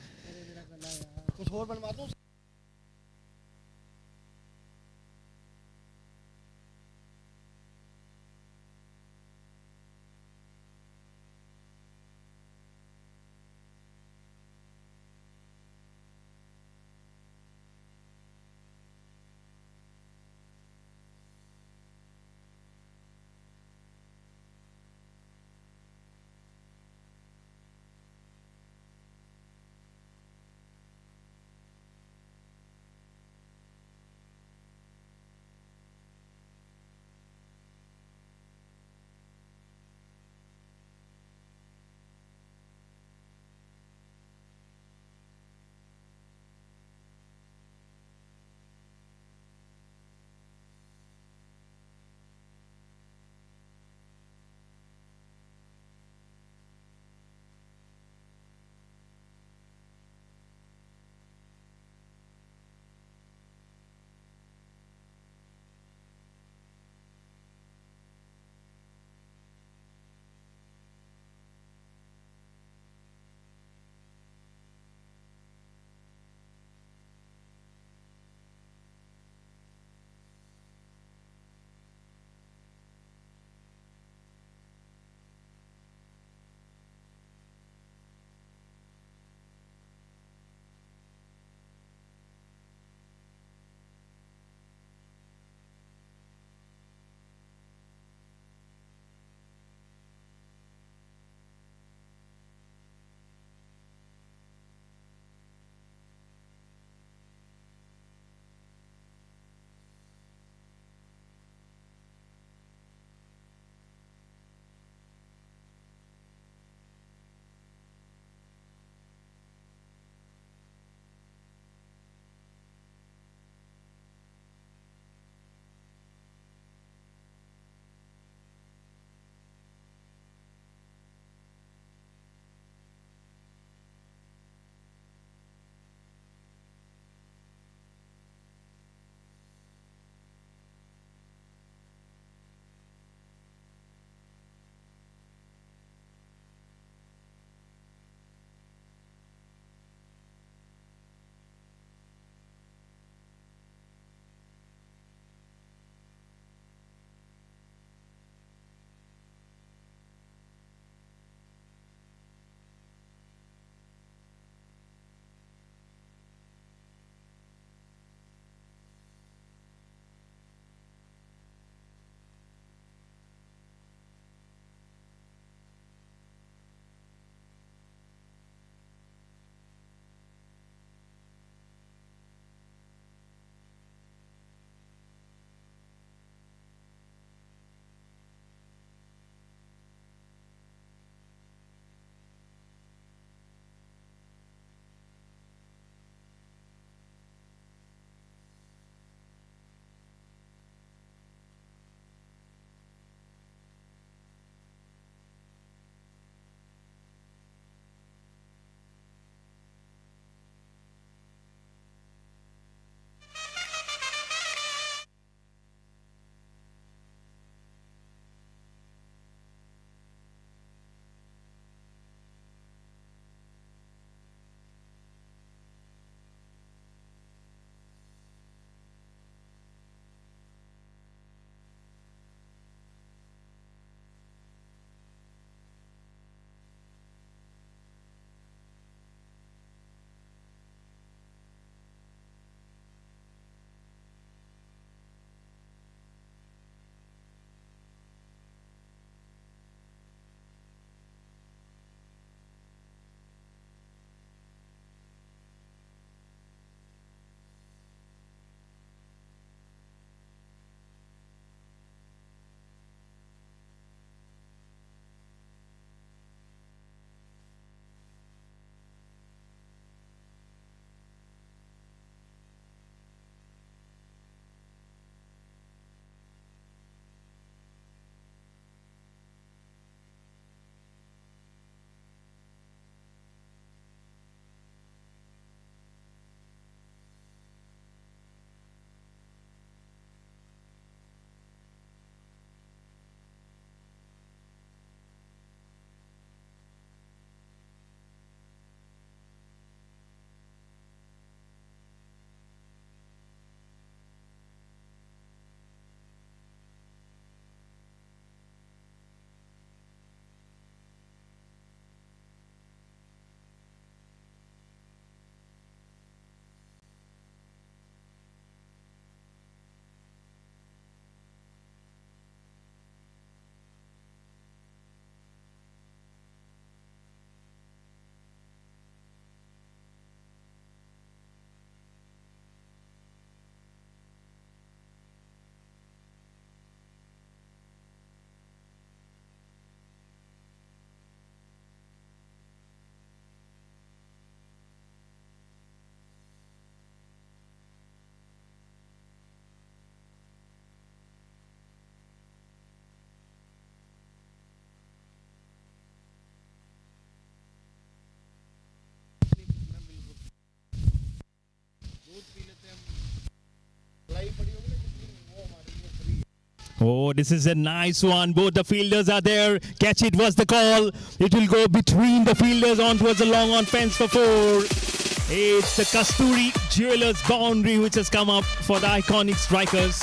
Oh, this is a nice one. Both the fielders are there. Catch it was the call. It will go between the fielders on towards the long on fence for 4. It's the Kasturi Jewelers boundary which has come up for the iconic strikers.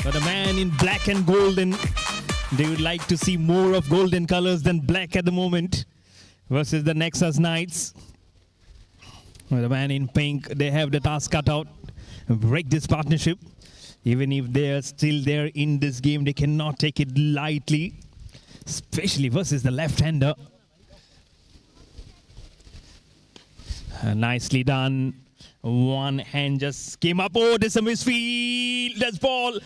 But the man in black and golden, they would like to see more of golden colors than black at the moment versus the Nexus Knights. Well, the man in pink, they have the task cut out. Break this partnership. Even if they are still there in this game, they cannot take it lightly, especially versus the left-hander. Nicely done. One hand just came up. Oh, there's a misfield. That's ball.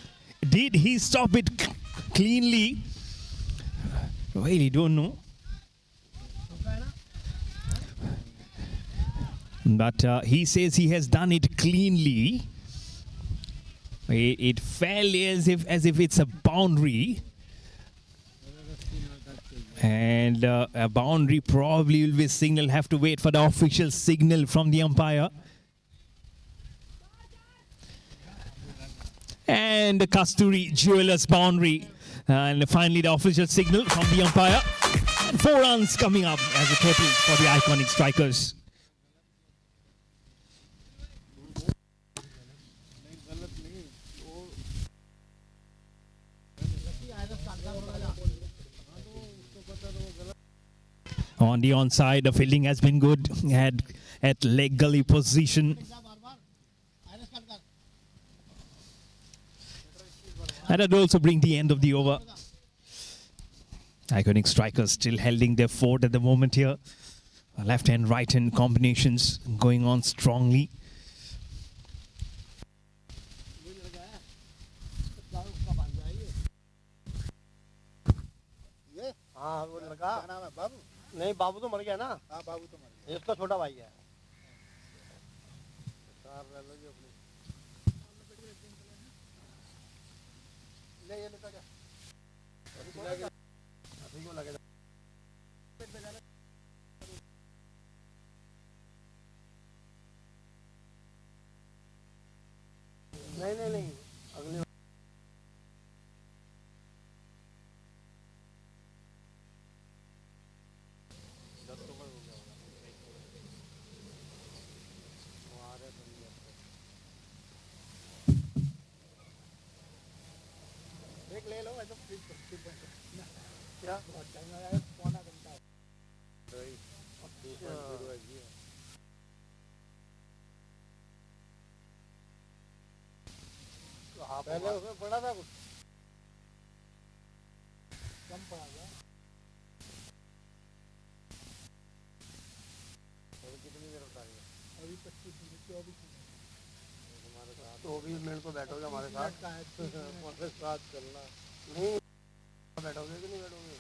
Did he stop it cleanly? Really don't know. But he says he has done it cleanly. It fell as if it's a boundary. And a boundary probably will be signal. Have to wait for the official signal from the umpire. And the Kasturi Jewelers boundary. And finally the official signal from the umpire. And 4 runs coming up as a total for the iconic strikers. On the onside, the fielding has been good at leg gully position. And that will also bring the end of the over. Iconic strikers still holding their fort at the moment here. Left hand, right hand combinations going on strongly. हाँ वो लड़का क्या नाम है बाबू नहीं बाबू तो मर गया ना हाँ बाबू तो मर गया इसका छोटा भाई है कार ले लो जी अपनी ले ये लेता क्या अभी को लगे नहीं अगली ले लो ऐसा क्या पौना घंटा पहले उसमें पड़ा था कुछ कम पड़ा था अभी कितनी देर बता रही है अभी 25 मिनट 24 मिनट हमारे साथ 24 मिनट को बैठोगे हमारे साथ हमारे साथ चलना नहीं बैठोगे कि नहीं बैठोगे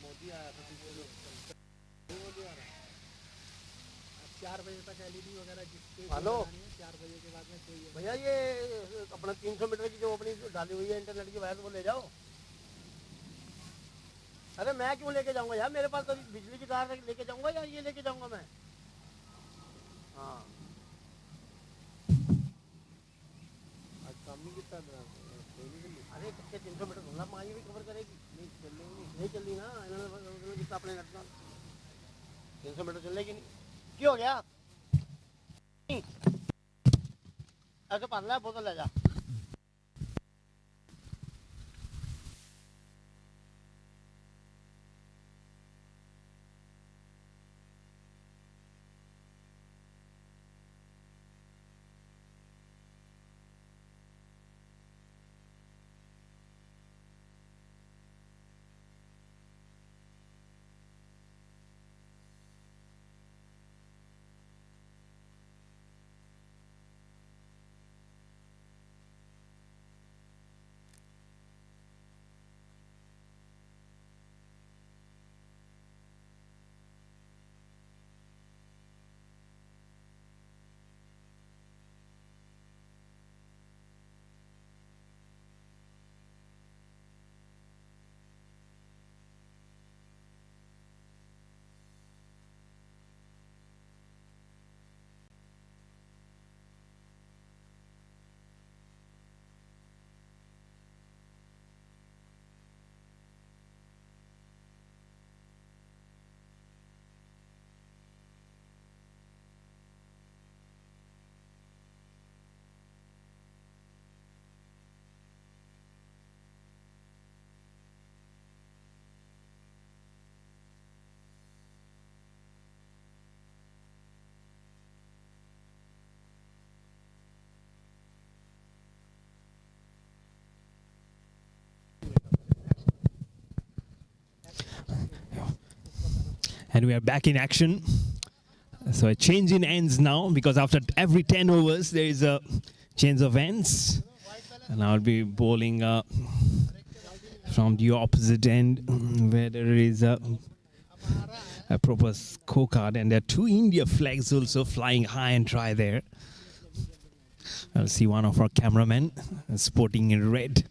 मोदी आया था मोदी आ रहा 4 बजे तक एलईडी वगैरह जिसके हेलो 4 बजे के बाद में कोई भैया ये अपना 300 मीटर की जो अपनी डाली हुई है इंटरनेट की वायर वो ले जाओ अरे मैं क्यों लेके जाऊंगा यार मेरे पास तो बिजली की तार लेके जाऊंगा या ये लेके जाऊंगा मैं हाँ आज काम नहीं कितना अरे कितने 300 मीटर घूमना माँ भी कवर करेगी नहीं चल रही ना इन्होंने कितना अपने 300 मीटर चल लेगी नहीं क्यों हो गया ऐसे पानी ला बोतल ले जा And we are back in action. So a change in ends now, because after every 10 overs there is a change of ends. And I'll be bowling from the opposite end where there is a proper scorecard, and there are 2 India flags also flying high and dry there. I'll see one of our cameramen sporting in red,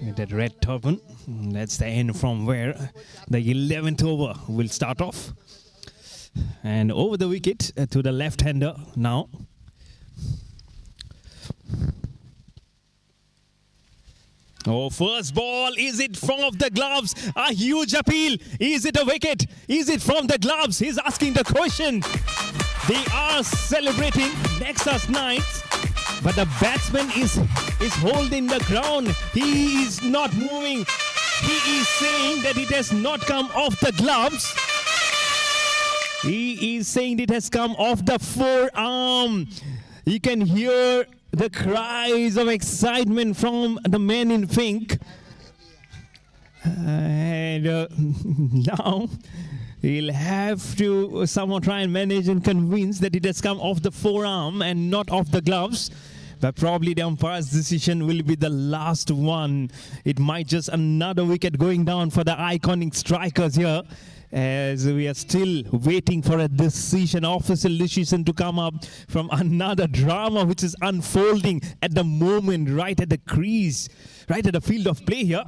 with that red turban. That's the end from where the 11th over will start off. And over the wicket to the left-hander now. Oh, first ball, is it from the gloves? A huge appeal. Is it a wicket? Is it from the gloves? He's asking the question. They are celebrating Nexus Knights, but the batsman is holding the ground. He is not moving. He is saying that it has not come off the gloves. He is saying it has come off the forearm. You can hear the cries of excitement from the man in pink. And now he'll have to somehow try and manage and convince that it has come off the forearm and not off the gloves. But probably the umpire's decision will be the last one. It might just another wicket going down for the iconic strikers here, as we are still waiting for a decision, official decision to come up from another drama which is unfolding at the moment, right at the crease, right at the field of play here.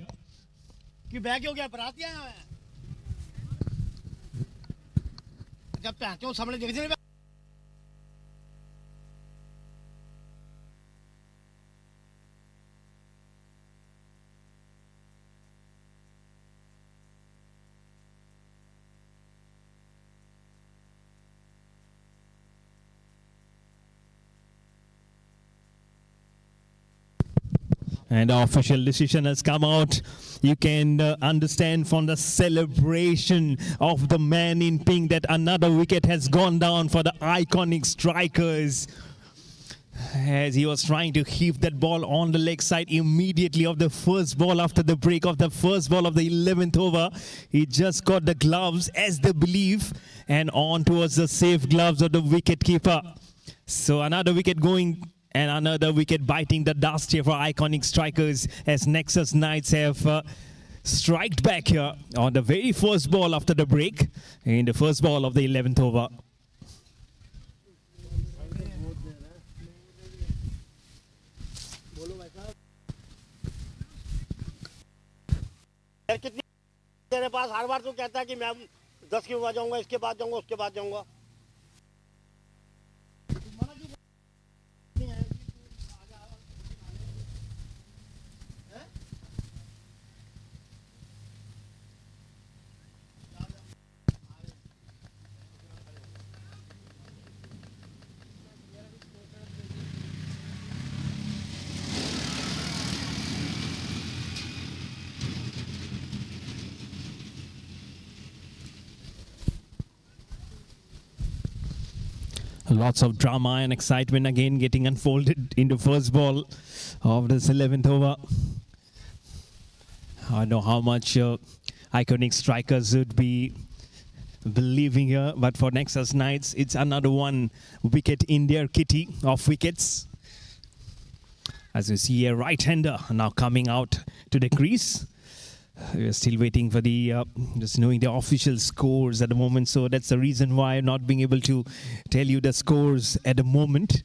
And the official decision has come out. You can understand from the celebration of the man in pink that another wicket has gone down for the iconic strikers, as he was trying to heave that ball on the leg side immediately of the first ball after the break of the first ball of the 11th over. He just got the gloves, as they believe, and on towards the safe gloves of the wicket keeper. So another wicket going, and another wicket biting the dust here for iconic strikers, as Nexus Knights have striked back here on the very first ball after the break, in the first ball of the 11th over. तेरे पास हर बार तो कहता है कि मैं 10 के बाद जाऊंगा, इसके बाद जाऊंगा, उसके बाद जाऊंगा. Lots of drama and excitement again getting unfolded in the first ball of this 11th over. I don't know how much iconic strikers would be believing here, but for Nexus Knights, it's another one wicket in their kitty of wickets. As you see, a right-hander now coming out to the crease. We're still waiting for the, just knowing the official scores at the moment. So that's the reason why I'm not being able to tell you the scores at the moment.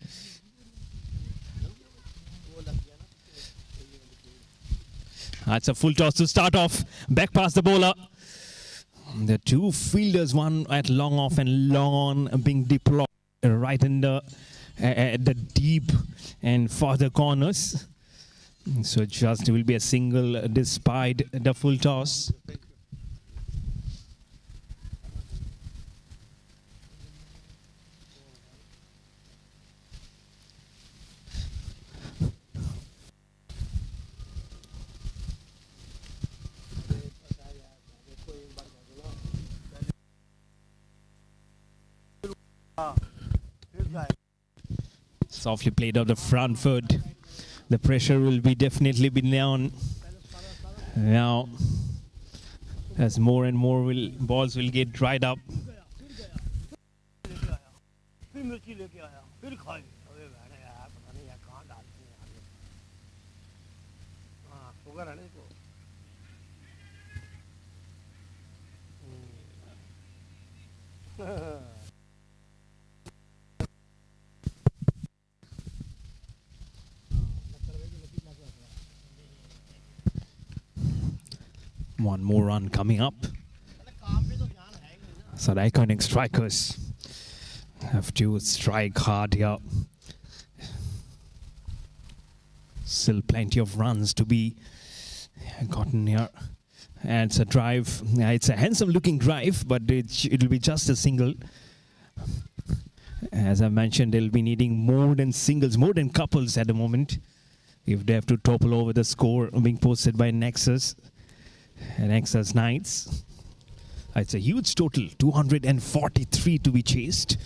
That's a full toss to start off. Back past the bowler. The 2 fielders, one at long off and long on, being deployed right in the, at the deep and farther corners. So just will be a single despite the full toss. Softly played out the front foot. The pressure will be definitely be on now, as more and more balls will get dried up. मिर्ची लेके आया फिर खाई अबे बहने यार पता नहीं यार कहाँ डालते हैं यार ये। हाँ शुगर है ना इसको One more run coming up. So the iconic strikers have to strike hard here. Still plenty of runs to be gotten here. And it's a drive. Yeah, it's a handsome looking drive, but it'll be just a single. As I mentioned, they'll be needing more than singles, more than couples at the moment, if they have to topple over the score being posted by Nexus Knights. It's a huge total, 243 to be chased.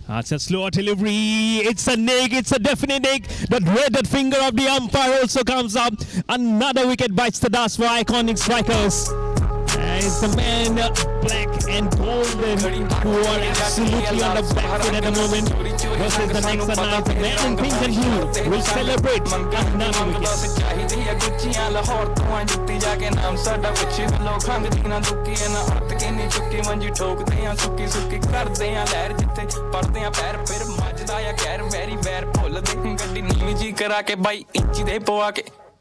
It's a slower delivery. It's a nick. It's a definite nick. The dreaded finger of the umpire also comes up. Another wicket bites the dust for iconic strikers. And it's the man, black and golden, who are absolutely on the back foot at the moment. Versus the next Knights, the man in pink and blue will celebrate another wicket.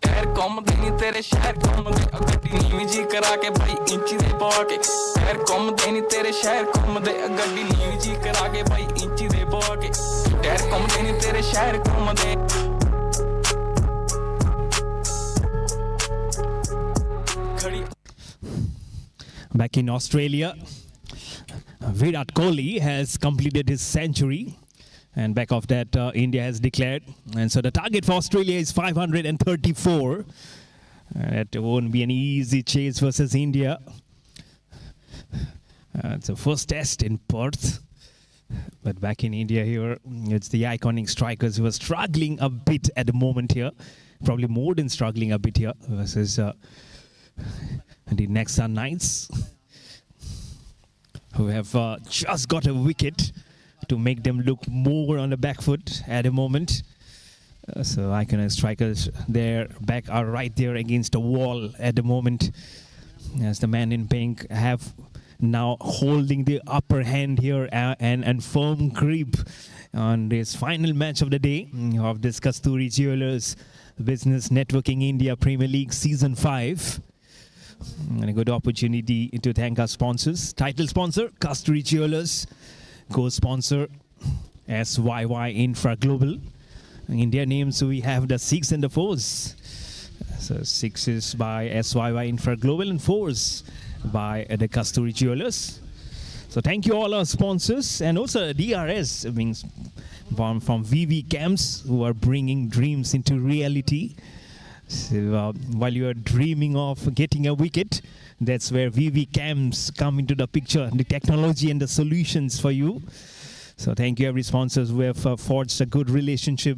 Tyre ਘੁੰਮਦੇ ਨਹੀਂ ਤੇਰੇ ਸ਼ਹਿਰ ਘੁੰਮਦੇ ਗੱਡੀ ਨੀਵੀਂ ਜੀ ਕਰਾ ਕੇ ਬਾਈ ਇੰਚੀ ਦੇ ਪਵਾ ਕੇ ਟਾਇਰ ਘੁੰਮਦੇ ਨਹੀਂ ਤੇਰੇ ਸ਼ਹਿਰ ਘੁੰਮਦੇ ਗੱਡੀ ਨੀਵੀਂ ਜੀ ਕਰਾ ਕੇ ਬਾਈ ਇੰਚੀ ਦੇ ਪਵਾ ਕੇ ਟਾਇਰ ਘੁੰਮਦੇ ਨਹੀਂ ਤੇਰੇ ਸ਼ਹਿਰ ਘੁੰਮਦੇ ਖੜੀ Back in Australia, Virat Kohli has completed his century. And back of that, India has declared. And so the target for Australia is 534. It won't be an easy chase versus India. It's the first test in Perth. But back in India here, it's the iconic strikers who are struggling a bit at the moment here. Probably more than struggling a bit here versus the Nexus Knights, who have just got a wicket to make them look more on the back foot at the moment. So iconic strikers, their back are right there against the wall at the moment, as the man in pink have now holding the upper hand here and firm grip on this final match of the day of this Kasturi Jewelers Business Networking India Premier League Season 5. And a good opportunity to thank our sponsors. Title sponsor, Kasturi Jewelers. Co-sponsor, SYY Infra Global. India names, we have the 6 and the 4s. So 6 is by SYY Infra Global and 4s by the Kasturi Jewelers. So thank you all our sponsors, and also DRS, means from VV Camps, who are bringing dreams into reality. So while you are dreaming of getting a wicket, that's where VV Camps come into the picture, the technology and the solutions for you. So thank you every sponsors who have forged a good relationship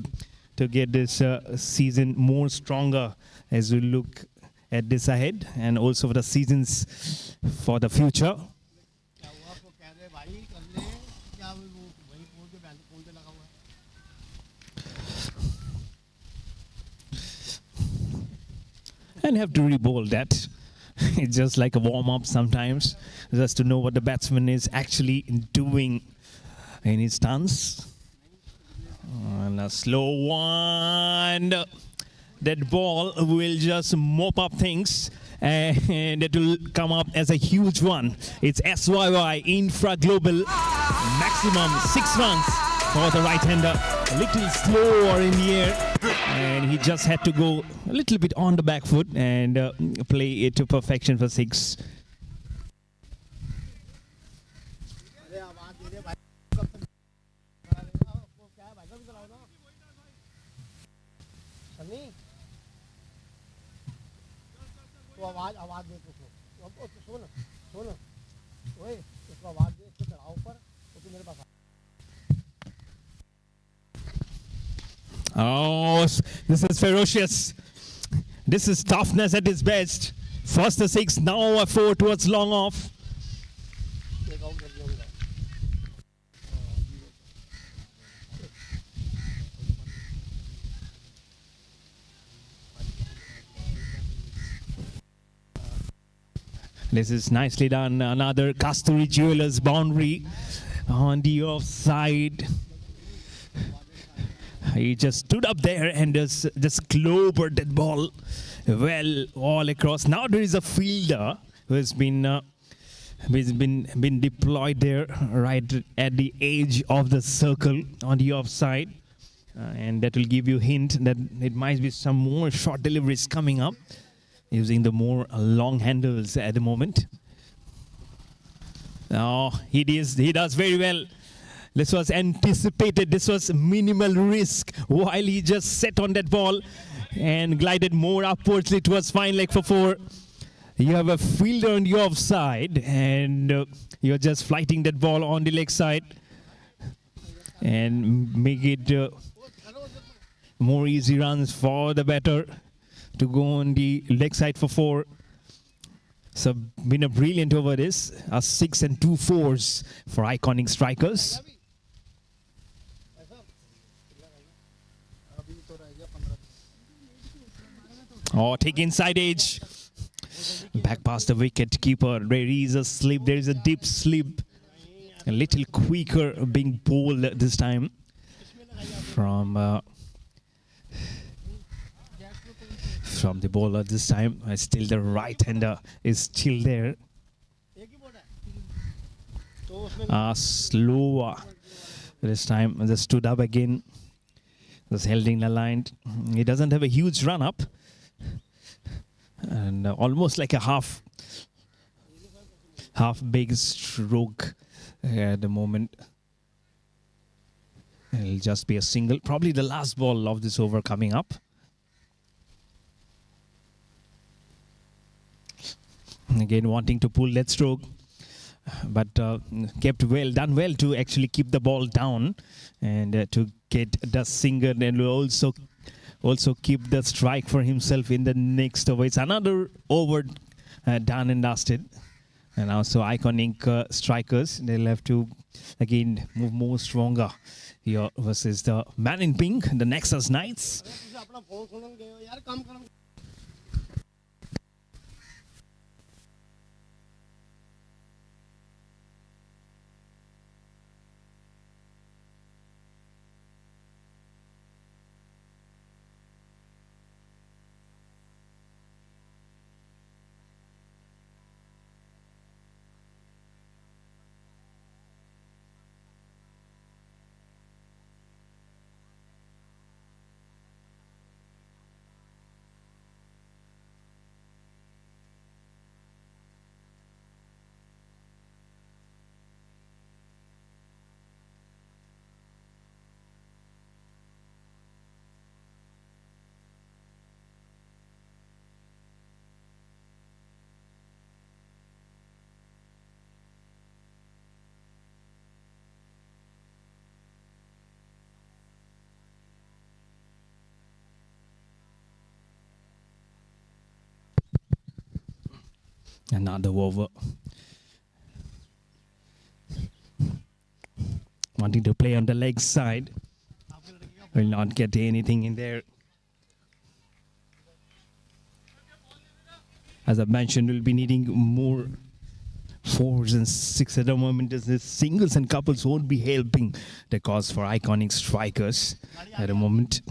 to get this season more stronger as we look at this ahead, and also for the seasons for the future. And have to re-bowl that. It's just like a warm-up sometimes, just to know what the batsman is actually doing in his stance. And a slow one. That ball will just mop up things, and it will come up as a huge one. It's SYY Infra Global. Maximum 6 runs for the right-hander. A little slower in the air, and he just had to go a little bit on the back foot and play it to perfection for 6. तो आवाज दे कुछ सुन सुन ओए इसको आवाज दे इसको चढ़ाओ ऊपर तो मेरे पास Oh, this is ferocious. This is toughness at its best. First a 6, now a 4 towards long off. This is nicely done. Another Kasturi Jewelers boundary on the offside. He just stood up there and just clobbered that ball well all across. Now there is a fielder who has been deployed there right at the edge of the circle on the offside. And that will give you a hint that it might be some more short deliveries coming up using the more long handles at the moment. Oh, he does very well. This was anticipated. This was minimal risk while he just sat on that ball and glided more upwards. It was fine leg for 4. You have a fielder on the offside and you're just flighting that ball on the leg side and make it more easy runs for the batter to go on the leg side for 4. So been a brilliant over this. A 6 and 2 4s for Iconic Strikers. Oh, take inside edge. Back past the wicket keeper. There is a slip. There is a deep slip. A little quicker being bowled this time from the bowler this time. Still the right-hander is still there. Slower this time. Just stood up again. Just held in the line. He doesn't have a huge run-up. And almost like a half big stroke at the moment. It'll just be a single. Probably the last ball of this over coming up. Again, wanting to pull that stroke, but done well to actually keep the ball down and to get the single, and will also keep the strike for himself in the next over. It's another over done and dusted. And also Iconic Strikers, they'll have to again move more stronger here versus the man in pink, the Nexus Knights. Another over. Wanting to play on the leg side. Will not get anything in there. As I mentioned, we'll be needing more 4s and 6 at the moment. As the singles and couples won't be helping the cause for Iconic Strikers at the moment.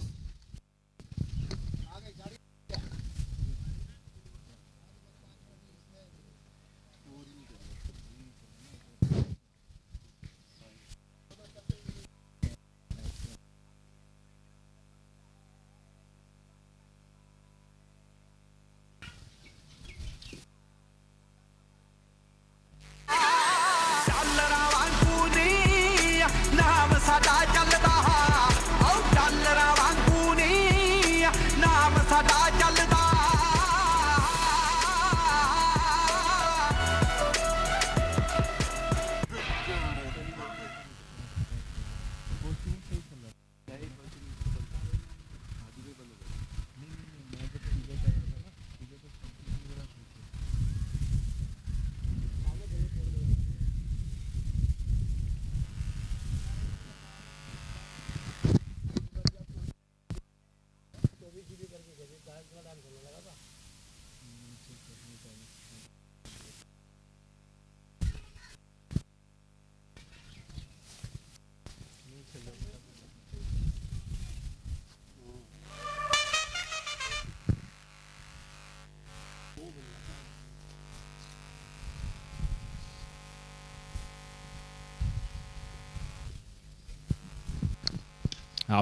ਨਾਮ ਸਾਡਾ ਚੱਲਦਾ ਆ ਉਹ ਡਾਲਰਾਂ ਵਾਂਗੂ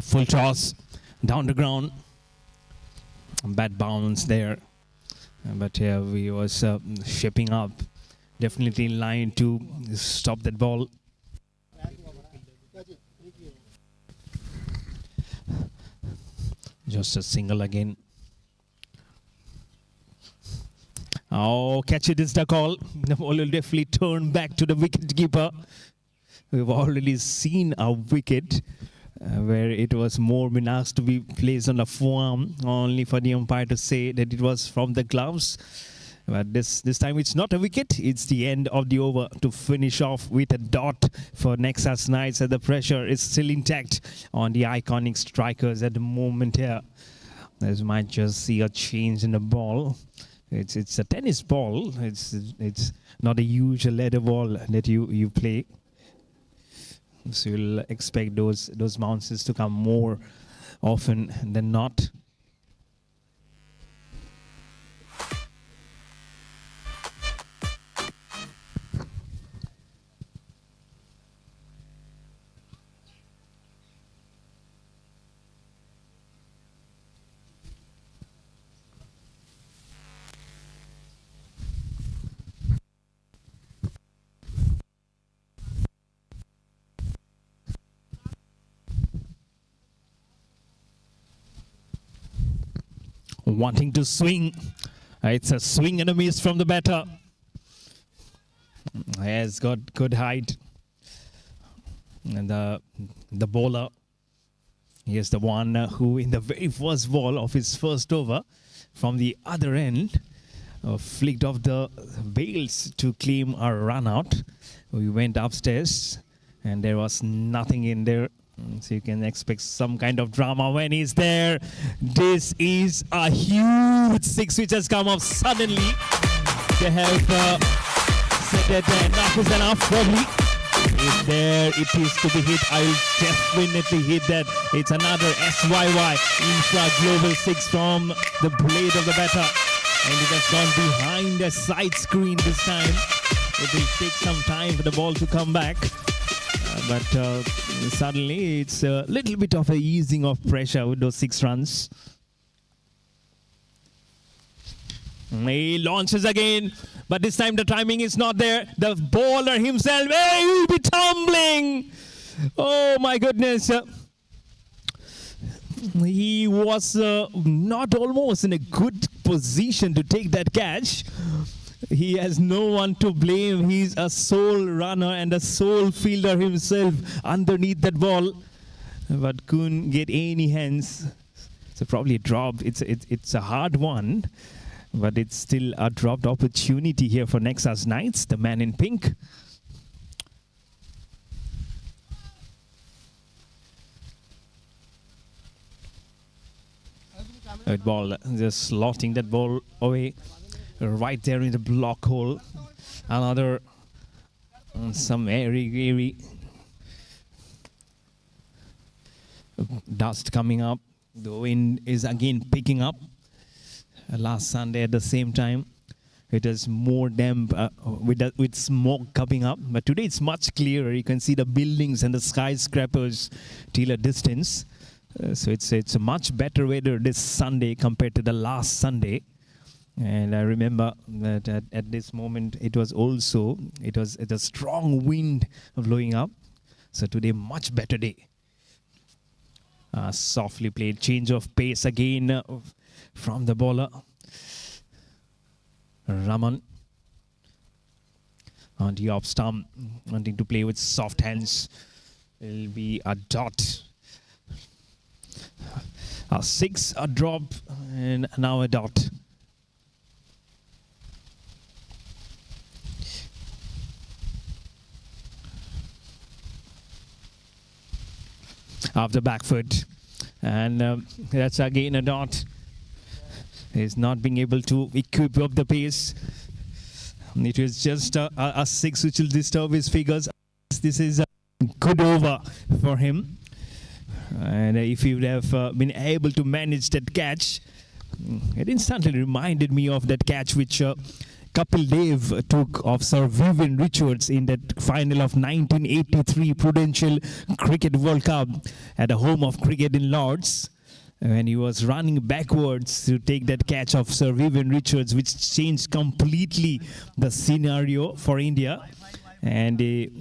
Full toss down the ground. Bad bounce there. But we was shaping up. Definitely in line to stop that ball. Just a single again. Oh, catch it is the call. The ball will definitely turn back to the wicket keeper. We've already seen a wicket where it was more been asked to be placed on the forearm, only for the umpire to say that it was from the gloves. But this time it's not a wicket. It's the end of the over to finish off with a dot for Nexus Knights, and the pressure is still intact on the iconic strikers at the moment here. As you might just see a change in the ball. It's a tennis ball. It's not a usual leather ball that you play. So you'll expect those bounces to come more often than not. Wanting to swing. It's a swing and a miss from the batter. Has got good height. And the bowler, he is the one who in the very first ball of his first over from the other end flicked off the bails to claim a run out. We went upstairs and there was nothing in there. So you can expect some kind of drama when he's there. This is a huge six which has come up suddenly. They have said that enough is enough probably. If there it is to be hit, I will definitely hit that. It's another SYY Infra Global 6 from the blade of the batter. And it has gone behind the side screen this time. It will take some time for the ball to come back. But suddenly it's a little bit of a easing of pressure with those 6 runs. He launches again, but this time the timing is not there. The bowler himself, he will be tumbling. Oh my goodness. He was not almost in a good position to take that catch. He has no one to blame. He's a sole runner and a sole fielder himself underneath that ball, but couldn't get any hands. So probably dropped. It's a hard one, but it's still a dropped opportunity here for Nexus Knights, the man in pink. That ball, just slotting that ball away. Right there in the block hole. Another some airy dust coming up. The wind is again picking up. Last Sunday at the same time it is more damp with smoke coming up, but today it's much clearer. You can see the buildings and the skyscrapers till a distance. So it's a much better weather this Sunday compared to the last Sunday. And I remember that at this moment it was a strong wind blowing up. So today much better day. Softly played, change of pace again from the bowler. Raman on the off stump, wanting to play with soft hands. It'll be a dot. A 6, a drop, and now a dot. Off the back foot, and that's again a dot. He's not being able to keep up the pace. It was just a 6 which will disturb his figures. This is a good over for him, and if he would have been able to manage that catch, it instantly reminded me of that catch which Kapil Dev took of Sir Vivian Richards in that final of 1983 Prudential Cricket World Cup at the home of cricket in Lords, when he was running backwards to take that catch of Sir Vivian Richards, which changed completely the scenario for India, and they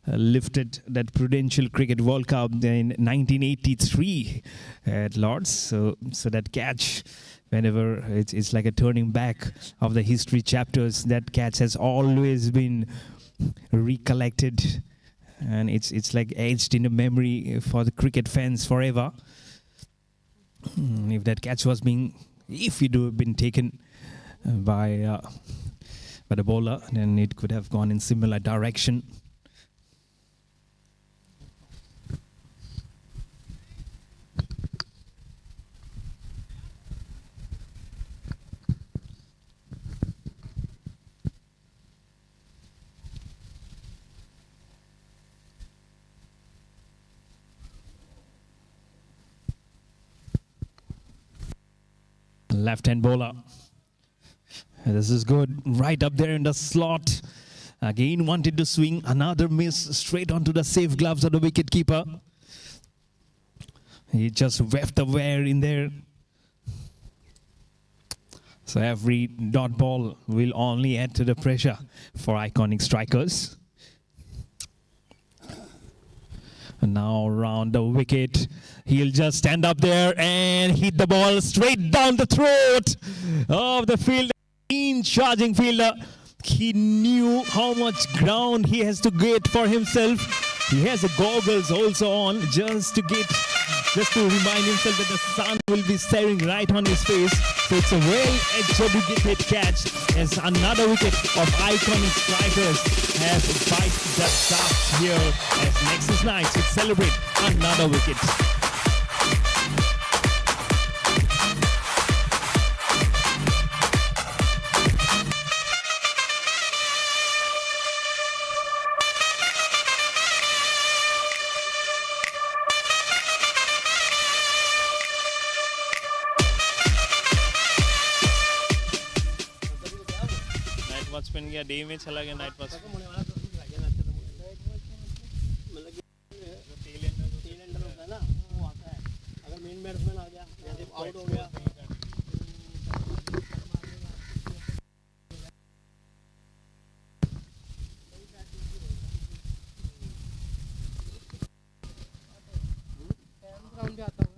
lifted that Prudential Cricket World Cup in 1983 at Lords. So that catch, whenever it's like a turning back of the history chapters, that catch has always been recollected, and it's like etched in the memory for the cricket fans forever. If that catch was if it would have been taken by the bowler, then it could have gone in similar direction. Left-hand bowler. This is good. Right up there in the slot. Again wanted to swing. Another miss straight onto the safe gloves of the wicket-keeper. He just weft the wire in there. So every dot ball will only add to the pressure for iconic strikers. And now round the wicket, he'll just stand up there and hit the ball straight down the throat of the fielder. In charging fielder, he knew how much ground he has to get for himself. He has the goggles also on just to remind himself that the sun will be staring right on his face. So it's a well-educated catch as another wicket of iconic strikers has bite the dust here as Nexus Knights would celebrate another wicket. Watchman गया day में चला गया night watch tell-ender होता है ना, वो आता है। अगर मेन बैट्समैन आ गया, जैसे आउट हो गया, ग्राउंड पे आता होगा।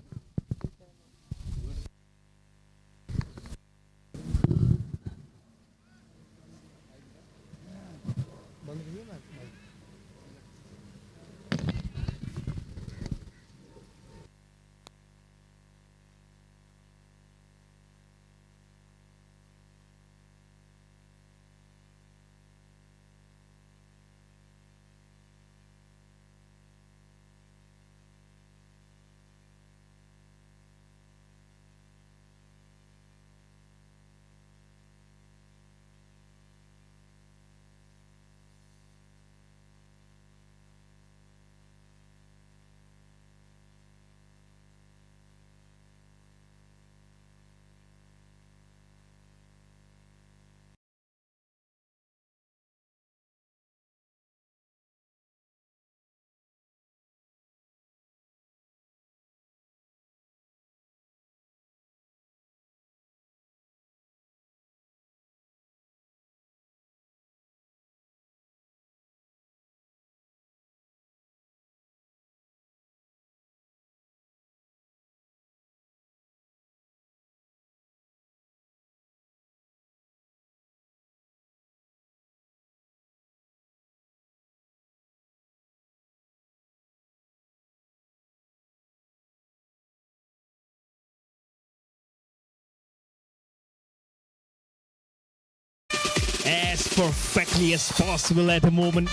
As perfectly as possible at the moment.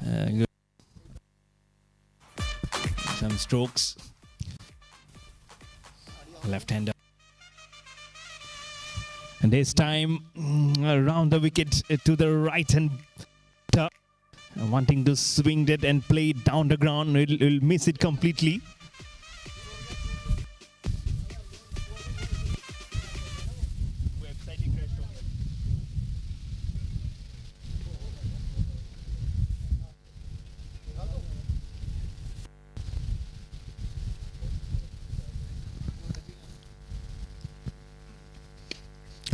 Good. Some strokes. Left-hander. And this time around the wicket to the right hand. Wanting to swing it and play it down the ground. He'll miss it completely.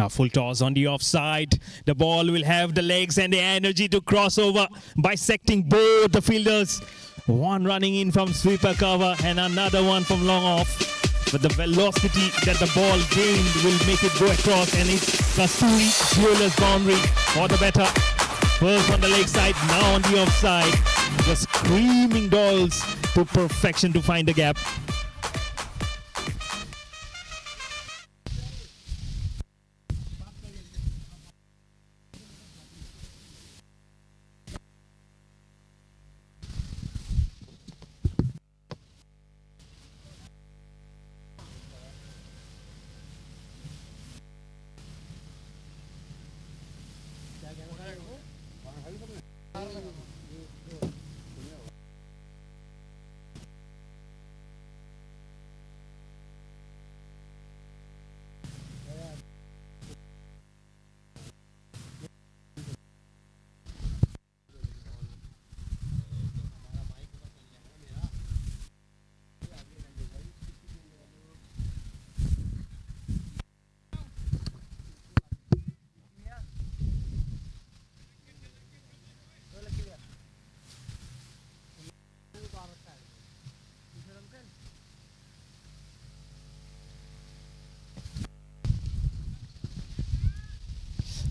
A full toss on the offside. The ball will have the legs and the energy to cross over, bisecting both the fielders. One running in from sweeper cover and another one from long off. But the velocity that the ball gained will make it go across, and it's Kasturi Jewelers boundary for the better. First on the leg side, now on the offside. The screaming dolls to perfection to find the gap.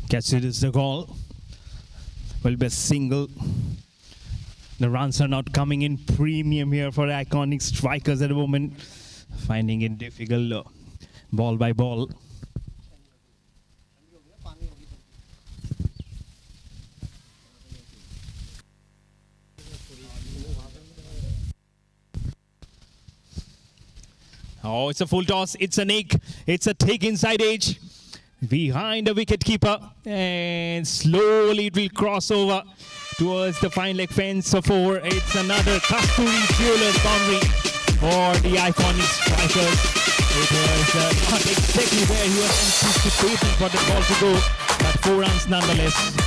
Considers the goal. Will be a single. The runs are not coming in premium here for iconic strikers at the moment. Finding it difficult ball by ball. Oh, it's a full toss. It's a nick. It's a take inside edge. Behind the wicket keeper, and slowly it will cross over towards the fine leg fence of 4. It's another Kasturi Jewelers boundary for the iconic strikers. It was not exactly where he was anticipating for the ball to go, but 4 runs nonetheless.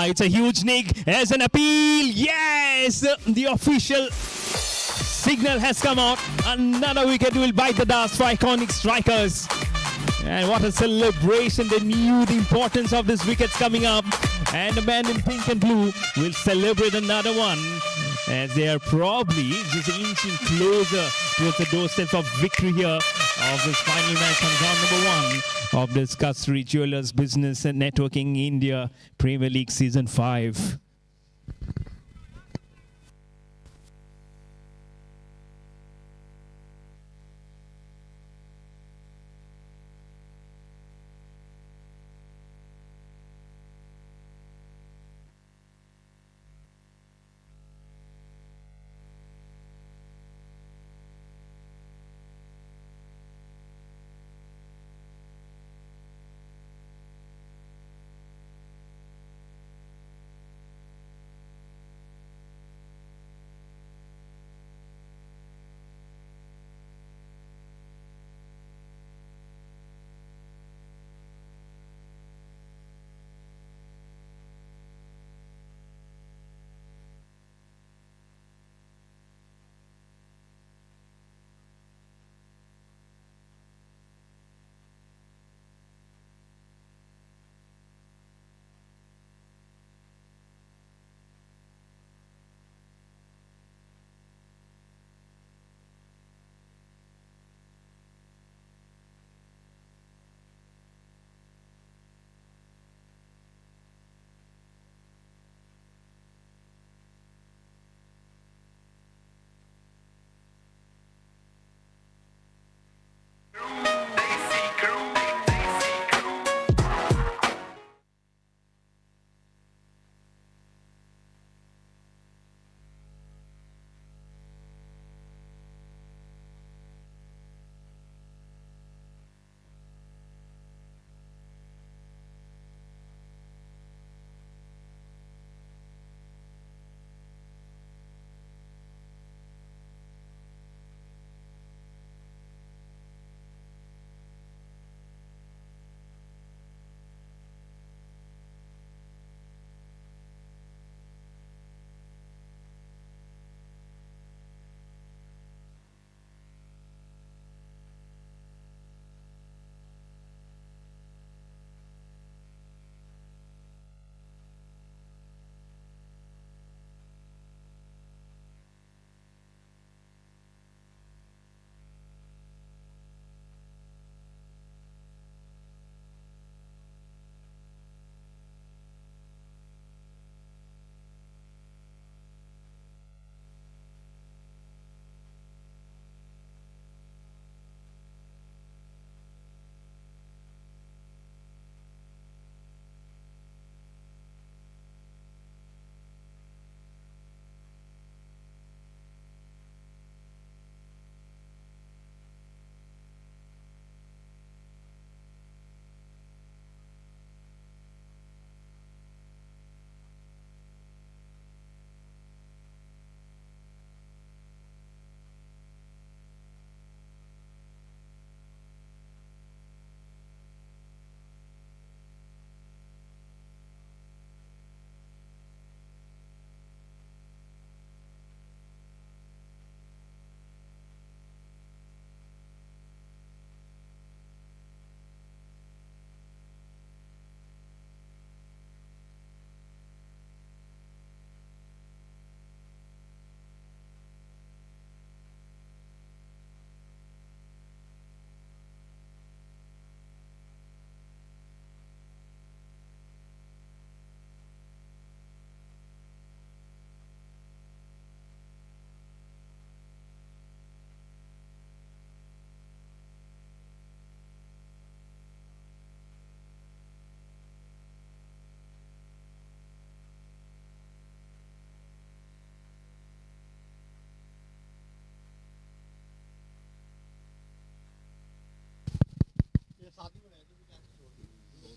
It's a huge nick as an appeal. Yes, the official signal has come out. Another wicket will bite the dust for iconic strikers. And what a celebration. They knew the importance of these wickets coming up. And the man in pink and blue will celebrate another one, as they are probably just inching closer towards the doorstep of victory here of this final match on ground number 1 of this Kasturi Jewelers Business and Networking India Premier League Season 5.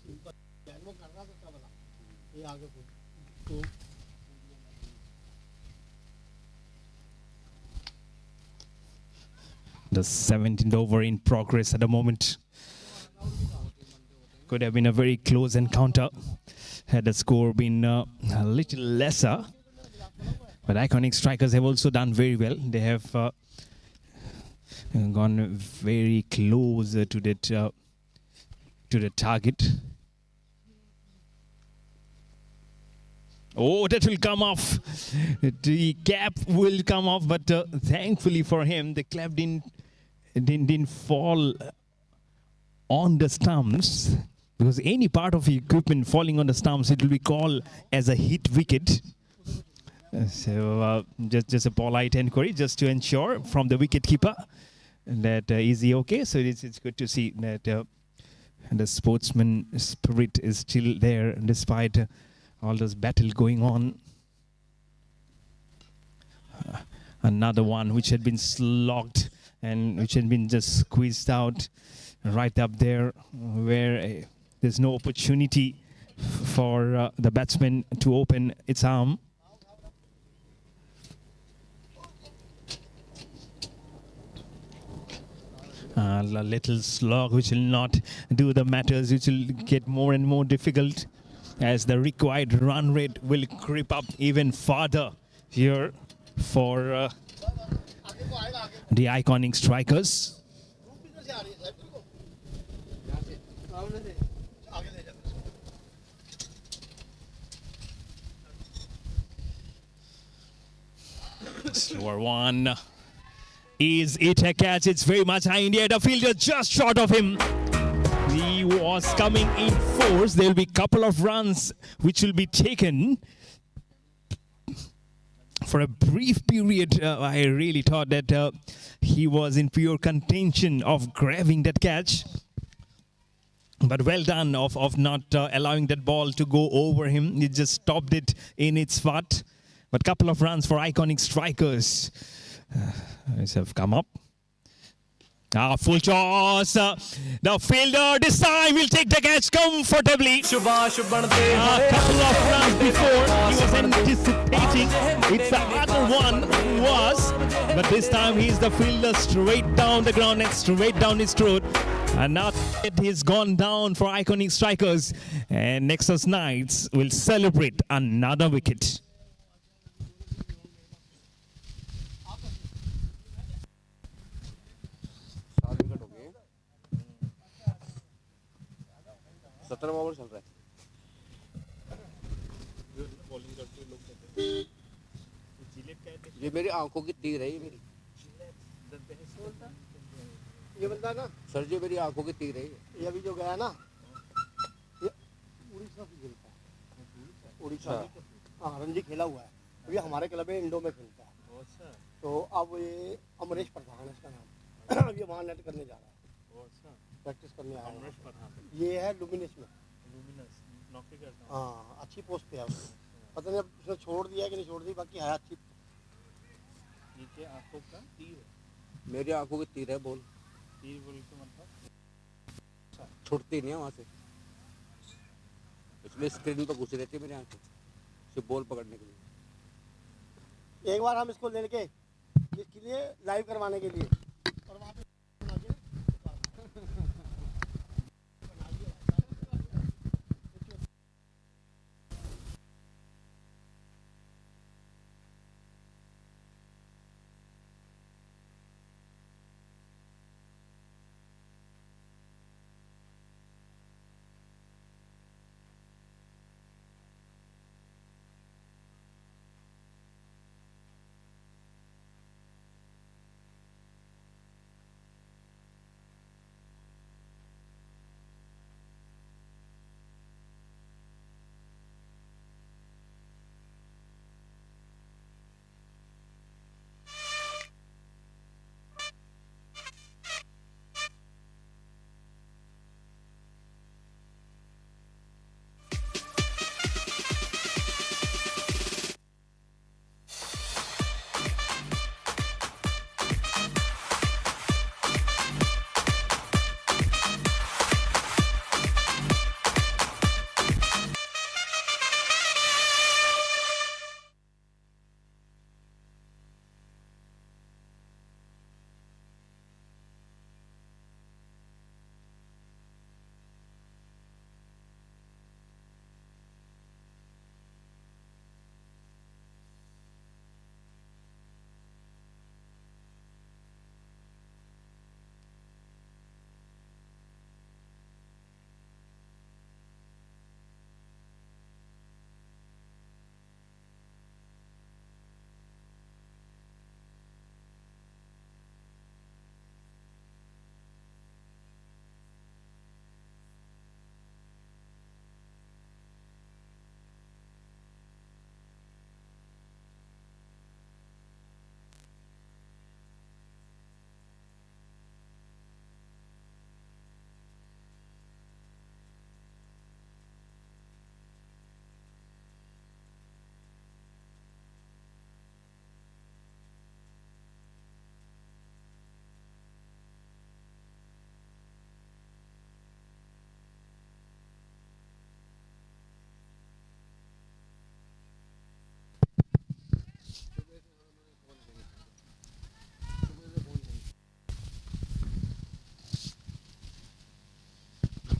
वो कर रहा था वाला ये आगे तो The 17th over in progress at the moment. Could have been a very close encounter had the score been a little lesser. But Iconic Strikers have also done very well. They have gone very close to that to the target. Oh, that will come off. The cap will come off, but thankfully for him, the cap didn't fall on the stumps, because any part of the equipment falling on the stumps, it will be called as a hit wicket. So just a polite inquiry, just to ensure from the wicket keeper that is he okay. So it's good to see that the sportsman spirit is still there despite all this battle going on. Another one which had been slogged and which had been just squeezed out right up there, where there's no opportunity for the batsman to open its arm. A little slog which will not do the matters, which will get more and more difficult as the required run rate will creep up even further here for the Iconic Strikers. Over one. Is it a catch? It's very much high in the air. The fielder just short of him. He was coming in force. There will be a couple of runs which will be taken. For a brief period, I really thought that he was in pure contention of grabbing that catch. But well done of not allowing that ball to go over him. He just stopped it in its spot. But couple of runs for Iconic Strikers have come up. Full toss. The fielder this time will take the catch comfortably. A couple of runs before he was anticipating. It's the other one who was. But this time he's the fielder straight down the ground and straight down his throat. And now he's gone down for Iconic Strikers. And Nexus Knights will celebrate another wicket. Over चल रहा है ये मेरी आंखों की तीर है ये मेरी ये बंदा ना सर जी मेरी आंखों की तीर है ये अभी जो गया ना ये उड़ीसा से खेलता है उड़ीसा हाँ रणजी खेला हुआ है अभी हमारे क्लब में इंडो में खेलता है तो अब ये अमरीश प्रधान है इसका नाम अभी वहाँ नेट करने जा रहा है प्रैक्टिस करने आया है ये है लुमिनस में नौकरी करता है हाँ अच्छी पोस्ट पे है पता नहीं अब उसने छोड़ दिया कि नहीं छोड़ दी बाकी है अच्छी नीचे आंखों का तीर मेरी आंखों की तीर है बोल के मतलब छुटती नहीं है वहाँ से इसलिए स्क्रीन पर घुसी रहती है मेरी आंखें सिर्फ बॉल पकड़ने के लिए एक बार हम इसको लेके इसके लिए लाइव करवाने के लिए और वहाँ पे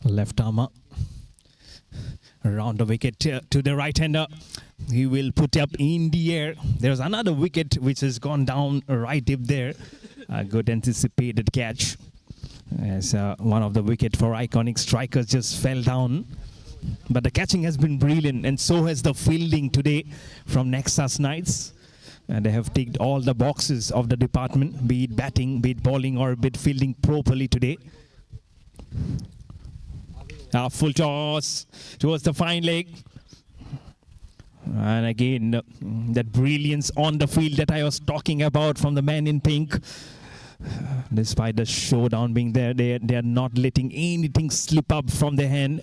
Left armer. Around the wicket to the right-hander. He will put up in the air. There's another wicket which has gone down right deep there. A good anticipated catch. As one of the wicket for Iconic Strikers just fell down. But the catching has been brilliant, and so has the fielding today from Nexus Knights. And they have ticked all the boxes of the department, be it batting, be it bowling, or be it fielding properly today. Full toss towards the fine leg. And again, that brilliance on the field that I was talking about from the man in pink. Despite the showdown being there, they are not letting anything slip up from their hand.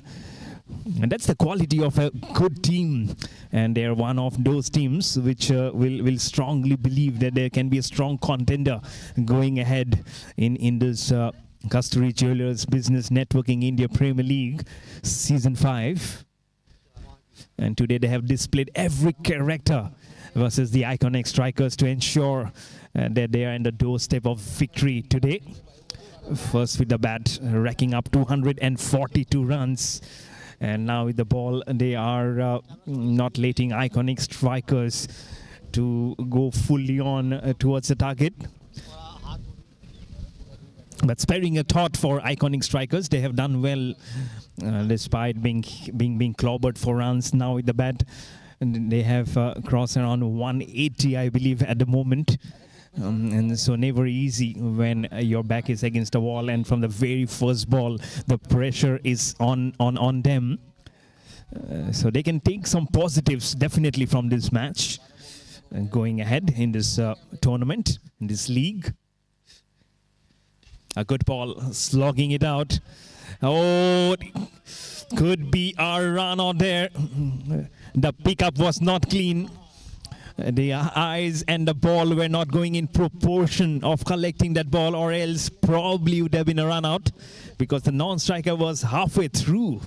And that's the quality of a good team. And they're one of those teams which will strongly believe that there can be a strong contender going ahead in this Kasturi Jewelers Business Networking India Premier League Season 5. And today they have displayed every character versus the Iconic Strikers to ensure that they are in the doorstep of victory today. First with the bat, racking up 242 runs. And now with the ball, they are not letting Iconic Strikers to go fully on towards the target. But sparing a thought for Iconic Strikers, they have done well despite being clobbered for runs. Now with the bat, and they have crossed around 180, I believe, at the moment. And so never easy when your back is against the wall, and from the very first ball, the pressure is on them. So they can take some positives definitely from this match going ahead in this tournament, in this league. A good ball, slogging it out. Oh, could be a run out there. The pickup was not clean. The eyes and the ball were not going in proportion of collecting that ball, or else probably would have been a run out because the non-striker was halfway through.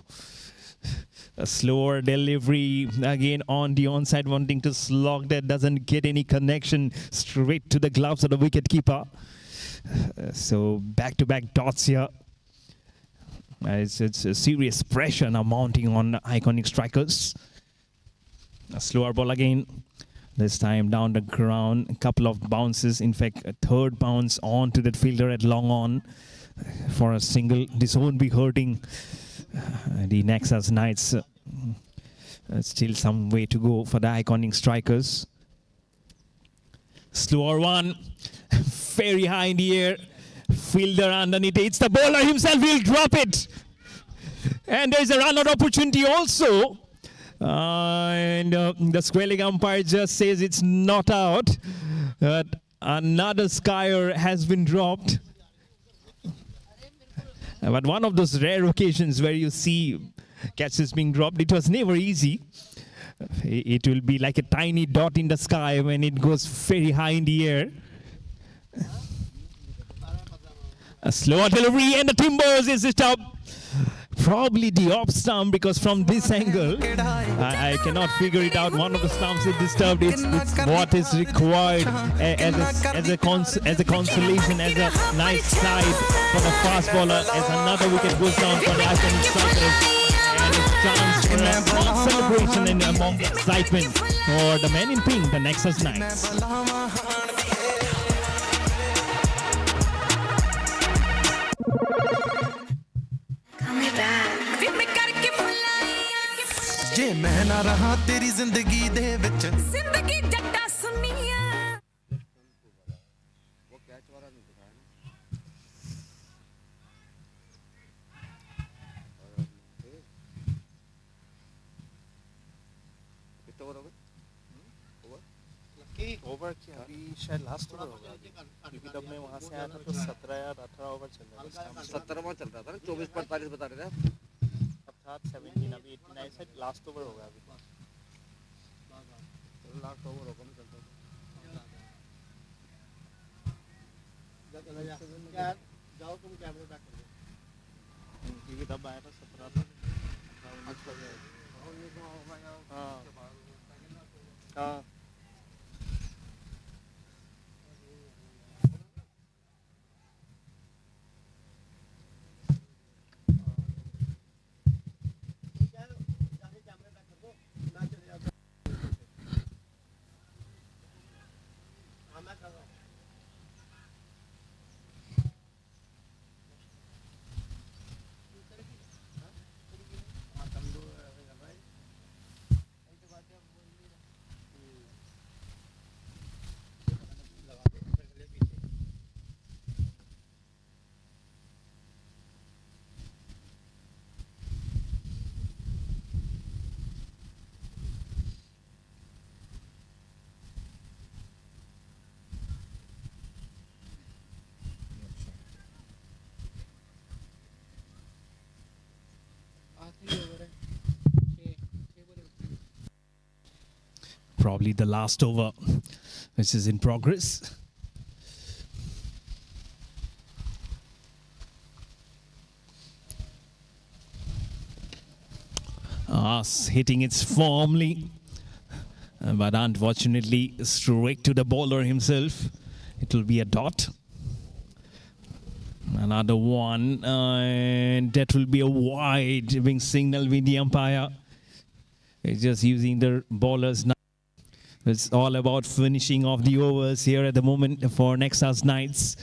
A slower delivery again on the onside, wanting to slog that, doesn't get any connection straight to the gloves of the wicket keeper. So back-to-back dots here. It's a serious pressure now mounting on Iconic Strikers. A slower ball again. This time down the ground, a couple of bounces. In fact, a third bounce onto that fielder at long on for a single. This won't be hurting the Nexus Knights. Still some way to go for the Iconic Strikers. Slower one. Very high in the air. Fielder underneath. It's the bowler himself. He'll drop it. And there's a run-out opportunity also. And the square leg umpire just says it's not out. But another skyer has been dropped. But one of those rare occasions where you see catches being dropped, it was never easy. It will be like a tiny dot in the sky when it goes very high in the air. A slower delivery, and the Timbers is it up. Probably the off stump, because from this angle, I cannot figure it out. One of the stumps is disturbed. It's what is required as a consolation, as a nice side for the fast bowler, as another wicket goes down for the Iconic Strikers. And it's chance for a small celebration and among the excitement for the men in pink, the Nexus Knights. जे मैं ना रहा तेरी जिंदगी दे विच जिंदगी जट्टा सुनिया वो catch वाला नहीं दिखाया ना कितना ओवर हो गया ओवर क्या अभी शायद लास्ट ओवर होगा क्योंकि तब मैं वहां से आया था तो 17 या 18 ओवर चल रहा था 17 ओवर चल रहा था ना 24-45 बता रहे थे 17 अभी 89 से लास्ट ओवर होगा अभी लास्ट ओवर होगा मैं चलता हूं जाओ तुम कैमरे बैक कर दो क्योंकि तब आया था 17 था 19 हाँ probably the last over, which is in progress. Hitting it firmly, but unfortunately straight to the bowler himself. It will be a dot. Another one, and that will be a wide, being signaled with the umpire. It's just using the bowlers now. It's all about finishing off the overs here at the moment for Nexus Knights.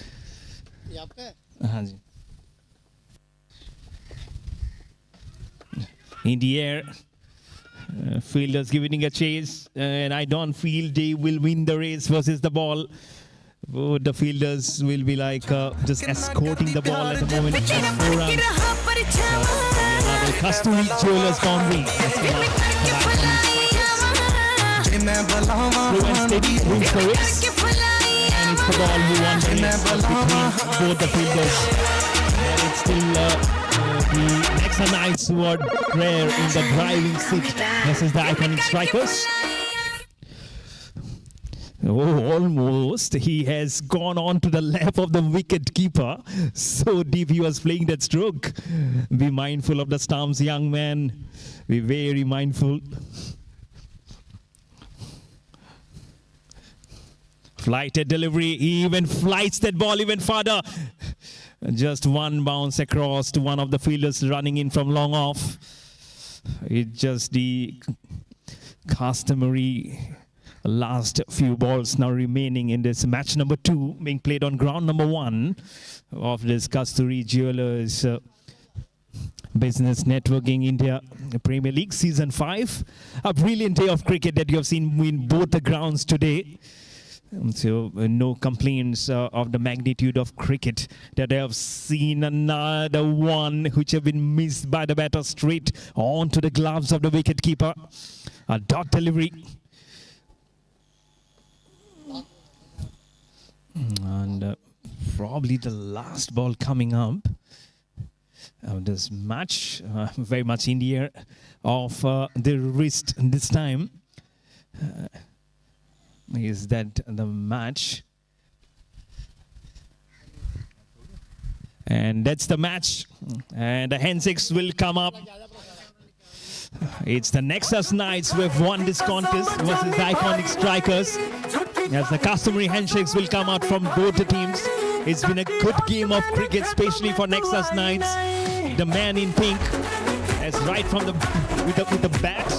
In the air, fielders giving a chase, and I don't feel they will win the race versus the ball. Oh, the fielders will be like just escorting the ball at the moment. 4 runs. Another Kasturi Jewelers boundary. Slow and steady wins the race. And it's the ball who won the race between both the fielders. And it's still the Nexus Knights who are there in the driving seat. This is the iconic strikers. Oh, almost. He has gone on to the left of the wicket keeper. So deep he was playing that stroke. Be mindful of the stumps, young man. Be very mindful. Flighted delivery. He even flights that ball even further. Just one bounce across to one of the fielders running in from long off. It's just the customary last few balls now remaining in this match number 2 being played on ground number 1 of this Kasturi Jewelers Business Networking India Premier League Season 5. A brilliant day of cricket that you have seen in both the grounds today. So no complaints of the magnitude of cricket that I have seen. Another one which have been missed by the batter straight onto the gloves of the wicket keeper. A dot delivery. And probably the last ball coming up of this match, very much in the air of the wrist this time. Is that the match? And that's the match. And the handshakes will come up. It's the Nexus Knights who have won this contest versus the iconic strikers. As the customary handshakes will come out from both the teams. It's been a good game of cricket, especially for Nexus Knights. The man in pink has right from the with the bat,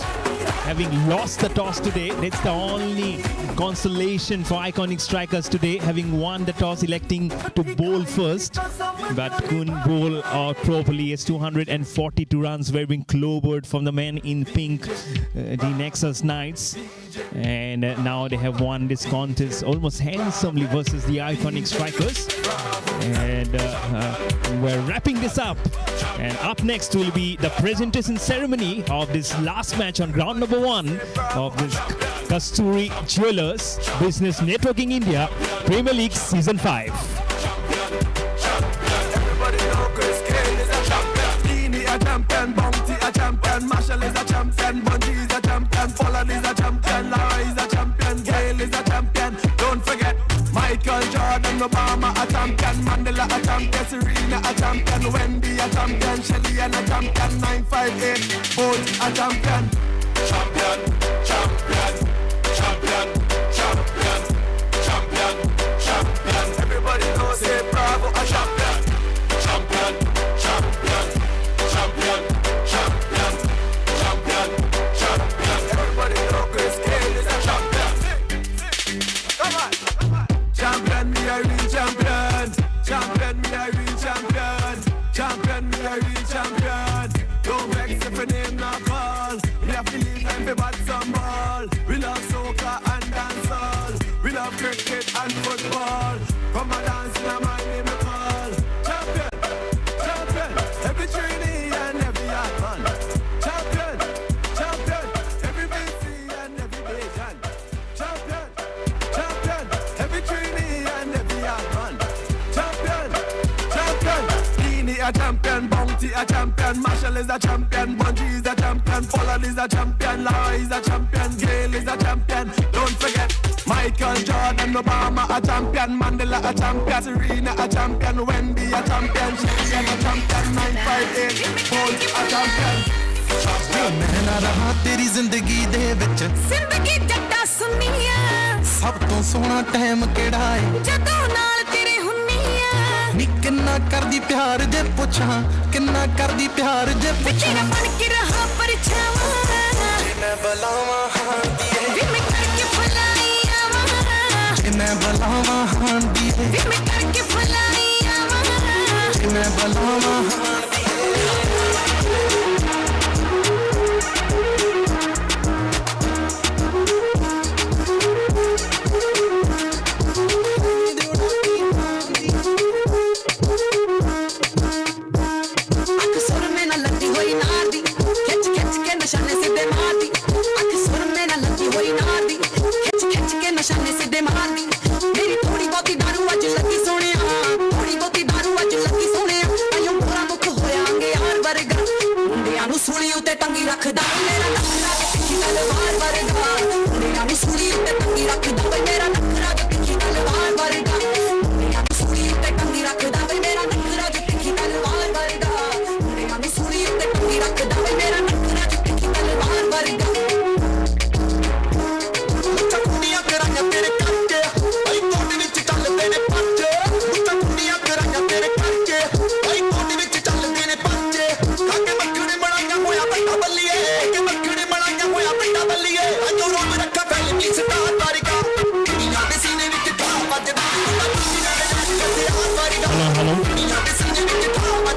having lost the toss today. That's the only consolation for iconic strikers today, having won the toss, electing to bowl first. But couldn't bowl out properly. It's 242 runs were being clobbered from the man in pink, the Nexus Knights. And now they have won this contest almost handsomely versus the iconic strikers. And we're wrapping this up. And up next will be the presentation ceremony of this last match on ground number 1 of this Kasturi Jewelers Business Networking India Premier League Season 5. Champion, Bounty a champion, Marshall is a champion, Bungie is a champion, Pollard is a champion, Lara is a champion, Gale is a champion. Don't forget Michael Jordan, Obama a champion, Mandela a champion, Serena a champion, Wendy a champion, Shelly and a champion, 958 Bolt a champion. Champion, champion, champion, champion, champion, champion. Everybody knows say Bravo a champion, champion, champion. Champion, champion, champion, champion. Everybody know Chris Cale is a champion. Come on, come on. Champion, me a real champion. Champion, me a real champion. Champion, me a real champion. Don't vex if your name not call. We have to leave them to bat some ball. We love soccer and dancehall. We love cricket and football. Come and dance in my name call. Champion, champion. Every training. Champion, champion, every BC and every Bajan. Champion, champion, every trainee and every young man. Champion, champion, Beanie a champion, Bong City a champion, Marshall is a champion, Bungie is a champion, Pollard is a champion, Lara is a champion, Gale is a champion. Don't forget Michael Jordan, Obama a champion, Mandela a champion, Serena a champion, Wendy a champion, Shane a champion, 958 Bolt a champion. मैं ना रहा तेरी जिंदगी दे विच जिंदगी जट्टा सुनिया सब तो सोना टाइम केड़ा है जदों नाल तेरे हुन्निया नी किन्ना करदी प्यार जे पुछां किन्ना करदी प्यार जे पुछां तेरा बन के रहा परछावा जे मैं बलावा हां दिए वे मैं करके फलाई आवा जे मैं बलावा हां दिए वे मैं करके फलाई आवा जे मैं बलावा हां निशाने सीधे मार दी अख सुर में ना लगी हुई नार दी खिंच खिंच के निशाने सीधे मार दी मेरी थोड़ी बहुती दारू अज लगी सोनिया थोड़ी बहुती दारू अज लगी सोनिया अयो पूरा मुख होयांगे यार वर्गा मुंडियां नु सूली उते टंगी रखदा मेरा नखरा ते तिखी तलवार वर्गा मुंडियां नु सूली उते टंगी रखदा मेरा नखरा ते तिखी तलवार वर्गा मुंडियां नु सूली उते टंगी रखदा मेरा नखरा ते तिखी तलवार वर्गा मुंडियां नु सूली उते टंगी रखदा मेरा नखरा वर्गा मुट्ठा कुंडियां करांगा तेरे करके भाई कोट विच चलदे ने पंजे मुट्ठा कुंडियां करांगा तेरे करके भाई कोट विच चलदे ने पंजे काके मक्खणे बनाया होया बट्टा बल्लीए के मक्खणे बनाया होया बट्टा बल्लीए अजो रोम रखा फैमिली स्टार तारिका दुनिया दे सीने विच धा वजदा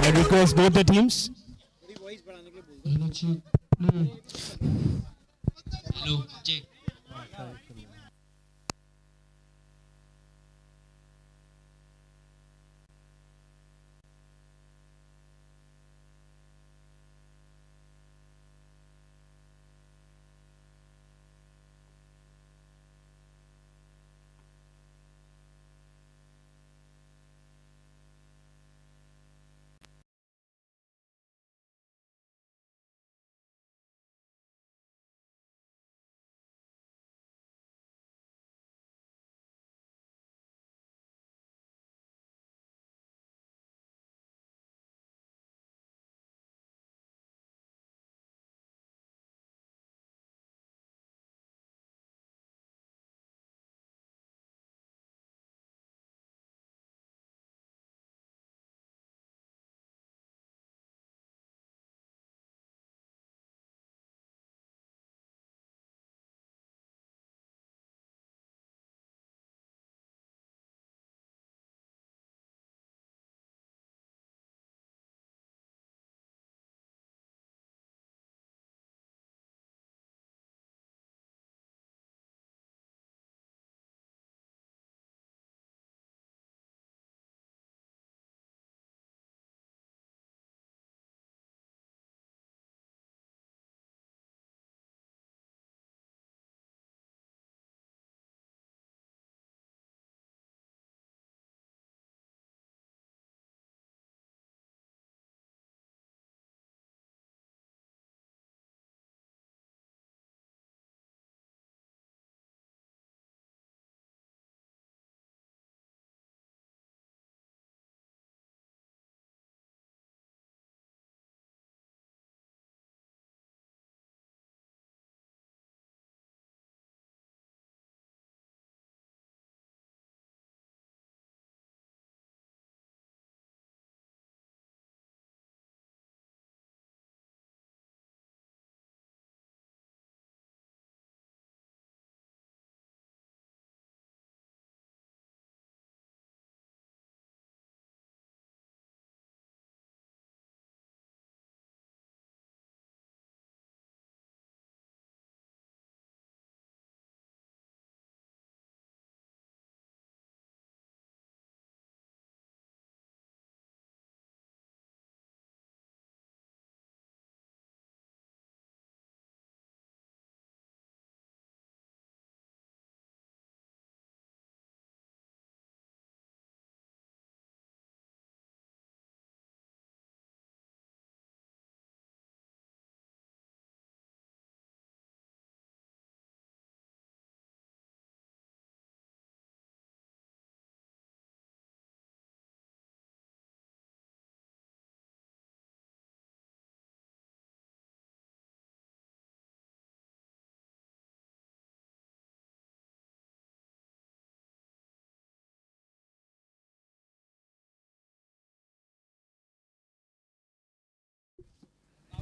I request both the teams. Hello, check.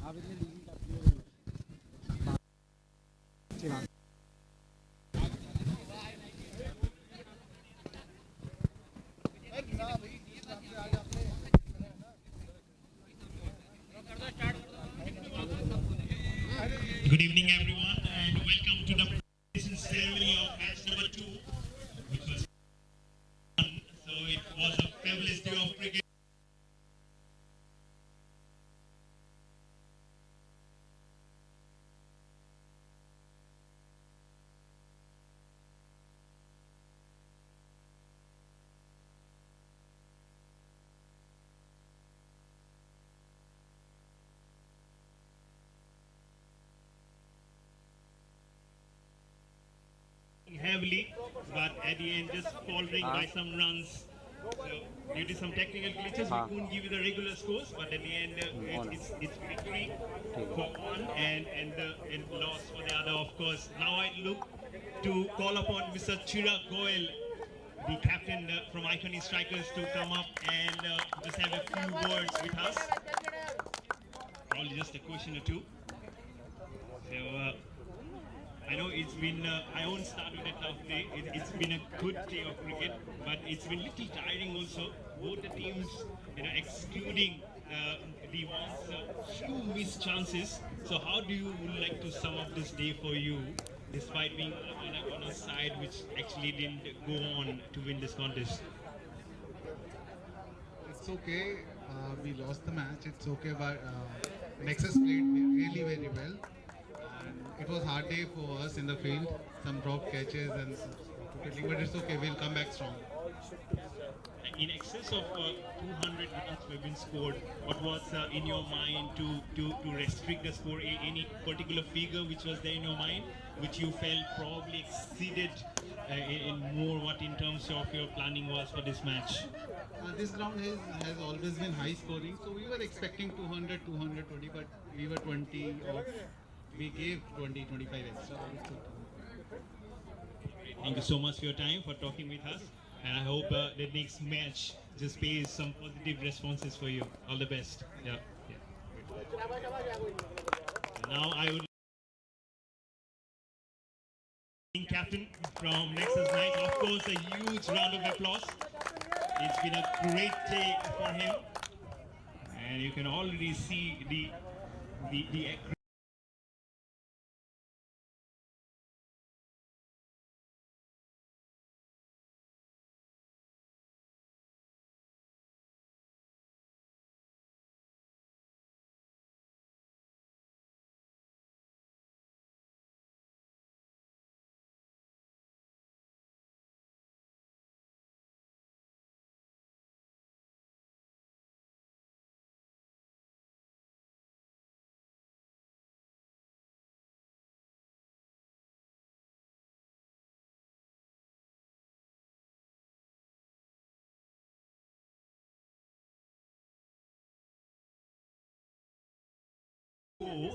Good evening, everyone, and welcome to the presentation ceremony of match number 2, which was fun. So it was a fabulous day of cricket. Heavily, but at the end just faltering by some runs. So due to some technical glitches, we couldn't give you the regular scores, but at the end it's victory for one and loss for the other, of course. Now I look to call upon Mr. Chirag Goel, the captain from Iconic Strikers, to come up and just have a few words with us. Probably just a question or two. So. I know it's been, I won't start with a tough day. It's been a good day of cricket, but it's been a little tiring also. Both the teams, excluding the ones, few missed chances. So how do you would like to sum up this day for you, despite being on a side which actually didn't go on to win this contest? It's okay. We lost the match. It's okay, but Nexus played really very well. It was a hard day for us in the field, some dropped catches and but it's okay, we'll come back strong. In excess of 200 runs have been scored. What was in your mind to restrict the score? Any particular figure which was there in your mind, which you felt probably exceeded in more what in terms of your planning was for this match? This ground has always been high scoring, so we were expecting 200, 220, but we were 20 off. We gave 20, 25 extra. Thank you so much for your time, for talking with us. And I hope the next match just pays some positive responses for you. All the best. Yeah. Now I would captain from Nexus Knights, of course, a huge round of applause. It's been a great day for him. And you can already see the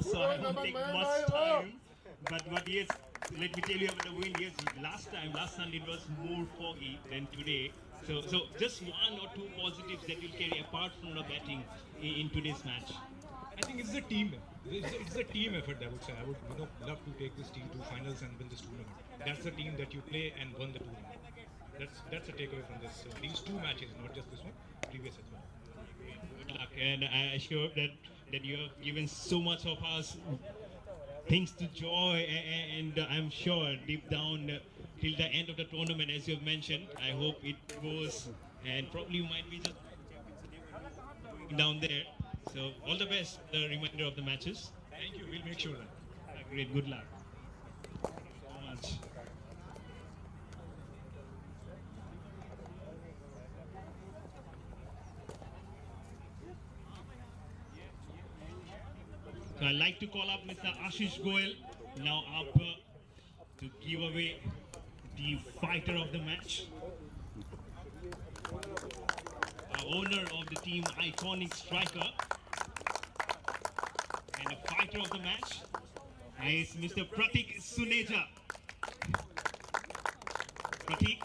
so I won't take much time. But yes, let me tell you about the wind. Yes, last Sunday it was more foggy than today. So just one or two positives that you'll carry apart from the batting in today's match. I think it's a team. It's a team effort. I would say. I would love to take this team to finals and win this tournament. That's the team that you play and won the tournament. That's a takeaway from this. These two matches, not just this one, previous as well. Good luck, and I assure that you have given so much of us things to joy, and I'm sure deep down till the end of the tournament, as you have mentioned, I hope it goes, and probably you might be just down there. So all the best, the remainder of the matches. Thank you. We'll make sure that. Great. Good luck. Thank you so much. So I'd like to call up Mr. Ashish Goel now up to give away the fighter of the match. Owner of the team, Iconic Striker. And the fighter of the match is Mr. Pratik Suneja. Pratik.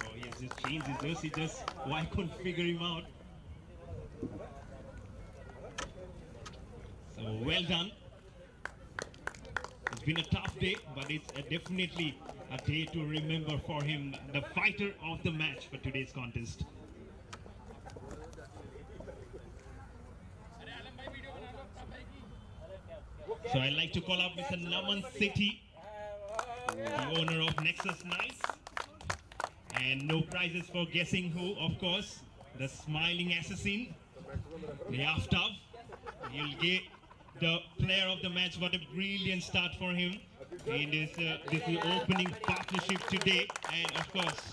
Oh, he has just changed his jersey, I couldn't figure him out. well done. It's been a tough day, but it's definitely a day to remember for him, the fighter of the match for today's contest. So I'd like to call up Mr. Naman Sethi, the owner of Nexus Knights. And no prizes for guessing who, of course, the smiling assassin, the Aftab. He'll get the player of the match. What a brilliant start for him in this opening partnership today. And of course,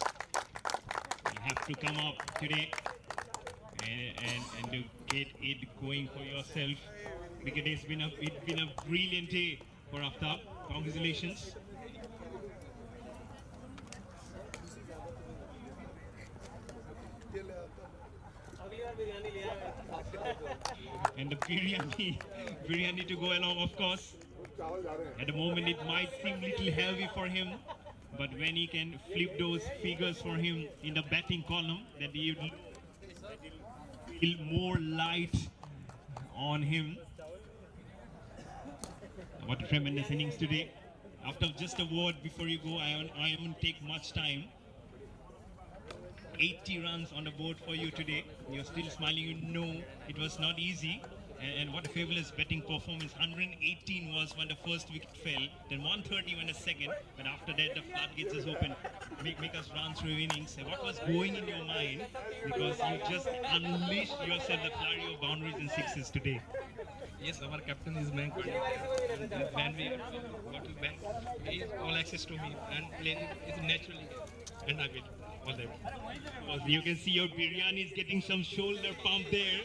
you have to come up today and to get it going for yourself, because it's been a brilliant day for Aftab. Congratulations. And the biryani to go along, of course. At the moment it might seem little heavy for him, but when he can flip those figures for him in the batting column, that he will feel more light on him. What a tremendous innings today. After just a word before you go, I won't take much time. 80 runs on the board for you today. You're still smiling. You know it was not easy. And what a fabulous batting performance. 118 was when the first wicket fell, then 130 when the second, but after that the floodgates is open. Make us run through innings. What was going in your mind? Because you just unleashed yourself the flurry of boundaries and sixes today. Yes, our captain is man. When we got to back, he is all access to me and playing is naturally, and I will all that. You can see your biryani is getting some shoulder pump there.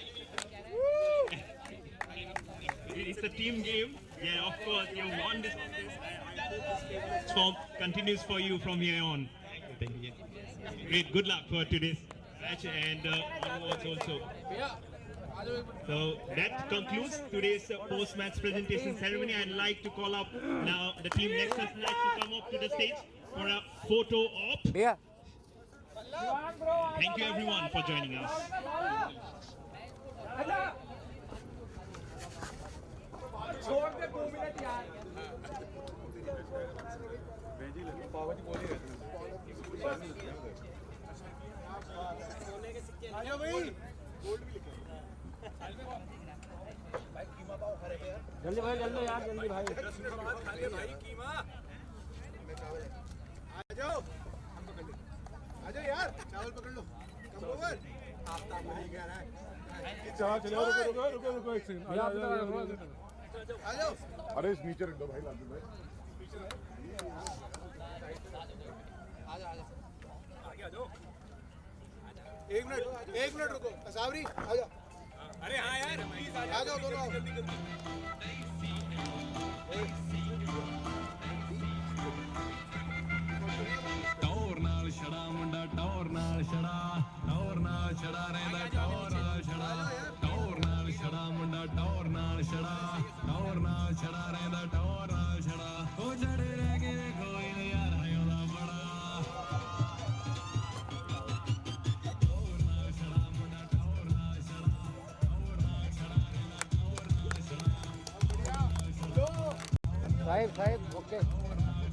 It's a team game. Yeah, of course, you won this contest. Form continues for you from here on. Thank you. Great, good luck for today's match and onwards also. So that concludes today's post-match presentation ceremony. I'd like to call up now the team Nexus Knights to come up to the stage for a photo op. Yeah. Thank you everyone for joining us. जल्दी भाई जल्दी यार जल्दी भाई आ जाओ यार चावल पकड़ लो कम ओवर चलो रुको एक सेकंड आ जाओ अरे इस नीचे रख दो भाई लालू भाई आ जाओ एक मिनट रुको असावरी आ जाओ अरे हाँ यार आ जाओ दोनों टौर नाल छड़ा मुंडा टौर नाल छड़ा रहंदा टौर नाल छड़ा मुंडा टौर नाल छड़ा रहंदा टौर नाल छड़ा ओ छड़े रह के कोई नज़ारा आउंदा बड़ा टौर नाल छड़ा मुंडा टौर नाल छड़ा रहंदा टौर नाल छड़ा Sahib okay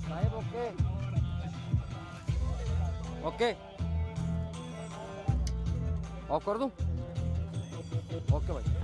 Sahib okay okay of कर दूं ओके भाई